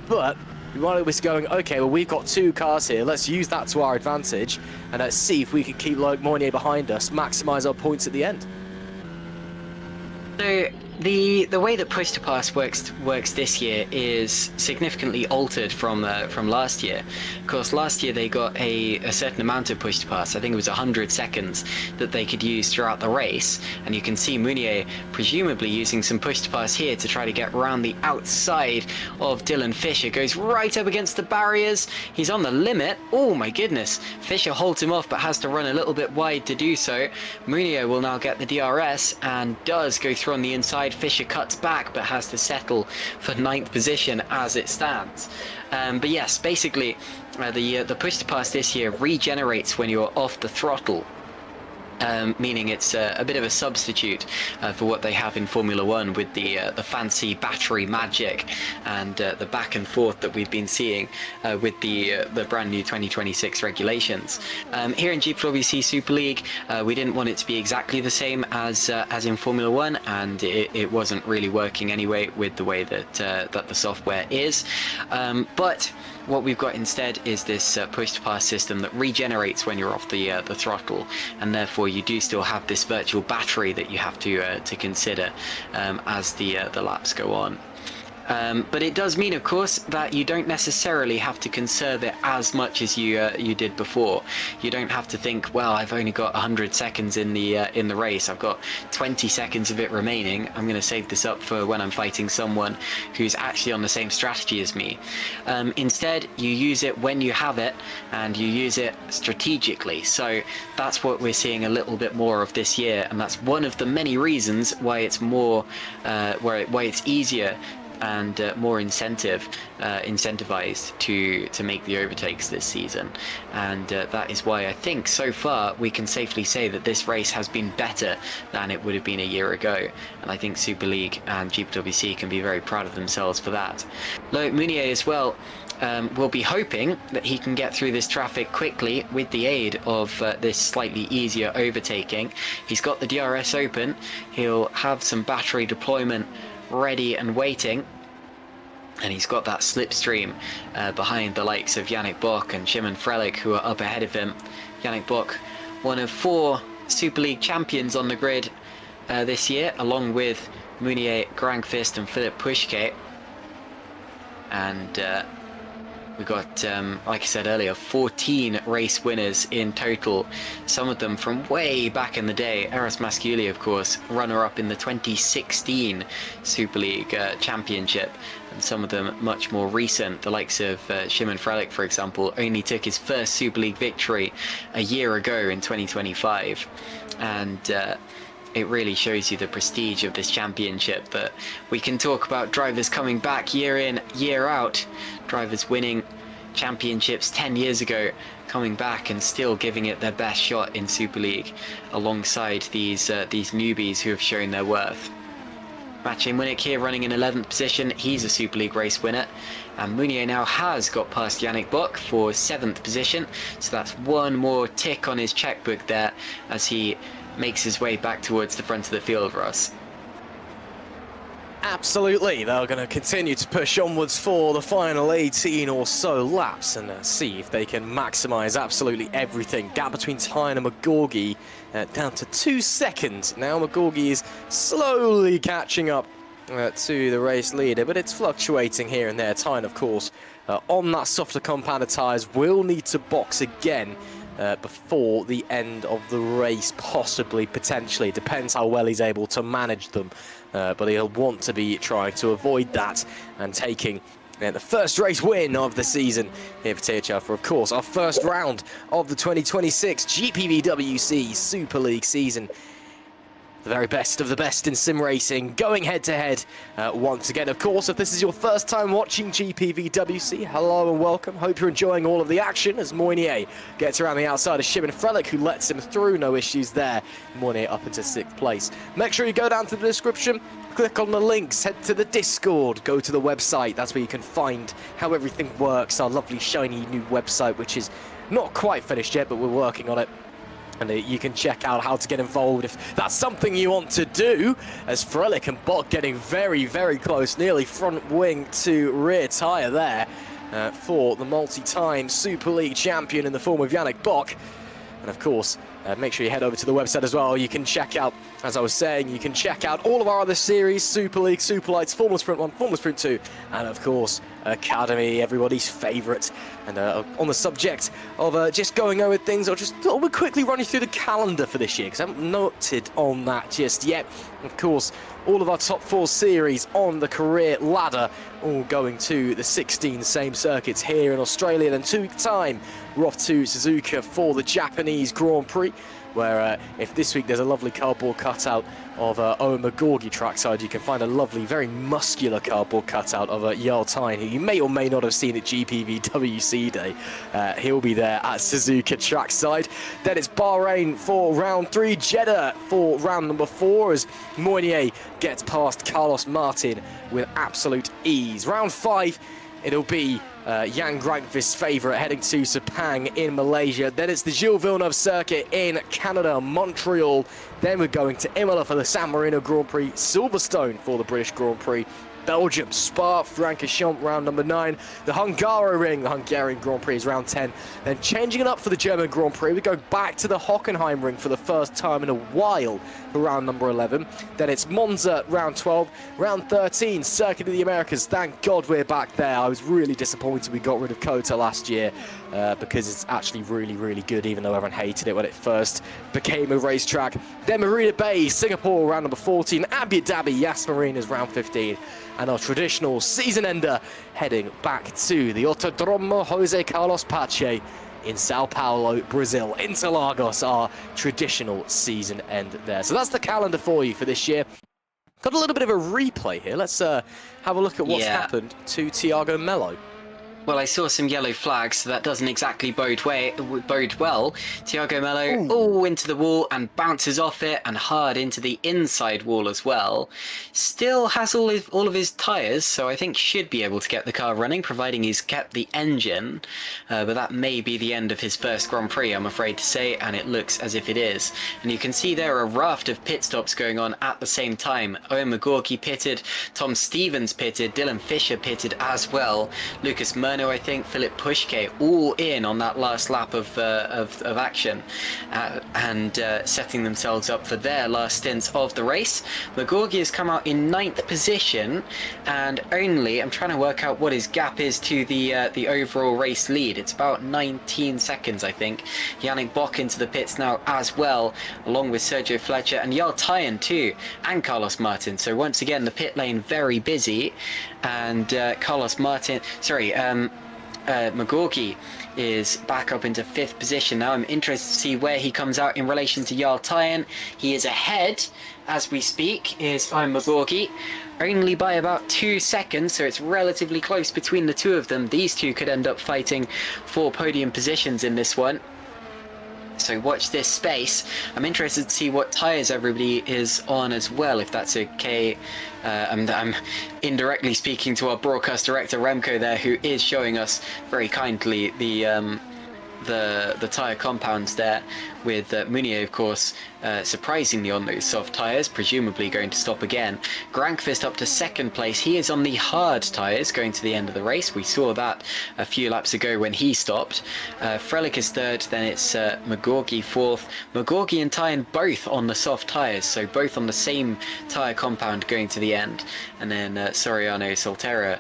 But we want to be going, okay, well, we've got 2 cars here, let's use that to our advantage, and let's see if we can keep Loic Mounier behind us, maximise our points at the end. So the way that push to pass works this year is significantly altered from last year. Of course, last year they got a certain amount of push to pass. I think it was 100 seconds that they could use throughout the race, and you can see Mounier presumably using some push to pass here to try to get around the outside of Dylan Fisher. Goes right up against the barriers. He's on the limit. Oh my goodness! Fisher holds him off, but has to run a little bit wide to do so. Mounier will now get the DRS and does go through on the inside. Fisher cuts back but has to settle for 9th position as it stands. But yes, basically the push to pass this year regenerates when you're off the throttle. meaning it's a bit of a substitute for what they have in Formula One with the fancy battery magic and the back and forth that we've been seeing with the brand new 2026 regulations. Here in GPVWC Super League, we didn't want it to be exactly the same as in Formula One, and it wasn't really working anyway with the way that that the software is. But what we've got instead is this push-to-pass system that regenerates when you're off the throttle, and therefore you do still have this virtual battery that you have to consider as the laps go on. But it does mean, of course, that you don't necessarily have to conserve it as much as you did before. You don't have to think, well, I've only got 100 seconds in the race. I've got 20 seconds of it remaining. I'm going to save this up for when I'm fighting someone who's actually on the same strategy as me. Instead, you use it when you have it, and you use it strategically. So that's what we're seeing a little bit more of this year, and that's one of the many reasons why it's more, why it's easier and more incentivized to make the overtakes this season. And that is why I think so far we can safely say that this race has been better than it would have been a year ago, and I think Super League and GPWC can be very proud of themselves for that. Loic Mounier as well will be hoping that he can get through this traffic quickly with the aid of this slightly easier overtaking. He's got the DRS open, he'll have some battery deployment ready and waiting, and he's got that slipstream behind the likes of Yannick Bock and Shimon Frelich, who are up ahead of him. Yannick Bock, one of 4 Super League champions on the grid this year, along with Mounier, Grangfist and Philip Pushke. And we got, like I said earlier, 14 race winners in total, some of them from way back in the day. Eros Masculi, of course, runner-up in the 2016 Super League Championship, and some of them much more recent. The likes of Shimon Frelich, for example, only took his first Super League victory a year ago in 2025. And it really shows you the prestige of this championship, that we can talk about drivers coming back year in, year out, drivers winning championships 10 years ago, coming back and still giving it their best shot in Super League, alongside these newbies who have shown their worth. Maciej Munich here running in 11th position, he's a Super League race winner, and Mounier now has got past Yannick Bock for 7th position, so that's one more tick on his checkbook there as he makes his way back towards the front of the field, Ross. Absolutely, they're going to continue to push onwards for the final 18 or so laps and see if they can maximise absolutely everything. Gap between Tyne and McGorgy down to 2 seconds. Now McGorgy is slowly catching up to the race leader, but it's fluctuating here and there. Tyne, of course, on that softer compounded tyres, will need to box again before the end of the race, possibly, potentially. Depends how well he's able to manage them, but he'll want to be trying to avoid that and taking the first race win of the season here for THL for, of course, our first round of the 2026 GPVWC Super League season. The very best of the best in sim racing, going head-to-head once again. Of course, if this is your first time watching GPVWC, hello and welcome. Hope you're enjoying all of the action as Mounier gets around the outside of Shimon Frelich, who lets him through. No issues there. Mounier up into 6th place. Make sure you go down to the description, click on the links, head to the Discord, go to the website. That's where you can find how everything works. Our lovely, shiny new website, which is not quite finished yet, but we're working on it. And you can check out how to get involved if that's something you want to do, as Frelich and Bock getting very, very close, nearly front wing to rear tyre there for the multi-time Super League champion in the form of Yannick Bock. And of course, make sure you head over to the website as well. You can check out, as I was saying, you can check out all of our other series, Super League, Super Lights, Formula Sprint 1, Formula Sprint 2, and of course, Academy, everybody's favourite. And on the subject of just going over things, I'll just quickly run you through the calendar for this year, because I haven't noted on that just yet. Of course, all of our top 4 series on the career ladder, all going to the 16 same circuits here in Australia. Then 2 weeks' time, we're off to Suzuka for the Japanese Grand Prix, where if this week there's a lovely cardboard cutout of Owen McGorgy trackside, you can find a lovely, very muscular cardboard cutout of Jarl Tyne, who you may or may not have seen at GPVWC Day. He'll be there at Suzuka trackside. Then it's Bahrain for round 3, Jeddah for round number 4, as Moynier gets past Carlos Martin with absolute ease. Round 5, it'll be Jan Grankvist's favourite heading to Sepang in Malaysia. Then it's the Gilles Villeneuve circuit in Canada, Montreal. Then we're going to Imola for the San Marino Grand Prix, Silverstone for the British Grand Prix, Belgium, Spa, Francorchamps, round number 9. The Hungaroring, the Hungarian Grand Prix is round 10. Then changing it up for the German Grand Prix, we go back to the Hockenheimring for the first time in a while for round number 11. Then it's Monza, round 12. Round 13, Circuit of the Americas. Thank God we're back there. I was really disappointed we got rid of COTA last year because it's actually really, really good, even though everyone hated it when it first became a racetrack. Then Marina Bay, Singapore, round number 14. Abu Dhabi, Yas Marina is round 15. And our traditional season ender heading back to the Autodromo Jose Carlos Pache in Sao Paulo, Brazil. Interlagos, our traditional season end there. So that's the calendar for you for this year. Got a little bit of a replay here. Let's have a look at what's happened to Thiago Melo. Well, I saw some yellow flags, so that doesn't exactly bode well. Thiago Melo, into the wall and bounces off it and hard into the inside wall as well. Still has all of his tyres, so I think should be able to get the car running, providing he's kept the engine. But that may be the end of his first Grand Prix, I'm afraid to say, and it looks as if it is. And you can see there are a raft of pit stops going on at the same time. Owen McGorgy pitted, Tom Stevens pitted, Dylan Fisher pitted as well, Lucas Murno, I think, Philip Pushke, all in on that last lap of action and setting themselves up for their last stints of the race. McGorgy has come out in 9th position, and only, I'm trying to work out what his gap is to the overall race lead. It's about 19 seconds, I think. Yannick Bock into the pits now as well, along with Sergio Fletcher and Jarl Tyne too, and Carlos Martin. So once again, the pit lane very busy, and McGorgy is back up into 5th position now. I'm interested to see where he comes out in relation to Jarl Tyne. He is ahead as we speak, is Owen McGorgy, only by about 2 seconds, so it's relatively close between the two of them. These two could end up fighting for podium positions in this one. So watch this space. I'm interested to see what tyres everybody is on as well, if that's okay. I'm indirectly speaking to our broadcast director Remco there, who is showing us very kindly the tyre compounds there, with Mounier, of course, surprisingly on those soft tyres, presumably going to stop again. Grankvist up to 2nd place. He is on the hard tyres going to the end of the race. We saw that a few laps ago when he stopped. Frelich is 3rd, then it's McGorgy 4th. McGorgy and Tyne both on the soft tyres, so both on the same tyre compound going to the end. And then Soriano, Soltero,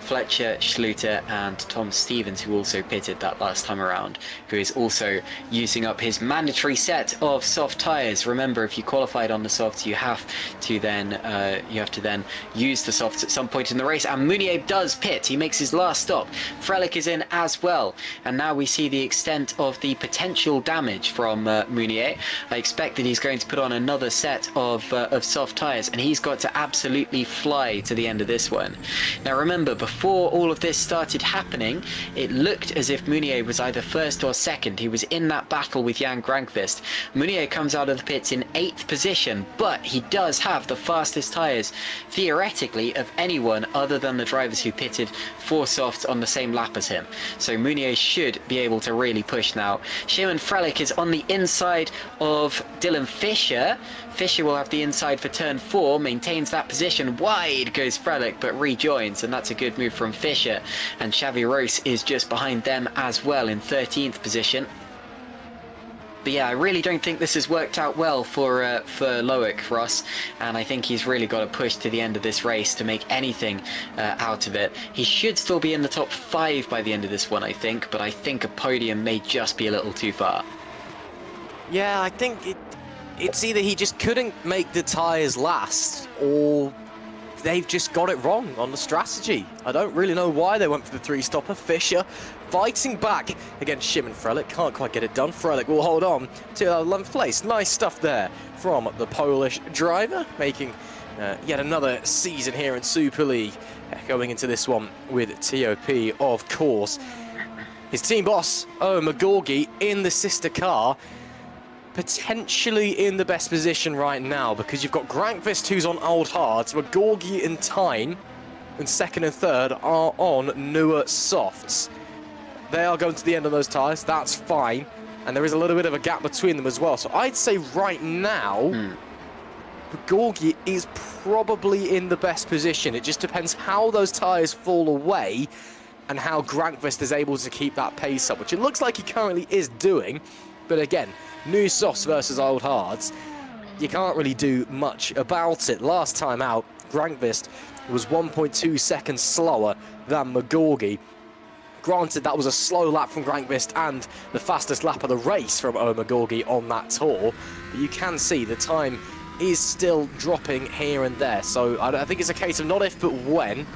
Fletcher, Schluter and Tom Stevens, who also pitted that last time around, who is also using up his mandatory set of soft tyres. Remember, if you qualified on the softs, you have to then use the softs at some point in the race, and Mounier does pit. He makes his last stop. Frelich is in as well, and now we see the extent of the potential damage from Mounier. I expect that he's going to put on another set of soft tyres, and he's got to absolutely fly to the end of this one. Now remember, before all of this started happening, it looked as if Mounier was either 1st or 2nd. He was in that battle with Jan Grankvist. Mounier comes out of the pits in 8th position, but he does have the fastest tyres, theoretically, of anyone other than the drivers who pitted for softs on the same lap as him. So Mounier should be able to really push now. Shimon Frelich is on the inside of Dylan Fisher. Fisher will have the inside for turn 4, maintains that position. Wide goes Frelich, but rejoins, and that's a good move from Fisher. And Xavi Rose is just behind them as well in 13th position. But yeah, I really don't think this has worked out well for Loic, Ross, and I think he's really got to push to the end of this race to make anything out of it. He should still be in the top 5 by the end of this one, I think, but I think a podium may just be a little too far. Yeah, I think it's either he just couldn't make the tyres last, or they've just got it wrong on the strategy. I don't really know why they went for the 3-stopper. Fisher fighting back against Shimon Frelick. Can't quite get it done. Frelick will hold on to 11th place. Nice stuff there from the Polish driver, making yet another season here in Super League. Going into this one with TOP, of course. His team boss, McGorgy, in the sister car, potentially in the best position right now, because you've got Grankvist, who's on old hards. McGorgy and Tyne in second and third are on newer softs. They are going to the end of those tyres, that's fine. And there is a little bit of a gap between them as well. So I'd say right now, McGorgy is probably in the best position. It just depends how those tyres fall away and how Grankvist is able to keep that pace up, which it looks like he currently is doing. But again, new softs versus old hards, you can't really do much about it. Last time out, Grankvist was 1.2 seconds slower than McGorgy. Granted, that was a slow lap from Grankvist and the fastest lap of the race from McGorgy on that tour. But you can see the time is still dropping here and there. So I think it's a case of not if, but when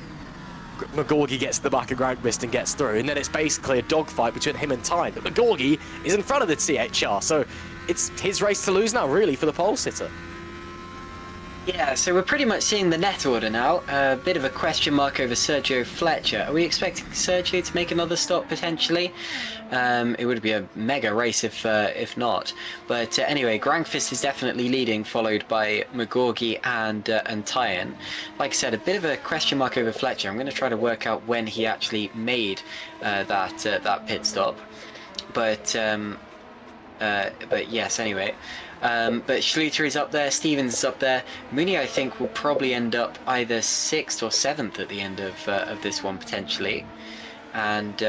McGorgy gets to the back of Grankvist and gets through. And then it's basically a dogfight between him and Tyne. But McGorgy is in front of the THR. So it's his race to lose now, really, for the pole sitter. Yeah, so we're pretty much seeing the net order now. A bit of a question mark over Sergio Fletcher. Are we expecting Sergio to make another stop potentially? It would be a mega race if not. But anyway, Grankvist is definitely leading, followed by McGorgy and Tyne. Like I said, a bit of a question mark over Fletcher. I'm going to try to work out when he actually made that pit stop. But yes, anyway. But Schluter is up there, Stevens is up there. Mooney, I think, will probably end up either 6th or 7th at the end of this one, potentially. And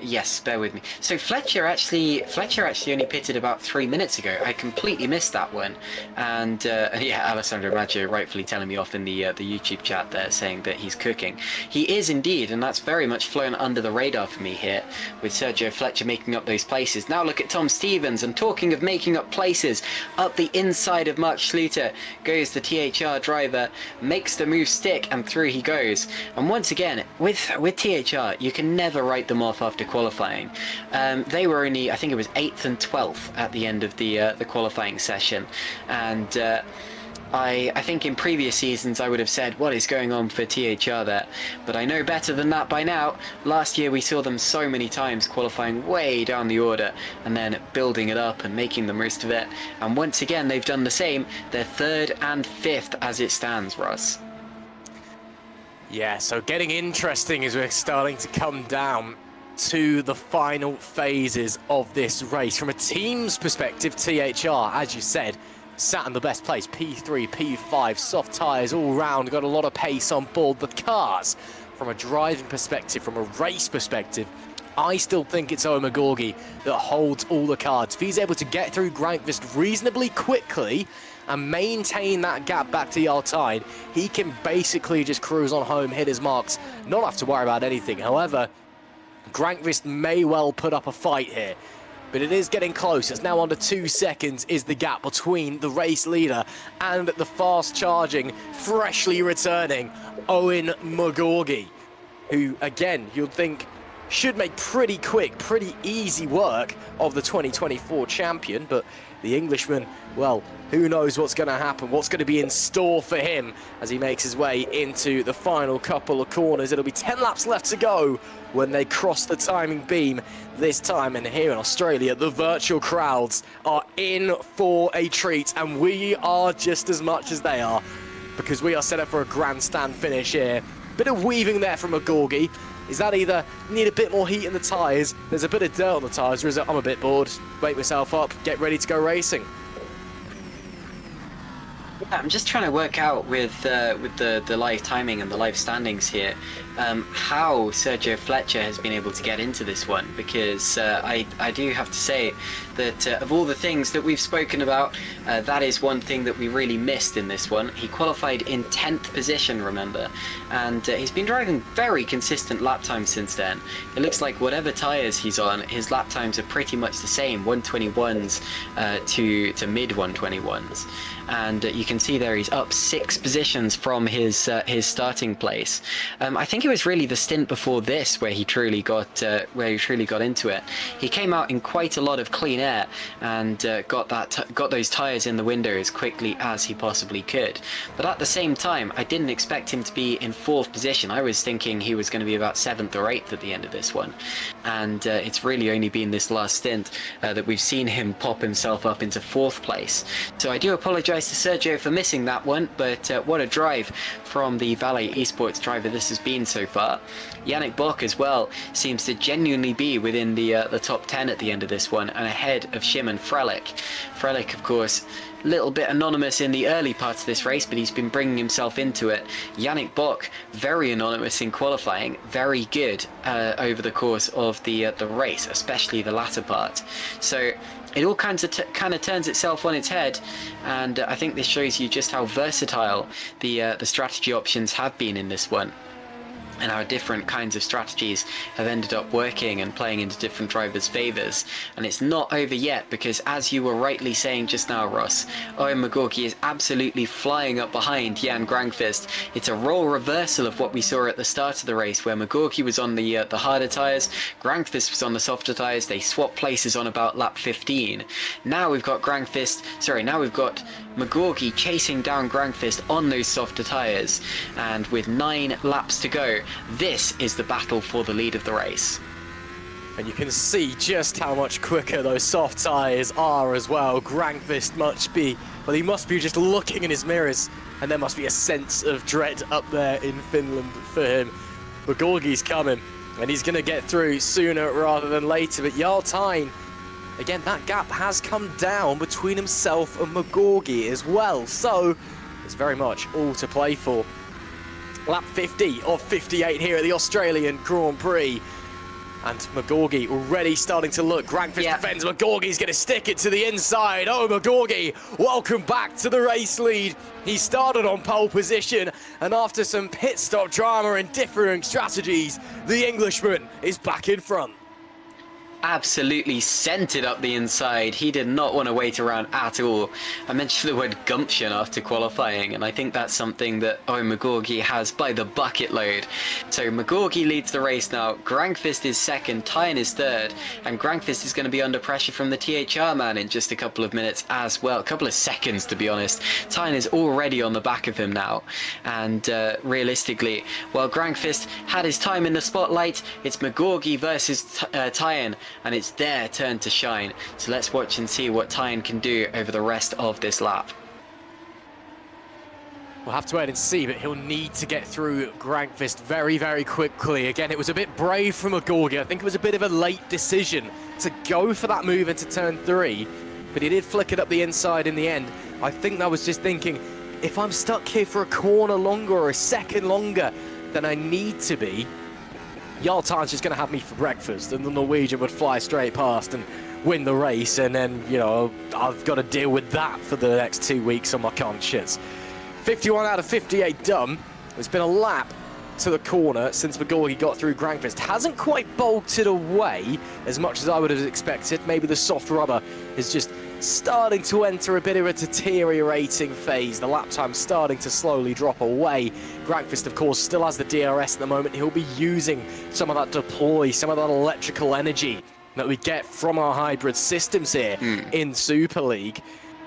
yes, bear with me. So Fletcher actually only pitted about 3 minutes ago. I completely missed that one. And yeah, Alessandro Maggio rightfully telling me off in the YouTube chat there, saying that he's cooking. He is indeed, and that's very much flown under the radar for me here, with Sergio Fletcher making up those places. Now look at Tom Stevens, and talking of making up places, up the inside of Mark Schluter goes the THR driver, makes the move stick, and through he goes. And once again, with THR, you can never write them off after qualifying. They were only, I think it was 8th and 12th at the end of the qualifying session, and I think in previous seasons I would have said, what is going on for THR there? But I know better than that by now. Last year we saw them so many times qualifying way down the order and then building it up and making the most of it, and once again they've done the same. They're 3rd and 5th as it stands, Russ. Yeah, so getting interesting as we're starting to come down to the final phases of this race. From a team's perspective, THR, as you said, sat in the best place. P3, P5, soft tyres all round, got a lot of pace on board the cars. From a driving perspective, from a race perspective, I still think it's McGorgy that holds all the cards. If he's able to get through Grankvist reasonably quickly and maintain that gap back to Tyne, he can basically just cruise on home, hit his marks, not have to worry about anything. However, Grankvist may well put up a fight here, but it is getting close. It's now under 2 seconds is the gap between the race leader and the fast-charging, freshly returning Owen McGorgy, who, again, you'd think should make pretty quick, pretty easy work of the 2024 champion, but the Englishman, well, who knows what's going to happen, what's going to be in store for him as he makes his way into the final couple of corners. It'll be 10 laps left to go when they cross the timing beam this time. And here in Australia, the virtual crowds are in for a treat, and we are just as much as they are, because we are set up for a grandstand finish here. Bit of weaving there from McGorgy. Is that either need a bit more heat in the tyres, there's a bit of dirt on the tyres, or is it I'm a bit bored, wake myself up, get ready to go racing? Yeah, I'm just trying to work out with the live timing and the live standings here. how Sergio Fletcher has been able to get into this one, because I do have to say that of all the things that we've spoken about, that is one thing that we really missed in this one. He qualified in 10th position, remember, and he's been driving very consistent lap times since then. It looks like whatever tyres he's on, his lap times are pretty much the same, 121s to mid 121s. And you can see there he's up 6 positions from his starting place. I think it was really the stint before this where he truly got into it. He came out in quite a lot of clean air and got those tyres in the window as quickly as he possibly could. But at the same time, I didn't expect him to be in 4th position. I was thinking he was going to be about 7th or 8th at the end of this one. And it's really only been this last stint that we've seen him pop himself up into 4th place. So I do apologise to Sergio for missing that one, but what a drive from the Valet Esports driver this has been so far. Yannick Bock as well seems to genuinely be within the top 10 at the end of this one, and ahead of Shimon Frelich. Frelich, of course, a little bit anonymous in the early parts of this race, but he's been bringing himself into it. Yannick Bock, very anonymous in qualifying, very good over the course of the race, especially the latter part. So it all kind of turns itself on its head, and I think this shows you just how versatile the strategy options have been in this one, and how different kinds of strategies have ended up working and playing into different drivers' favours. And it's not over yet, because as you were rightly saying just now, Ross, Owen McGorky is absolutely flying up behind Jan Granqvist. It's a role reversal of what we saw at the start of the race, where McGorky was on the harder tyres, Granqvist was on the softer tyres. They swapped places on about lap 15. Now we've got McGorky chasing down Granqvist on those softer tyres, and with 9 laps to go, this is the battle for the lead of the race. And you can see just how much quicker those soft tyres are as well. Granqvist he must be just looking in his mirrors, and there must be a sense of dread up there in Finland for him. McGorky's coming, and he's going to get through sooner rather than later, but Jarl Tyne, again, that gap has come down between himself and McGorky as well, so there's very much all to play for. Lap 50 of 58 here at the Australian Grand Prix. And McGorky already starting to look. Granqvist defends. McGorky's going to stick it to the inside. Oh, McGorky, welcome back to the race lead. He started on pole position, and after some pit stop drama and differing strategies, the Englishman is back in front. Absolutely sent it up the inside. He did not want to wait around at all. I mentioned the word gumption after qualifying, and I think that's something that Owen McGorky has by the bucket load. So McGorky leads the race now. Granqvist is second, Tyne is third, and Granqvist is going to be under pressure from the THR man in just a couple of minutes as well. A couple of seconds, to be honest. Tyne is already on the back of him now, and realistically, while Granqvist had his time in the spotlight, it's McGorky versus Tyne, and it's their turn to shine. So let's watch and see what Tyne can do over the rest of this lap. We'll have to wait and see, but he'll need to get through Granqvist very, very quickly. Again, it was a bit brave from McGorky. I think it was a bit of a late decision to go for that move into turn 3, but he did flick it up the inside in the end. I think I was just thinking, if I'm stuck here for a corner longer or a second longer than I need to be, Jarl Tyne's just going to have me for breakfast, and the Norwegian would fly straight past and win the race, and then, you know, I've got to deal with that for the next 2 weeks on my conscience. 51 out of 58 done. There's been a lap to the corner since McGorky got through Granqvist. Hasn't quite bolted away as much as I would have expected. Maybe the soft rubber is just starting to enter a bit of a deteriorating phase. The lap time starting to slowly drop away. Granqvist, of course, still has the DRS at the moment. He'll be using some of that deploy, some of that electrical energy that we get from our hybrid systems here in Super League.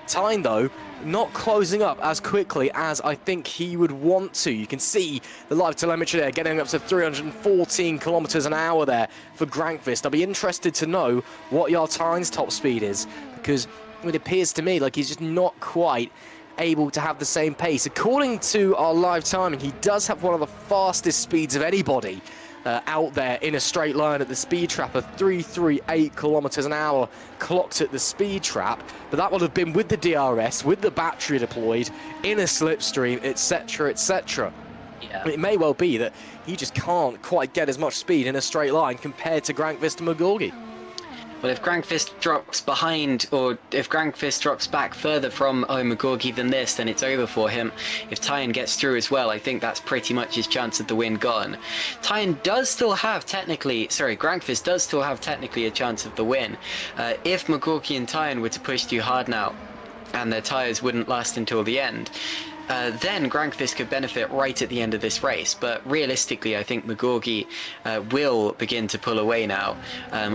Tyne, though, not closing up as quickly as I think he would want to. You can see the live telemetry there getting up to 314 kilometers an hour there for Granqvist. I'll be interested to know what Jarl Tyne's top speed is, because it appears to me like he's just not quite able to have the same pace. According to our live timing, he does have one of the fastest speeds of anybody out there in a straight line at the speed trap of 338 kilometers an hour clocked at the speed trap, but that would have been with the DRS, with the battery deployed, in a slipstream, etc, etc. Yeah. It may well be that he just can't quite get as much speed in a straight line compared to Grankvist and McGorgy. Well, if Grankvist drops behind, or if Grankvist drops back further from McGorgy than this, then it's over for him. If Tyen gets through as well, I think that's pretty much his chance of the win gone. Grankvist does still have technically a chance of the win. If McGorgy and Tyen were to push too hard now, and their tyres wouldn't last until the end, then Grankvist could benefit right at the end of this race. But realistically, I think McGorgy will begin to pull away now,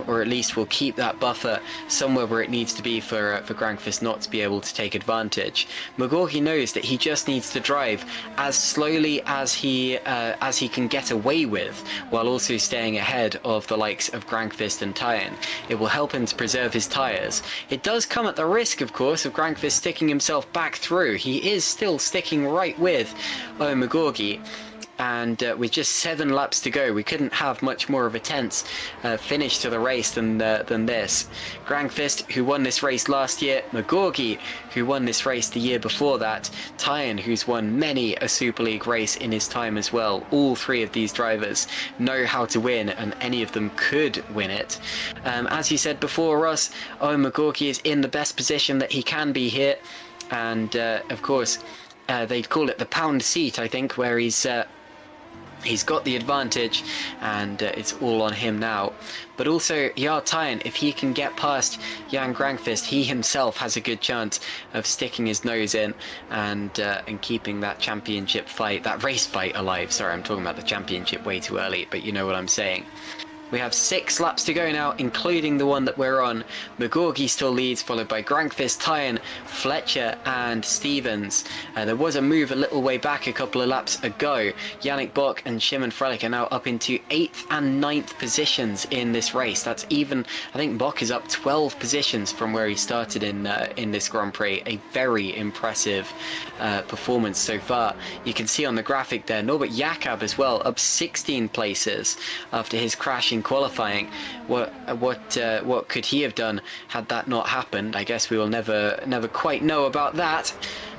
or at least will keep that buffer somewhere where it needs to be for Grankvist not to be able to take advantage. McGorgy knows that he just needs to drive as slowly as he can get away with, while also staying ahead of the likes of Grankvist and Tyen. It will help him to preserve his tyres. It does come at the risk, of course, of Grankvist sticking himself back through. He is still sticking right with McGorgy, and with just 7 laps to go, we couldn't have much more of a tense finish to the race than this. Grankvist, who won this race last year, McGorgy, who won this race the year before that, Tyen, who's won many a Super League race in his time as well. All 3 of these drivers know how to win, and any of them could win it. As you said before, Ross, McGorgy is in the best position that he can be here, and of course, they'd call it the pound seat, I think, where he's got the advantage, and it's all on him now. But also, Tyen, if he can get past Jan Grankvist, he himself has a good chance of sticking his nose in and keeping that championship fight, that race fight alive. Sorry, I'm talking about the championship way too early, but you know what I'm saying. We have 6 laps to go now, including the one that we're on. McGorgy still leads, followed by Grankvist, Tyen, Fletcher and Stevens. There was a move a little way back a couple of laps ago. Yannick Bock and Shimon Frelich are now up into 8th and 9th positions in this race. That's even, I think Bock is up 12 positions from where he started in this Grand Prix. A very impressive performance so far. You can see on the graphic there, Norbert Jakob as well, up 16 places after his crash in qualifying. What could he have done had that not happened? I guess we will never quite know about that,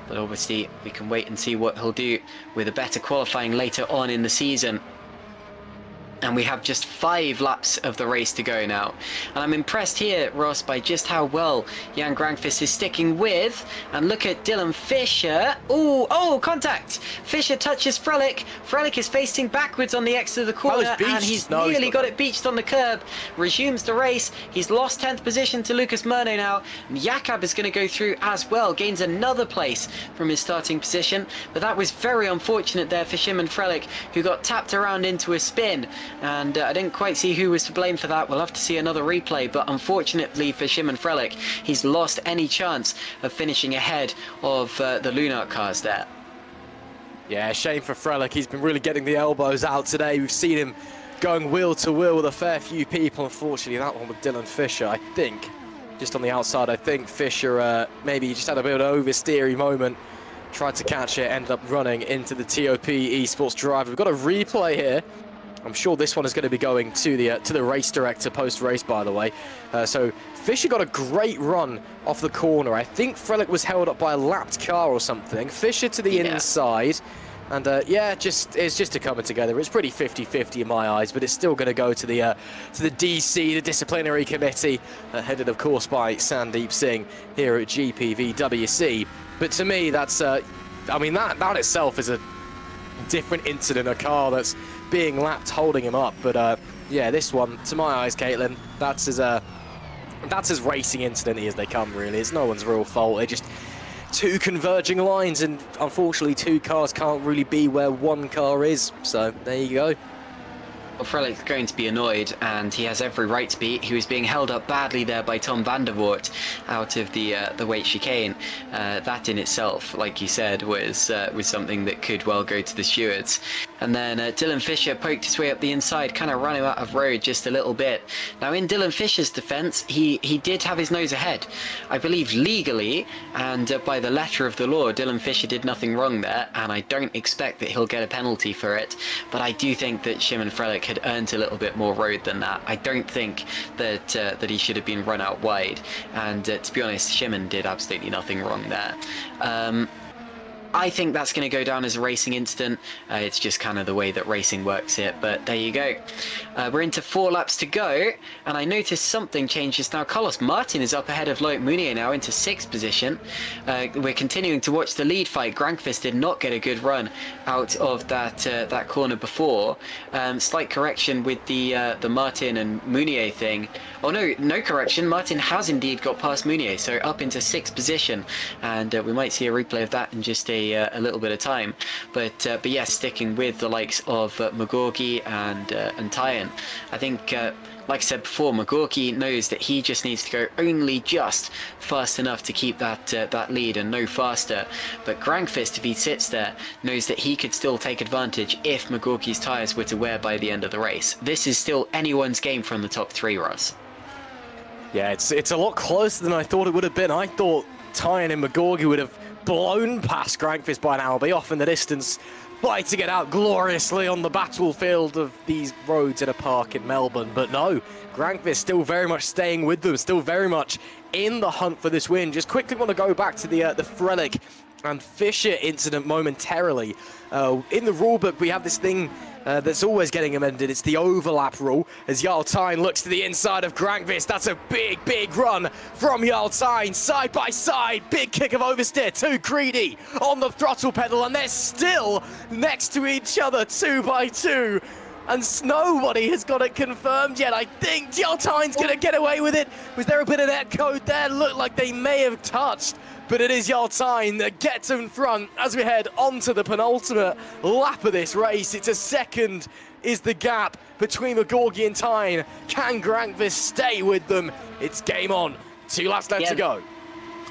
but obviously we can wait and see what he'll do with a better qualifying later on in the season. And we have just 5 laps of the race to go now. And I'm impressed here, Ross, by just how well Jan Grankvist is sticking with. And look at Dylan Fisher. Oh, contact! Fisher touches Frelich. Frelich is facing backwards on the exit of the corner, and he's nearly got it beached on the curb. Resumes the race. He's lost 10th position to Lucas Murno now. And Jakob is going to go through as well. Gains another place from his starting position. But that was very unfortunate there for Shimon Frelich, who got tapped around into a spin. And I didn't quite see who was to blame for that. We'll have to see another replay, but unfortunately for Shimon Frelich, he's lost any chance of finishing ahead of the Lunart cars there. Yeah, shame for Frelich. He's been really getting the elbows out today. We've seen him going wheel to wheel with a fair few people. Unfortunately, that one with Dylan Fisher, I think, just on the outside, I think Fisher maybe just had a bit of an oversteery moment. Tried to catch it, ended up running into the TOP Esports driver. We've got a replay here. I'm sure this one is going to be going to the race director post-race, by the way. So Fisher got a great run off the corner. I think Frelich was held up by a lapped car or something. Fisher to the inside. And it's just a coming together. It's pretty 50-50 in my eyes, but it's still going to go to the DC, the disciplinary committee, headed of course by Sandeep Singh here at GPVWC. But to me, that's I mean that itself is a different incident, a car that's being lapped holding him up. But yeah, this one, to my eyes, Caitlin, that's as racing incident-y as they come, really. It's no one's real fault. They're just 2 converging lines, and unfortunately 2 cars can't really be where 1 car is. So there you go. Well, Frelic's going to be annoyed, and he has every right to be. He was being held up badly there by Tom van der Voort out of the weight chicane. That in itself, like you said, was something that could well go to the stewards. And then Dylan Fisher poked his way up the inside, kind of ran him out of road just a little bit. Now, in Dylan Fisher's defence, he did have his nose ahead. I believe legally, and by the letter of the law, Dylan Fisher did nothing wrong there, and I don't expect that he'll get a penalty for it. But I do think that Shimon Frelich had earned a little bit more road than that. I don't think that that he should have been run out wide, and to be honest, Shimon did absolutely nothing wrong there. I think that's going to go down as a racing incident. It's just kind of the way that racing works it, but there you go. We're into 4 laps to go, and I noticed something changes now. Carlos Martin is up ahead of Loic Mounier now into 6th position. We're continuing to watch the lead fight. Grankvist did not get a good run out of that corner before. Slight correction with the Martin and Mounier thing. Oh no correction. Martin has indeed got past Mounier, so up into 6th position, and we might see a replay of that in just a little bit of time. But yes, sticking with the likes of McGorgy and Tyan. I think, like I said before, McGorgy knows that he just needs to go only just fast enough to keep that lead and no faster. But Grankvist, if he sits there, knows that he could still take advantage if McGorgy's tyres were to wear by the end of the race. This is still anyone's game from the top 3, Russ. Yeah, it's a lot closer than I thought it would have been. I thought Tyan and McGorgy would have blown past Grankvist by now, be off in the distance, fighting it out gloriously on the battlefield of these roads in a park in Melbourne. But no, Grankvist still very much staying with them, still very much in the hunt for this win. Just quickly want to go back to the Frelick and Fischer incident momentarily. In the rulebook, we have this thing that's always getting amended. It's the overlap rule. As Jarl Tijn looks to the inside of Grankvist, that's a big run from Jarl Tijn, side by side. Big kick of oversteer, too greedy on the throttle pedal, and they're still next to each other, 2 by 2. And nobody has got it confirmed yet. I think Jarl Tijn's going to get away with it. Was there a bit of net code there? Looked like they may have touched. But it is Jarl Tijn that gets in front as we head onto the penultimate lap of this race. It's a second is the gap between McGorgy and Tijn. Can Grankvist stay with them? It's game on. 2 laps left to go.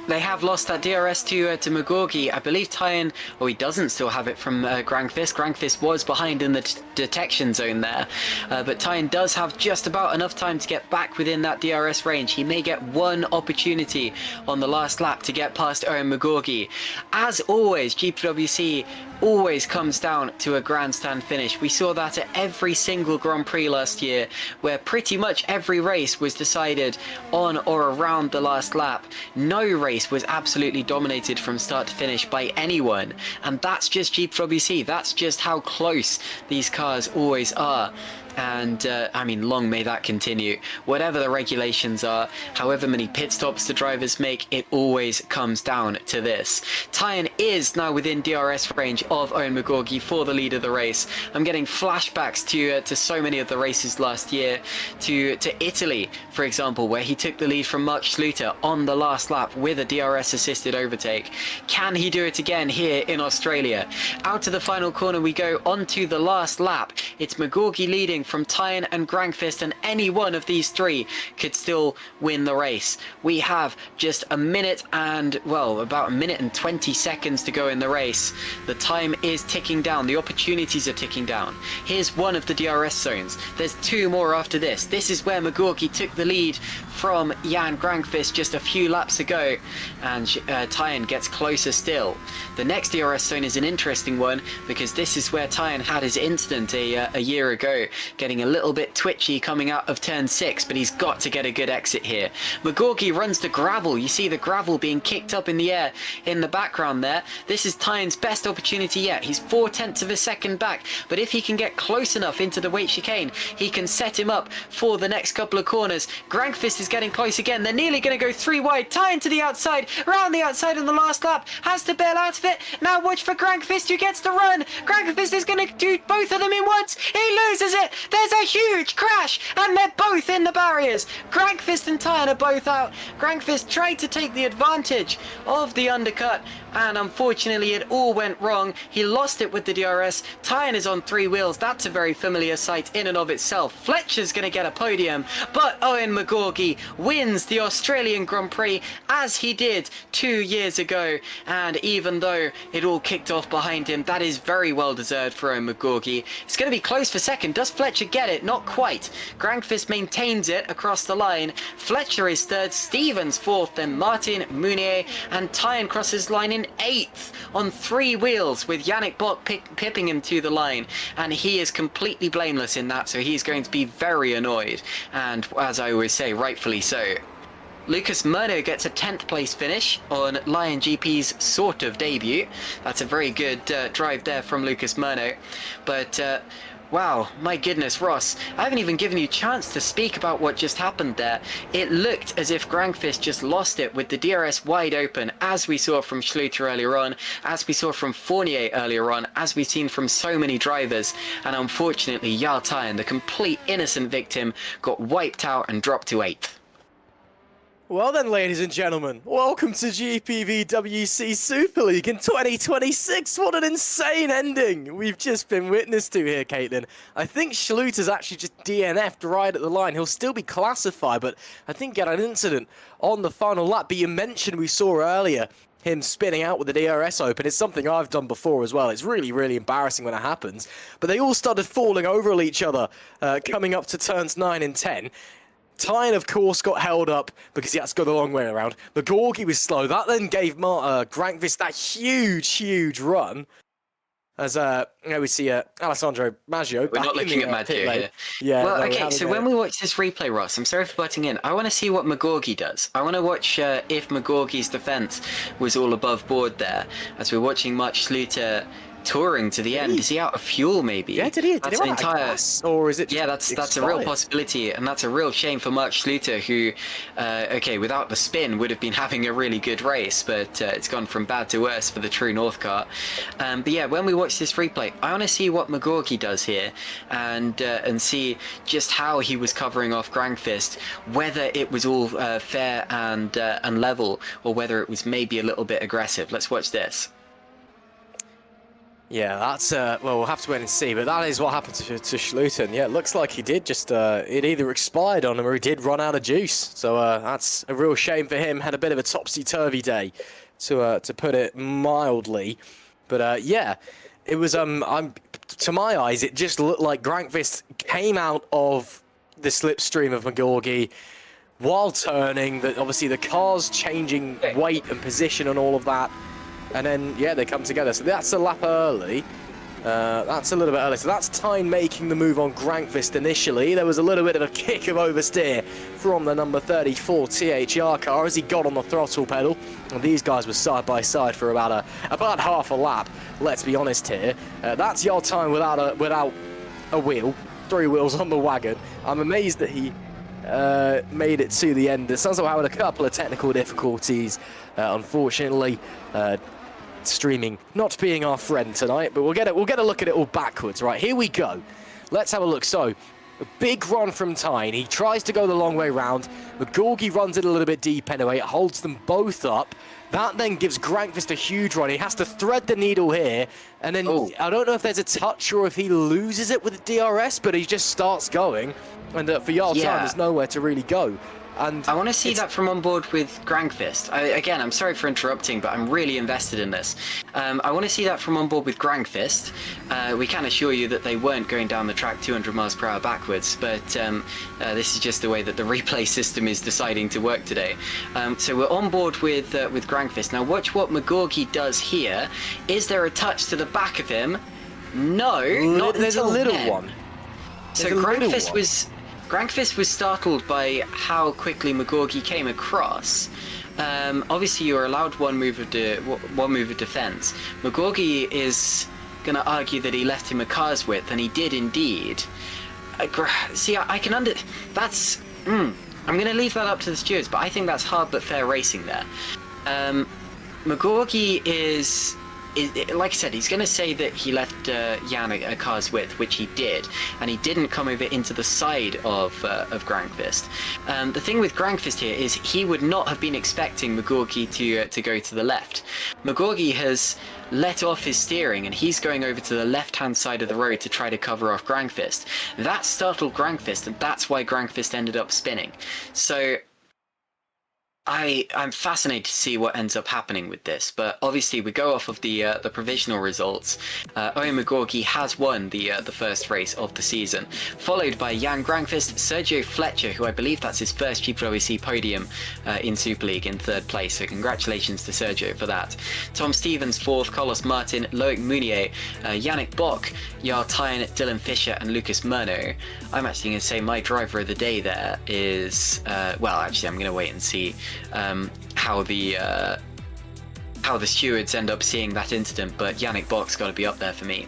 They have lost that DRS to McGorgy. I believe Tyan, he doesn't still have it from Grankvist. Grankvist was behind in the detection zone there. But Tyan does have just about enough time to get back within that DRS range. He may get one opportunity on the last lap to get past Owen McGorgy. As always, GPWC always comes down to a grandstand finish. We saw that at every single Grand Prix last year, where pretty much every race was decided on or around the last lap. No race was absolutely dominated from start to finish by anyone, and that's just GPWC. That's just how close these cars always are. And I mean, long may that continue. Whatever the regulations are, however many pit stops the drivers make, it always comes down to this. Tyan is now within DRS range of Owen McGorgy for the lead of the race. I'm getting flashbacks to so many of the races last year, to Italy, for example, where he took the lead from Mark Schluter on the last lap with a DRS assisted overtake. Can he do it again here in Australia? Out to the final corner we go, onto the last lap. It's McGorgy leading from Tyan and Grankvist, and any one of these 3 could still win the race. We have just a minute and, well, about a minute and 20 seconds to go in the race. The time is ticking down. The opportunities are ticking down. Here's one of the DRS zones. There's 2 more after this. This is where McGorgy took the lead from Jan Grankvist just a few laps ago, and Tyan gets closer still. The next DRS zone is an interesting one, because this is where Tyan had his incident a year ago, getting a little bit twitchy coming out of turn 6, but he's got to get a good exit here. McGorgy runs the gravel. You see the gravel being kicked up in the air in the background there. This is Tyan's best opportunity yet. He's 0.4 of a second back, but if he can get close enough into the weight chicane, he can set him up for the next couple of corners. Grankvist is getting close again. They're nearly going to go 3 wide. Tyan to the outside, round the outside on the last lap, has to bail out of it. Now watch for Grankvist, who gets the run. Grankvist is going to do both of them in once. He loses it. There's a huge crash, and they're both in the barriers. Grankvist and Tyan are both out. Grankvist tried to take the advantage of the undercut, and unfortunately it all went wrong. He lost it with the DRS. Tyan is on 3 wheels. That's a very familiar sight in and of itself. Fletcher's going to get a podium, but Owen McGorgy wins the Australian Grand Prix as he did 2 years ago. And even though it all kicked off behind him, that is very well deserved for Owen McGorgy. It's going to be close for second. Does Fletcher get it? Not quite. Grankvist maintains it across the line. Fletcher is third, Stevens fourth, then Martin, Mounier, and Tyan crosses line in 8th on 3 wheels, with Yannick Bock pipping him to the line, and he is completely blameless in that, so he's going to be very annoyed, and as I always say, rightfully so. Lucas Murno gets a 10th place finish on Lion GP's sort of debut. That's a very good drive there from Lucas Murno. But wow, my goodness, Ross, I haven't even given you a chance to speak about what just happened there. It looked as if Grankvist just lost it with the DRS wide open, as we saw from Schluter earlier on, as we saw from Fournier earlier on, as we've seen from so many drivers. And unfortunately, Jarl Tyen, the complete innocent victim, got wiped out and dropped to 8th. Well then, ladies and gentlemen, welcome to GPVWC Super League in 2026. What an insane ending we've just been witness to here, Caitlin. I think Schluter's actually just DNF'd right at the line. He'll still be classified, but I think he had an incident on the final lap. But you mentioned we saw earlier him spinning out with the DRS open. It's something I've done before as well. It's really, really embarrassing when it happens. But they all started falling over each other coming up to turns 9 and 10. Tyen, of course, got held up because he had to go the long way around. McGorgy was slow. That then gave Grankvist that huge run. As we see Alessandro Maggio. We're not looking at Maggio here. Yeah. Well, okay, so when we watch this replay, Ross, I'm sorry for butting in. I want to see what McGorgy does. I want to watch if McGorgy's defense was all above board there. As we're watching Mark Schluter touring to the end. Is he out of fuel, maybe? Yeah, did he run out of gas? Or is it just that's a real possibility, and that's a real shame for Mark Schluter, who, okay, without the spin, would have been having a really good race, but it's gone from bad to worse for the True North car. But yeah, when we watch this replay, I want to see what McGorgy does here, and see just how he was covering off Grankvist, whether it was all fair and level, or whether it was maybe a little bit aggressive. Let's watch this. Yeah, that's, well, we'll have to wait and see, but that is what happened to Schluter. Yeah, it looks like he did just, it either expired on him or he did run out of juice. So that's a real shame for him. Had a bit of a topsy-turvy day, to put it mildly. But yeah, it was, to my eyes, it just looked like Grankvist came out of the slipstream of McGorgy while turning, that obviously the car's changing weight and position and all of that. And then, yeah, they come together. So that's a lap early. That's a little bit early. So that's Tyen making the move on Grankvist initially. There was a little bit of a kick of oversteer from the number 34 THR car as he got on the throttle pedal. And these guys were side by side for about half a lap. Let's be honest here. That's Jarl Tyen without a wheel. 3 wheels on the wagon. I'm amazed that he made it to the end. It sounds like we're having a couple of technical difficulties, unfortunately. Streaming not being our friend tonight, but we'll get a look at it all backwards. Right, here we go. Let's have a look. So, a big run from Tyen. He tries to go the long way round. McGorgy runs it a little bit deep anyway. It holds them both up. That then gives Grankvist a huge run. He has to thread the needle here, and then I don't know if there's a touch or if he loses it with the DRS, but he just starts going. And for Jarl Tyen, there's nowhere to really go. And I want to see that from on board with Grankvist. Again, I'm sorry for interrupting, but I'm really invested in this. I want to see that from on board with Grankvist. We can assure you that they weren't going down the track 200 miles per hour backwards, but this is just the way that the replay system is deciding to work today. So we're on board with Grankvist. Now watch what McGorgy does here. Is there a touch to the back of him? No, not there's a little one. So Grankvist was startled by how quickly McGorgy came across. Obviously, you're allowed one move of defense. McGorgy is going to argue that he left him a car's width, and he did indeed. See, I can that's. I'm going to leave that up to the stewards, but I think that's hard but fair racing there. McGorgy is like I said, he's going to say that he left Jan a car's width, which he did, and he didn't come over into the side of Grankvist. The thing with Grankvist here is he would not have been expecting McGorgy to go to the left. McGorgy has let off his steering, and he's going over to the left-hand side of the road to try to cover off Grankvist. That startled Grankvist, and that's why Grankvist ended up spinning. So I'm fascinated to see what ends up happening with this, but obviously we go off of the provisional results. Owen McGorgy has won the first race of the season, followed by Jan Granqvist, Sergio Fletcher, who I believe that's his first GPWC podium in Super League, in third place. So congratulations to Sergio for that. Tom Stevens fourth, Carlos Martin, Loic Mounier, Yannick Bock, Jarl Tyen, Dylan Fisher, and Lucas Murno. I'm actually going to say my driver of the day there is well, actually, I'm going to wait and see how the stewards end up seeing that incident, but Yannick Bock's got to be up there for me.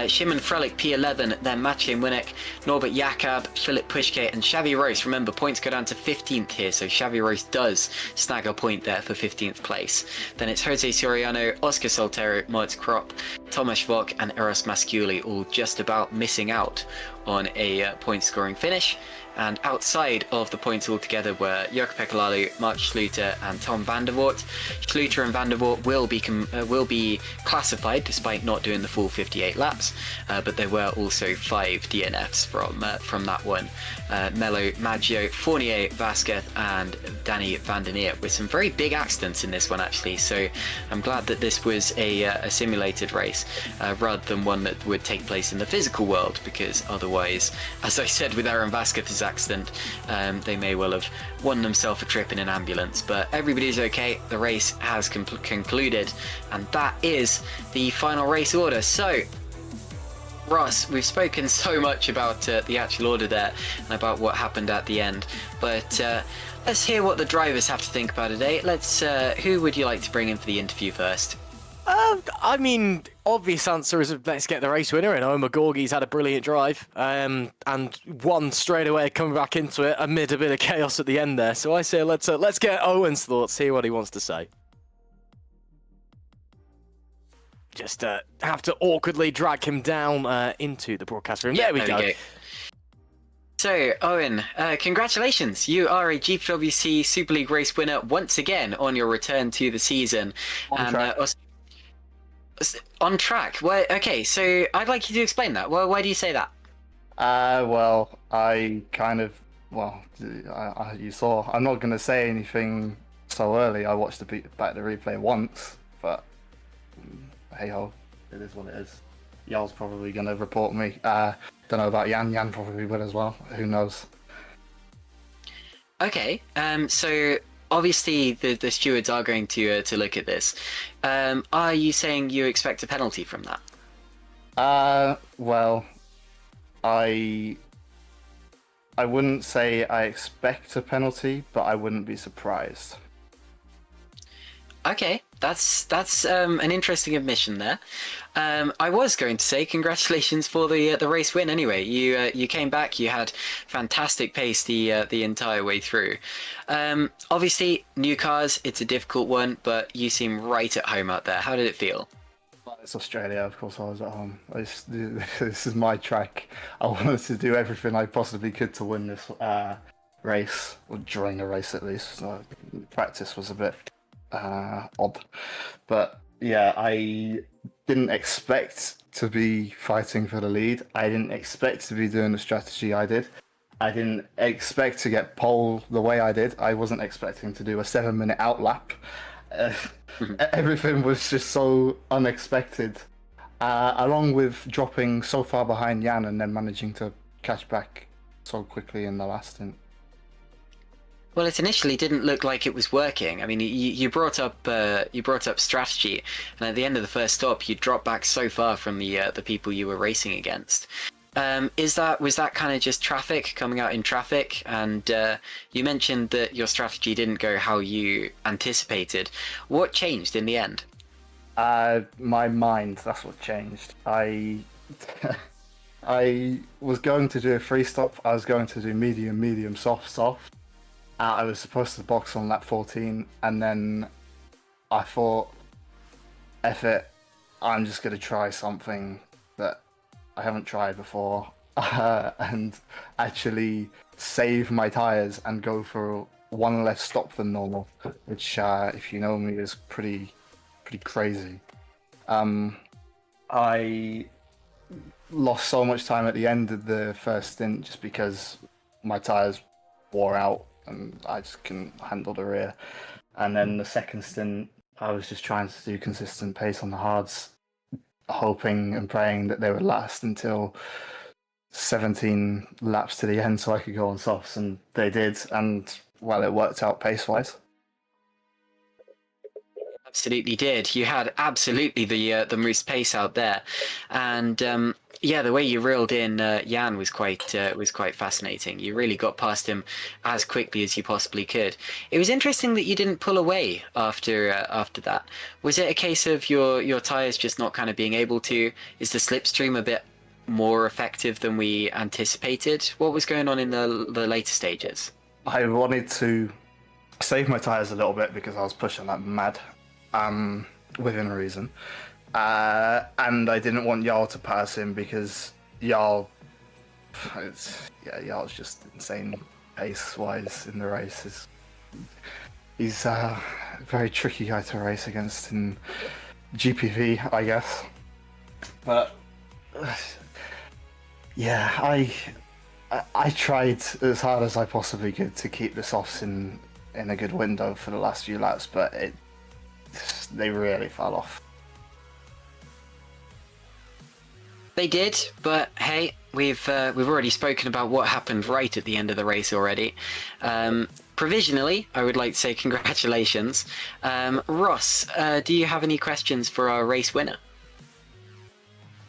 Shimon Frelich P11, then Maciej Winnick, Norbert Jakab, Philip Pushke, and Xavi Rose. Remember, points go down to 15th here, so Xavi Rose does snag a point there for 15th place. Then it's Jose Soriano, Oscar Soltero, Moritz Kropp, Tomasz Vok, and Eros Masciuli, all just about missing out on a point scoring finish. And outside of the points altogether were Jörg Pekalalu, Mark Schluter, and Tom van der Voort. Schluter and van der Voort will be classified despite not doing the full 58 laps, but there were also 5 DNFs from that one. Melo, Maggio, Fournier, Vasquez, and Danny van der Neer, with some very big accidents in this one actually. So I'm glad that this was a simulated race rather than one that would take place in the physical world, because otherwise, as I said with Aaron Vasquez's accident, they may well have won themselves a trip in an ambulance. But everybody's okay. The race has concluded, and that is the final race order. So Ross, we've spoken so much about the actual order there and about what happened at the end, but let's hear what the drivers have to think about today. Who would you like to bring in for the interview first? I mean, obvious answer is let's get the race winner in. Owen McGorgy's had a brilliant drive and won straight away, coming back into it amid a bit of chaos at the end there. So I say let's get Owen's thoughts, hear what he wants to say. Just have to awkwardly drag him down into the broadcast room. Yeah, there we go. So, Owen, congratulations. You are a GPWC Super League race winner once again on your return to the season. On track. Well, okay, so I'd like you to explain that. Well, why do you say that? Well, I kind of, you saw. I'm not going to say anything so early. I watched back the replay once, but hey ho, it is what it is. Jarl's probably going to report me. Don't know about Jan. Jan probably will as well. Who knows? Okay, so obviously the stewards are going to look at this. Are you saying you expect a penalty from that? Well, I wouldn't say I expect a penalty, but I wouldn't be surprised. Okay, that's an interesting admission there. I was going to say congratulations for the race win. Anyway, you came back. You had fantastic pace the entire way through. Obviously, new cars. It's a difficult one, but you seem right at home out there. How did it feel? Well, it's Australia, of course. I was at home. This is my track. I wanted to do everything I possibly could to win this race, or during the race at least. Practice was a bit odd, but yeah, I didn't expect to be fighting for the lead. I didn't expect to be doing the strategy I did. I didn't expect to get pole the way I did. I wasn't expecting to do a 7-minute outlap. Everything was just so unexpected, along with dropping so far behind Jan and then managing to catch back so quickly in the last stint. Well, it initially didn't look like it was working. I mean, you brought up strategy, and at the end of the first stop, you dropped back so far from the people you were racing against. Was that kind of just traffic, coming out in traffic? And you mentioned that your strategy didn't go how you anticipated. What changed in the end? My mind. That's what changed. I was going to do a free stop. I was going to do medium, soft. I was supposed to box on lap 14, and then I thought, F it, I'm just going to try something that I haven't tried before, and actually save my tyres and go for one less stop than normal, which, if you know me, is pretty crazy. I lost so much time at the end of the first stint just because my tyres wore out. and I just couldn't handle the rear. And then the second stint, I was just trying to do consistent pace on the hards, hoping and praying that they would last until 17 laps to the end so I could go on softs, and they did, and well, it worked out pace-wise. Absolutely did. You had absolutely the most pace out there, and yeah, the way you reeled in Jan was quite fascinating. You really got past him as quickly as you possibly could. It was interesting that you didn't pull away after that. Was it a case of your tires just not kind of being able to? Is the slipstream a bit more effective than we anticipated? What was going on in the later stages? I wanted to save my tires a little bit because I was pushing like mad. Within reason, and I didn't want Jarl to pass him because Jarl's just insane pace-wise in the race. He's a very tricky guy to race against in GPV, I guess. But yeah, I tried as hard as I possibly could to keep the softs in a good window for the last few laps, but they really fell off. They did, but hey, we've already spoken about what happened right at the end of the race already. Provisionally, I would like to say congratulations. Ross, do you have any questions for our race winner?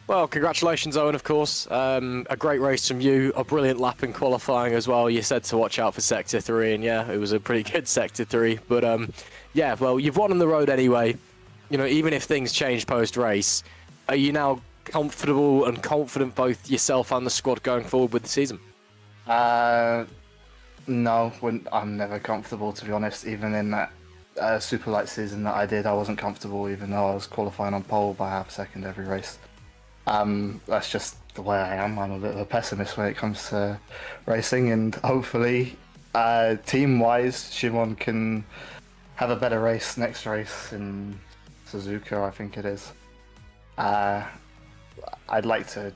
Well, congratulations, Owen, of course. A great race from you, a brilliant lap in qualifying as well. You said to watch out for Sector 3, and yeah, it was a pretty good Sector 3. But yeah, well, you've won on the road anyway. You know, even if things change post-race, are you now comfortable and confident, both yourself and the squad, going forward with the season? No, I'm never comfortable, to be honest. Even in that super light season that I did, I wasn't comfortable, even though I was qualifying on pole by half a second every race. That's just the way I am. I'm a bit of a pessimist when it comes to racing, and hopefully, team-wise, Shimon can have a better race next race in Suzuka, I think it is. I'd like to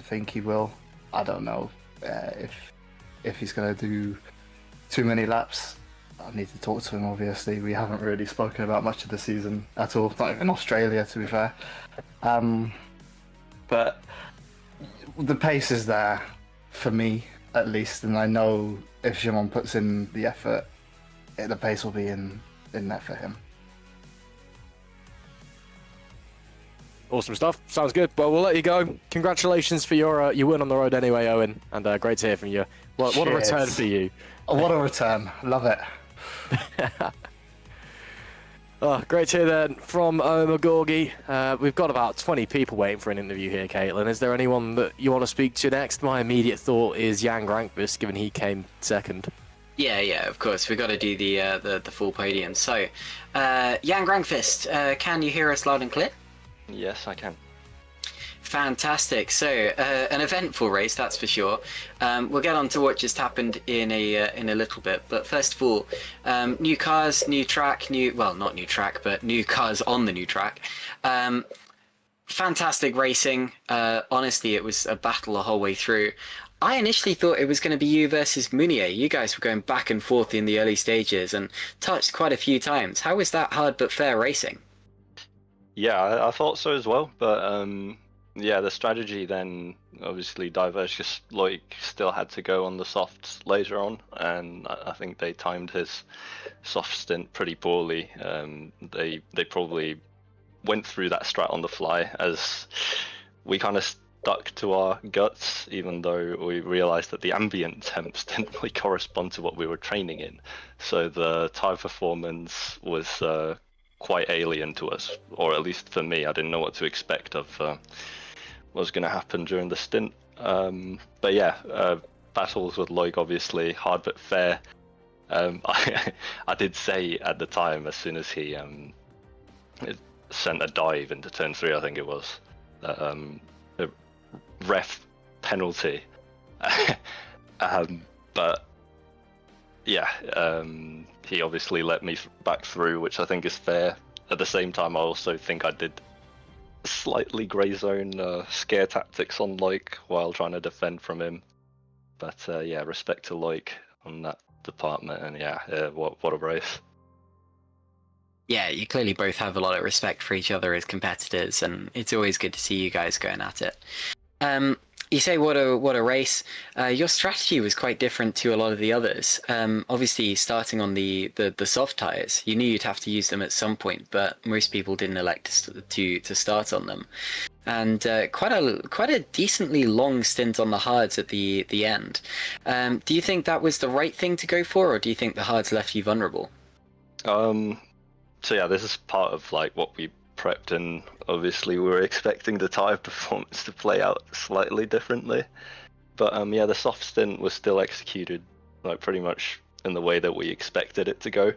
think he will. I don't know if he's going to do too many laps. I need to talk to him, obviously. We haven't really spoken about much of the season at all, not even Australia, to be fair. But the pace is there, for me at least, and I know if Shimon puts in the effort, the pace will be in there for him. Awesome stuff. Sounds good. Well, we'll let you go. Congratulations for your win on the road anyway, Owen, and great to hear from you. What a return for you. What a return. Love it. Oh, great to hear that from Owen McGorgy. We've got about 20 people waiting for an interview here, Caitlin. Is there anyone that you want to speak to next? My immediate thought is Jan Grankvist, given he came second. Yeah, of course. We've got to do the full podium. So, Jan Grankvist, can you hear us loud and clear? Yes, I can. Fantastic. So, an eventful race, that's for sure. We'll get on to what just happened in a little bit. But first of all, new cars, new track, not new track, but new cars on the new track. Fantastic racing. Honestly, it was a battle the whole way through. I initially thought it was going to be you versus Mounier. You guys were going back and forth in the early stages and touched quite a few times. How was that hard but fair racing? Yeah, I thought so as well, but yeah, the strategy then obviously diverged. Just Loic still had to go on the softs later on, and I think they timed his soft stint pretty poorly. They probably went through that strat on the fly, as we kind of stuck to our guts, even though we realized that the ambient temps didn't really correspond to what we were training in. So the tire performance was quite alien to us, or at least for me. I didn't know what to expect of what was going to happen during the stint. But yeah, battles with Loic, obviously hard but fair. I did say at the time, as soon as he sent a dive into turn 3, I think it was, the ref penalty. But yeah, he obviously let me back through, which I think is fair. At the same time, I also think I did slightly grey zone scare tactics on Loic while trying to defend from him. But yeah, respect to Loic on that department, and what a race. Yeah, you clearly both have a lot of respect for each other as competitors, and it's always good to see you guys going at it. You say what a race. Your strategy was quite different to a lot of the others. Obviously, starting on the soft tires, you knew you'd have to use them at some point, but most people didn't elect to start on them. And quite a decently long stint on the hards at the end. Do you think that was the right thing to go for, or do you think the hards left you vulnerable? So yeah, this is part of like what we prepped, and obviously we were expecting the tire performance to play out slightly differently. But yeah, the soft stint was still executed like pretty much in the way that we expected it to go.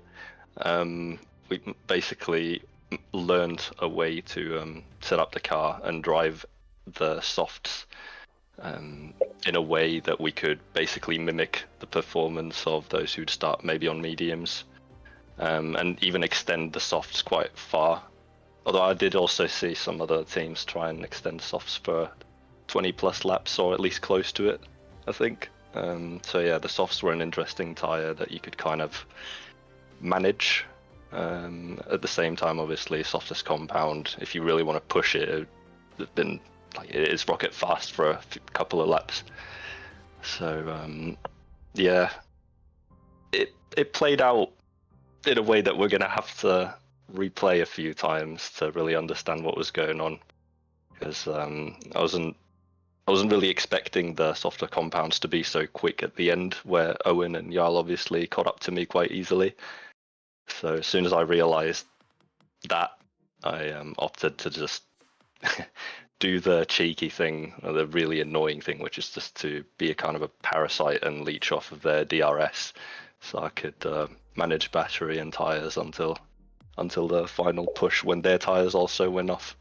We basically learned a way to set up the car and drive the softs in a way that we could basically mimic the performance of those who'd start maybe on mediums. And even extend the softs quite far. Although I did also see some other teams try and extend softs for 20 plus laps, or at least close to it, I think. So yeah, the softs were an interesting tyre that you could kind of manage. At the same time, obviously, softest compound, if you really want to push it, it is rocket fast for a couple of laps. So yeah, it played out in a way that we're going to have to replay a few times to really understand what was going on, because I wasn't really expecting the softer compounds to be so quick at the end, where Owen and Jarl obviously caught up to me quite easily. So as soon as I realized that, I opted to just do the cheeky thing, or the really annoying thing, which is just to be a kind of a parasite and leech off of their DRS, so I could manage battery and tires until the final push, when their tires also went off.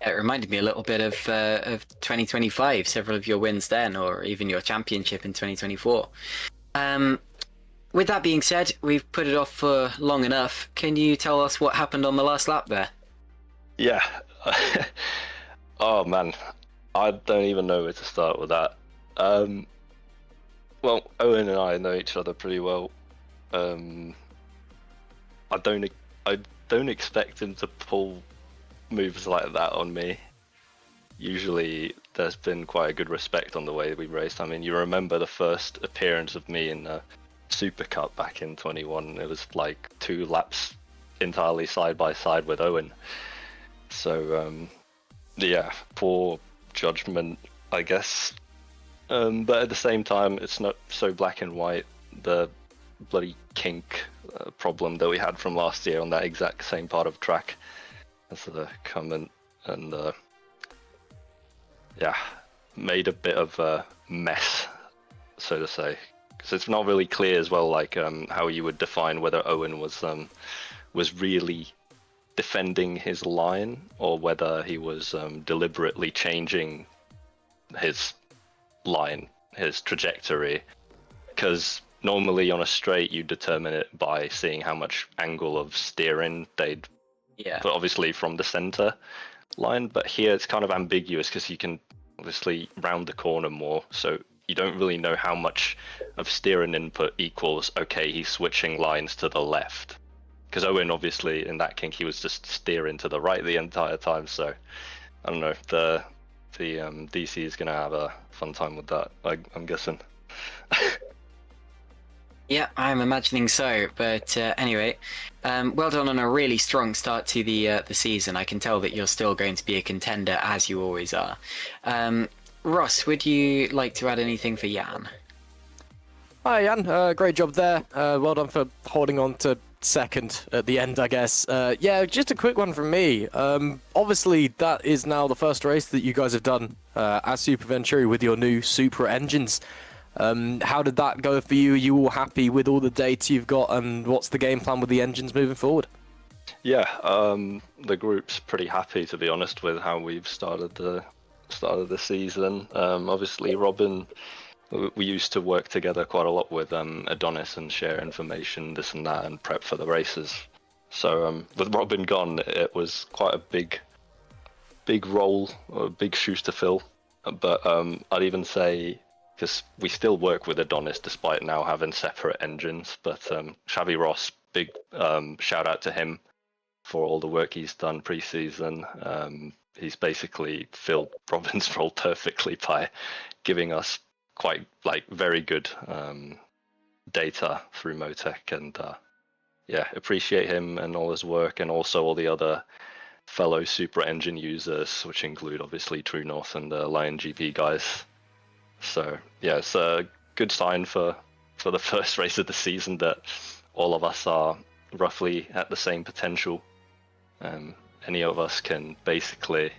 It reminded me a little bit of 2025, several of your wins then, or even your championship in 2024. With that being said, we've put it off for long enough. Can you tell us what happened on the last lap there? Yeah. Oh man, I don't even know where to start with that. Well, Owen and I know each other pretty well. I don't expect him to pull moves like that on me. Usually there's been quite a good respect on the way we raced. I mean, you remember the first appearance of me in the Super Cup back in 21. It was like 2 laps entirely side by side with Owen. So yeah, poor judgment, I guess. But at the same time, it's not so black and white. The bloody kink problem that we had from last year on that exact same part of track, as the comment, and yeah, made a bit of a mess, so to say, because it's not really clear as well, like how you would define whether Owen was really defending his line, or whether he was deliberately changing his line, his trajectory, because normally on a straight you determine it by seeing how much angle of steering they'd but obviously from the center line. But here it's kind of ambiguous, because you can obviously round the corner more, so you don't really know how much of steering input equals okay, he's switching lines to the left, because Owen obviously in that kink he was just steering to the right the entire time. So I don't know, the DC is going to have a fun time with that, I'm guessing. Yeah, I'm imagining so. But anyway, well done on a really strong start to the season. I can tell that you're still going to be a contender, as you always are. Ross, would you like to add anything for Jan? Hi, Jan. Great job there. Well done for holding on to second at the end, I guess. Yeah, just a quick one from me. Obviously, that is now the first race that you guys have done as Super Venturi with your new Supra engines. How did that go for you? Are you all happy with all the data you've got, and what's the game plan with the engines moving forward? Yeah, the group's pretty happy, to be honest, with how we've started the season. Obviously, Robin, we used to work together quite a lot with Adonis and share information, this and that, and prep for the races. So with Robin gone, it was quite a big role, or big shoes to fill. But I'd even say because we still work with Adonis despite now having separate engines. But Xavi Ross, big shout out to him for all the work he's done pre-season. He's basically filled Robin's role perfectly by giving us quite very good data through Motec, and yeah, appreciate him and all his work, and also all the other fellow Super Engine users, which include obviously True North and the Lion GP guys. So yeah, it's a good sign for the first race of the season that all of us are roughly at the same potential. Any of us can basically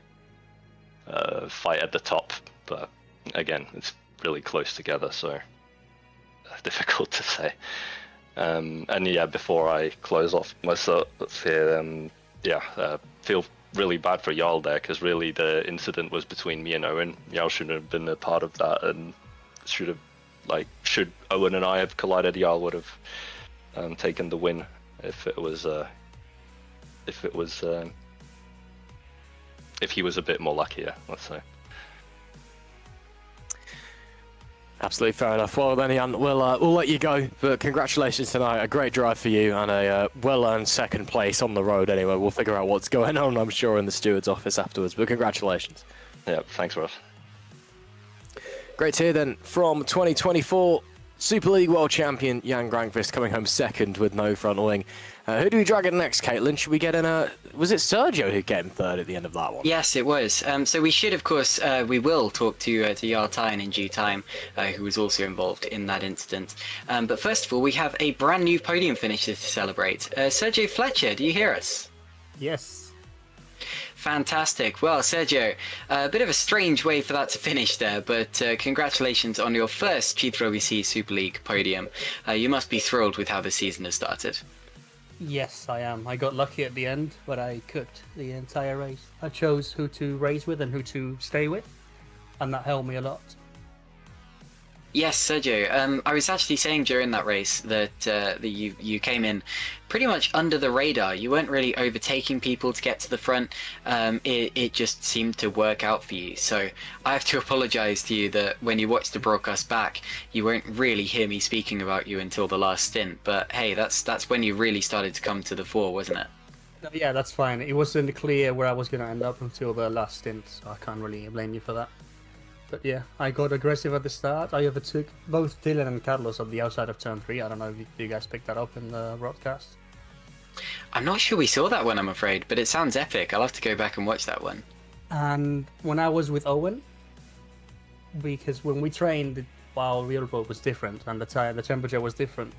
fight at the top, but again, it's really close together, so difficult to say. And yeah, before I close off myself here, feel really bad for Jarl there, because really the incident was between me and Owen. Jarl shouldn't have been a part of that, and should Owen and I have collided, Jarl would have taken the win if he was a bit more luckier, let's say. Absolutely fair enough. Well then, Jan, we'll let you go, but congratulations tonight. A great drive for you and a well-earned second place on the road anyway. We'll figure out what's going on, I'm sure, in the steward's office afterwards, but congratulations. Yeah, thanks, Ross. Great to hear then from 2024 Super League World Champion Jan Granqvist coming home second with no front wing. Who do we drag in next, Caitlin? Should we get in was it Sergio who came third at the end of that one? Yes, it was. So we should, of course, we will talk to Jarl Tyen in due time, who was also involved in that incident. But first of all, we have a brand new podium finisher to celebrate. Sergio Fletcher, do you hear us? Yes. Fantastic. Well, Sergio, a bit of a strange way for that to finish there, but congratulations on your first GPVWC Super League podium. You must be thrilled with how the season has started. Yes, I am. I got lucky at the end, but I cooked the entire race. I chose who to race with and who to stay with, and that helped me a lot. Yes, Sergio. I was actually saying during that race that you came in pretty much under the radar. You weren't really overtaking people to get to the front. It just seemed to work out for you. So I have to apologise to you that when you watch the broadcast back, you won't really hear me speaking about you until the last stint. But hey, that's when you really started to come to the fore, wasn't it? Yeah, that's fine. It wasn't clear where I was going to end up until the last stint, so I can't really blame you for that. But yeah, I got aggressive at the start. I overtook both Dylan and Carlos on the outside of turn 3. I don't know if you guys picked that up in the broadcast. I'm not sure we saw that one, I'm afraid, but it sounds epic. I'll have to go back and watch that one. And when I was with Owen, because when we trained, while real road was different and the temperature was different,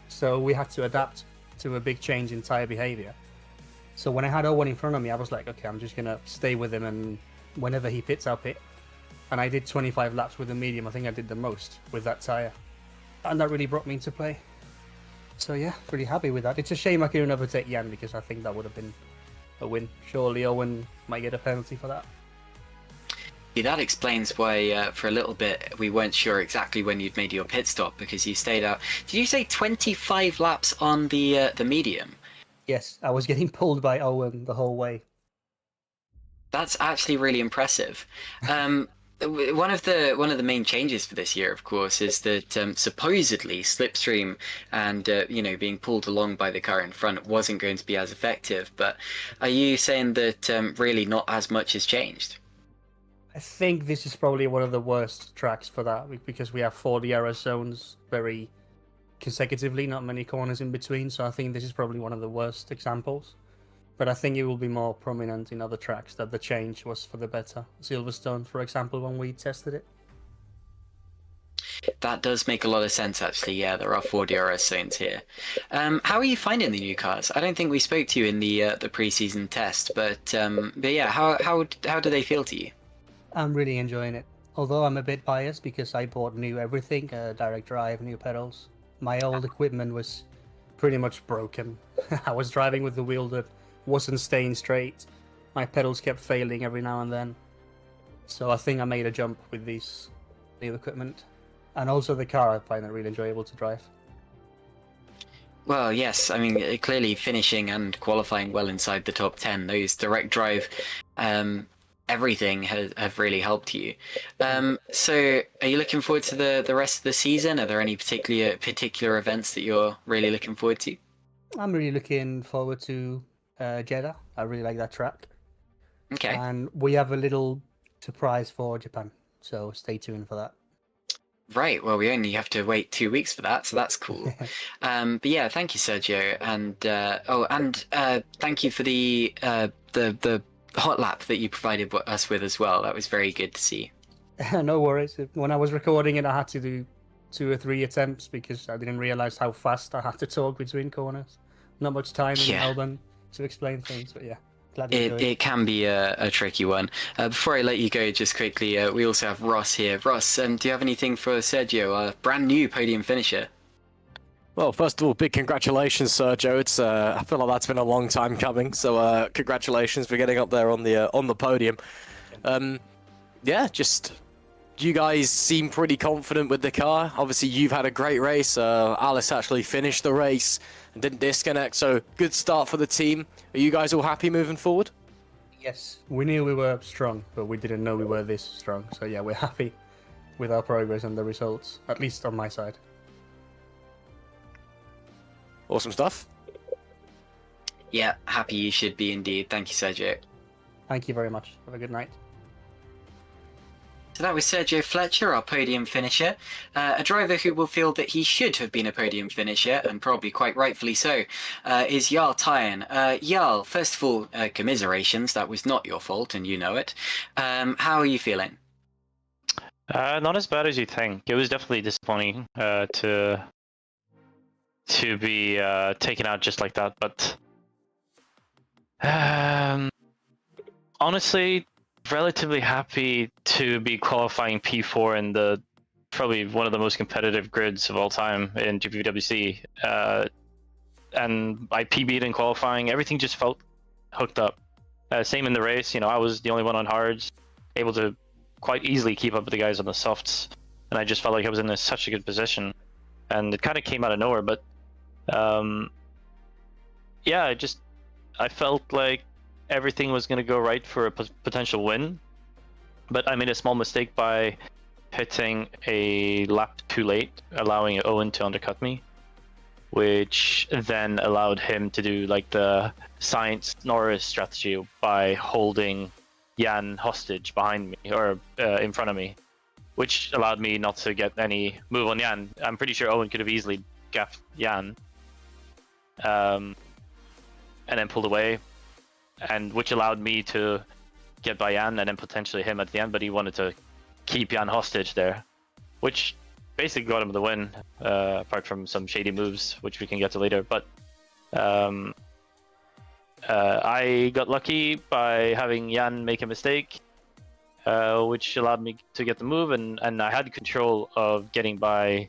so we had to adapt to a big change in tyre behavior. So when I had Owen in front of me, I was like, okay, I'm just going to stay with him, and whenever he pits, I'll pit. And I did 25 laps with the medium. I think I did the most with that tyre. And that really brought me into play. So yeah, pretty happy with that. It's a shame I couldn't overtake Jan, because I think that would have been a win. Surely Owen might get a penalty for that. See, that explains why for a little bit we weren't sure exactly when you'd made your pit stop, because you stayed out. Did you say 25 laps on the medium? Yes, I was getting pulled by Owen the whole way. That's actually really impressive. One of the main changes for this year, of course, is that supposedly slipstream and being pulled along by the car in front wasn't going to be as effective. But are you saying that really not as much has changed? I think this is probably one of the worst tracks for that, because we have 4 DRS zones very consecutively, not many corners in between. So I think this is probably one of the worst examples. But I think it will be more prominent in other tracks that the change was for the better. Silverstone, for example, when we tested it. That does make a lot of sense, actually. Yeah, there are 4 DRS zones here. How are you finding the new cars? I don't think we spoke to you in the pre-season test, but yeah, how do they feel to you? I'm really enjoying it. Although I'm a bit biased because I bought new everything, direct drive, new pedals. My old equipment was pretty much broken. I was driving with the wheel that wasn't staying straight. My pedals kept failing every now and then. So I think I made a jump with this new equipment. And also the car, I find it really enjoyable to drive. Well, yes, I mean, clearly finishing and qualifying well inside the top 10, those direct drive everything have really helped you. So are you looking forward to the rest of the season? Are there any particular events that you're really looking forward to? I'm really looking forward to Jeddah. I really like that track. Okay. And we have a little surprise for Japan, so stay tuned for that. Right. Well, we only have to wait 2 weeks for that, so that's cool. But yeah, thank you, Sergio, and thank you for the hot lap that you provided us with as well. That was very good to see. No worries. When I was recording it, I had to do 2 or 3 attempts because I didn't realize how fast I had to talk between corners. Not much time in Melbourne to explain things, but yeah. It can be a tricky one. Before I let you go, just quickly, we also have Ross here. Ross, do you have anything for Sergio, our brand new podium finisher? Well, first of all, big congratulations, Sergio. It's I feel like that's been a long time coming. So congratulations for getting up there on the podium. Yeah, just you guys seem pretty confident with the car. Obviously, you've had a great race. Alice actually finished the race and didn't disconnect, so good start for the team. Are you guys all happy moving forward? Yes, we knew we were strong, but we didn't know we were this strong. So yeah, we're happy with our progress and the results, at least on my side. Awesome stuff. Yeah, happy you should be indeed. Thank you, Sergio. Thank you very much. Have a good night. So that was Sergio Fletcher, our podium finisher, a driver who will feel that he should have been a podium finisher, and probably quite rightfully so, is Jarl Tyen. Jarl, first of all, commiserations, that was not your fault, and you know it. How are you feeling? Not as bad as you think. It was definitely disappointing to be taken out just like that, but honestly, relatively happy to be qualifying P4 in the probably one of the most competitive grids of all time in GPVWC. And I PB'd in qualifying. Everything just felt hooked up. Same in the race. You know, I was the only one on hards, able to quite easily keep up with the guys on the softs, and I just felt like I was in such a good position. And it kind of came out of nowhere, but yeah, I felt like everything was going to go right for a potential win, but I made a small mistake by pitting a lap too late, allowing Owen to undercut me, which then allowed him to do like the Science Norris strategy by holding Jan hostage behind me, or in front of me, which allowed me not to get any move on Jan. I'm pretty sure Owen could have easily gaffed Jan, and then pulled away, and which allowed me to get by Jan and then potentially him at the end, but he wanted to keep Jan hostage there, which basically got him the win, apart from some shady moves, which we can get to later. But I got lucky by having Jan make a mistake, which allowed me to get the move, and I had control of getting by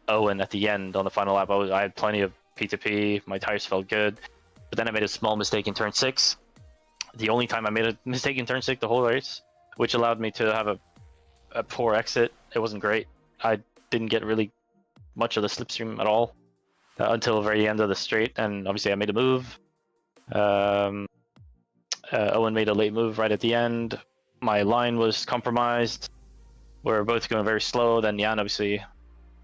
Owen at the end on the final lap. I had plenty of P2P, my tires felt good. But then I made a small mistake in turn 6. The only time I made a mistake in turn 6 the whole race, which allowed me to have a poor exit. It wasn't great. I didn't get really much of the slipstream at all until the very end of the straight, and obviously I made a move. Owen made a late move right at the end. My line was compromised. We were both going very slow. Then Jan, obviously,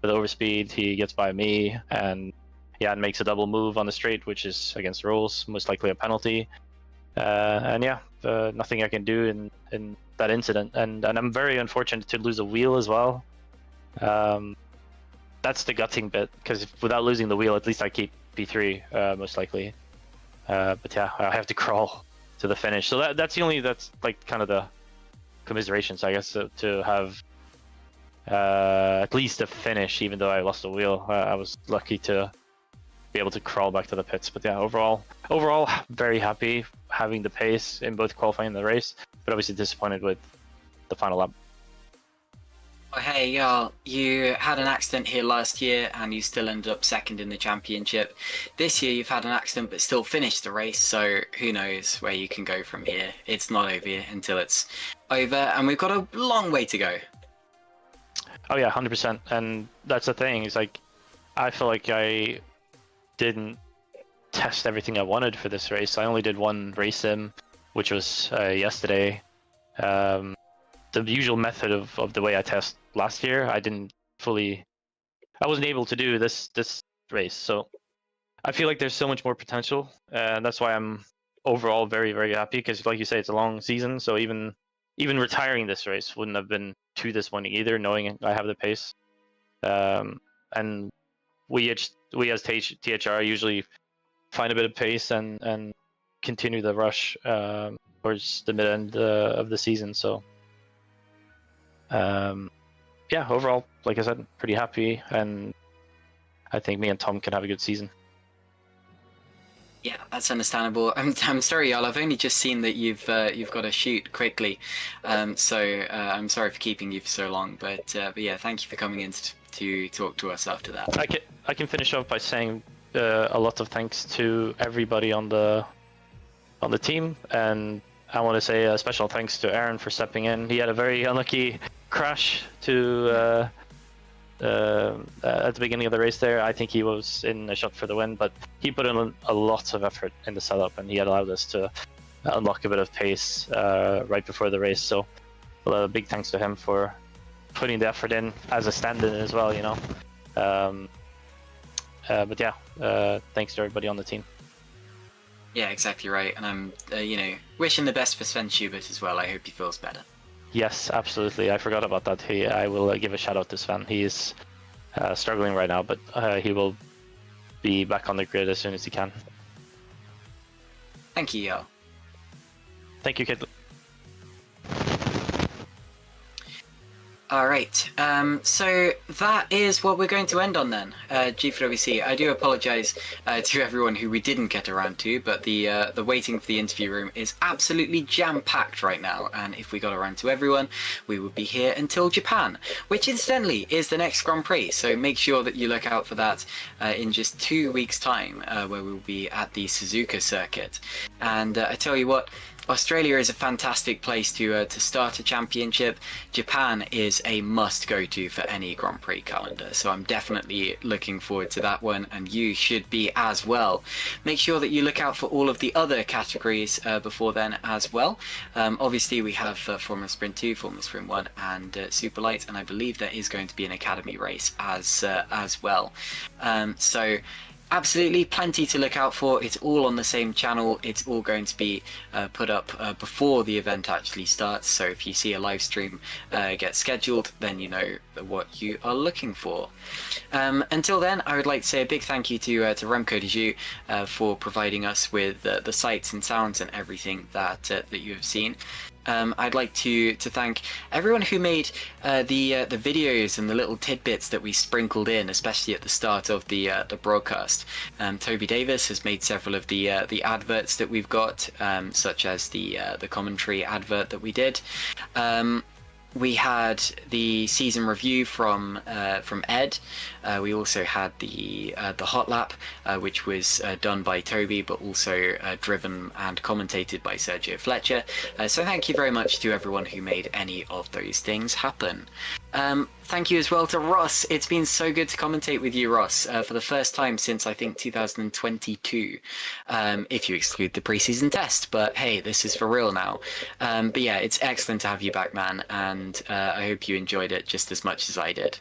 with overspeed, he gets by me, and Jan makes a double move on the straight, which is against the rules, most likely a penalty. And yeah, nothing I can do in that incident. And I'm very unfortunate to lose a wheel as well. That's the gutting bit, because without losing the wheel, at least I keep P3, most likely. But yeah, I have to crawl to the finish. So that's like kind of the commiserations, I guess, to have at least a finish, even though I lost the wheel. I was lucky to be able to crawl back to the pits. But yeah, overall very happy having the pace in both qualifying and the race, but obviously disappointed with the final lap. Oh, hey, Jarl, you had an accident here last year and you still ended up second in the championship. This year you've had an accident but still finished the race, so who knows where you can go from here. It's not over until it's over, and we've got a long way to go. Oh yeah, 100%. And that's the thing, is like, I feel like I didn't test everything I wanted for this race. I only did one race sim, which was yesterday. The usual method of the way I test last year, I wasn't able to do this race. So I feel like there's so much more potential, and that's why I'm overall very, very happy, because like you say, it's a long season. So even retiring this race wouldn't have been too disappointing either, knowing I have the pace. And we as THR usually find a bit of pace and continue the rush towards the mid-end of the season. So yeah, overall, like I said, pretty happy, and I think me and Tom can have a good season. Yeah, that's understandable. I'm sorry, y'all. I've only just seen that you've got to shoot quickly, so I'm sorry for keeping you for so long. But yeah, thank you for coming in to talk to us after that. I can finish off by saying a lot of thanks to everybody on the team, and I want to say a special thanks to Aaron for stepping in. He had a very unlucky crash at the beginning of the race there. I think he was in a shot for the win, but he put in a lot of effort in the setup, and he allowed us to unlock a bit of pace right before the race. So a big thanks to him for putting the effort in as a stand-in as well, you know. But yeah, thanks to everybody on the team. Yeah, exactly right. And I'm, wishing the best for Sven Schubert as well. I hope he feels better. Yes, absolutely. I forgot about that. I will give a shout out to Sven. He is struggling right now, but he will be back on the grid as soon as he can. Thank you, y'all. Thank you, Caitlin. All right, so that is what we're going to end on then. GPVWC, I do apologise to everyone who we didn't get around to, but the waiting for the interview room is absolutely jam-packed right now, and if we got around to everyone, we would be here until Japan, which incidentally is the next Grand Prix, so make sure that you look out for that in just 2 weeks' time, where we'll be at the Suzuka circuit. And I tell you what, Australia is a fantastic place to start a championship. Japan is a must-go-to for any Grand Prix calendar, so I'm definitely looking forward to that one, and you should be as well. Make sure that you look out for all of the other categories before then as well. Obviously, we have Formula Sprint 2, Formula Sprint 1, and Superlight, and I believe there is going to be an Academy race as well. So absolutely plenty to look out for. It's all on the same channel. It's all going to be put up before the event actually starts, so if you see a live stream get scheduled, then you know what you are looking for. Until then, I would like to say a big thank you to Remco de Zeeuw for providing us with the sights and sounds and everything that you have seen. I'd like to thank everyone who made the videos and the little tidbits that we sprinkled in, especially at the start of the broadcast. Toby Davis has made several of the adverts that we've got, such as the commentary advert that we did. We had the season review from Ed. We also had the hot lap, which was done by Toby, but also driven and commentated by Sergio Fletcher. So thank you very much to everyone who made any of those things happen. Thank you as well to Ross. It's been so good to commentate with you, Ross, for the first time since I think 2022, if you exclude the preseason test. But hey, this is for real now. But yeah, it's excellent to have you back, man, and I hope you enjoyed it just as much as I did.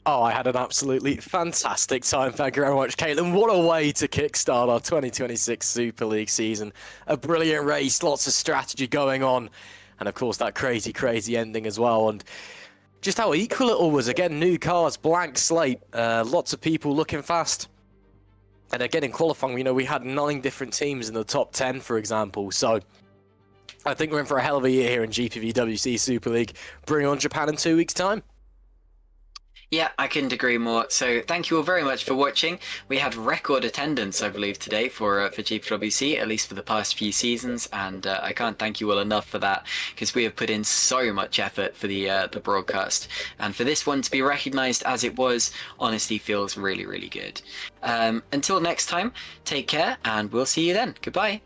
Oh, I had an absolutely fantastic time. Thank you very much, Caitlin. What a way to kickstart our 2026 Super League season. A brilliant race, lots of strategy going on, and of course that crazy, crazy ending as well. And just how equal it all was. Again, new cars, blank slate, lots of people looking fast. And again, in qualifying, we had 9 different teams in the top 10, for example. So I think we're in for a hell of a year here in GPVWC Super League. Bring on Japan in 2 weeks' time. Yeah, I couldn't agree more. So thank you all very much for watching. We had record attendance, I believe, today for GPVWC, at least for the past few seasons, and I can't thank you all enough for that, because we have put in so much effort for the broadcast, and for this one to be recognised as it was, honestly feels really, really good. Until next time, take care, and we'll see you then. Goodbye.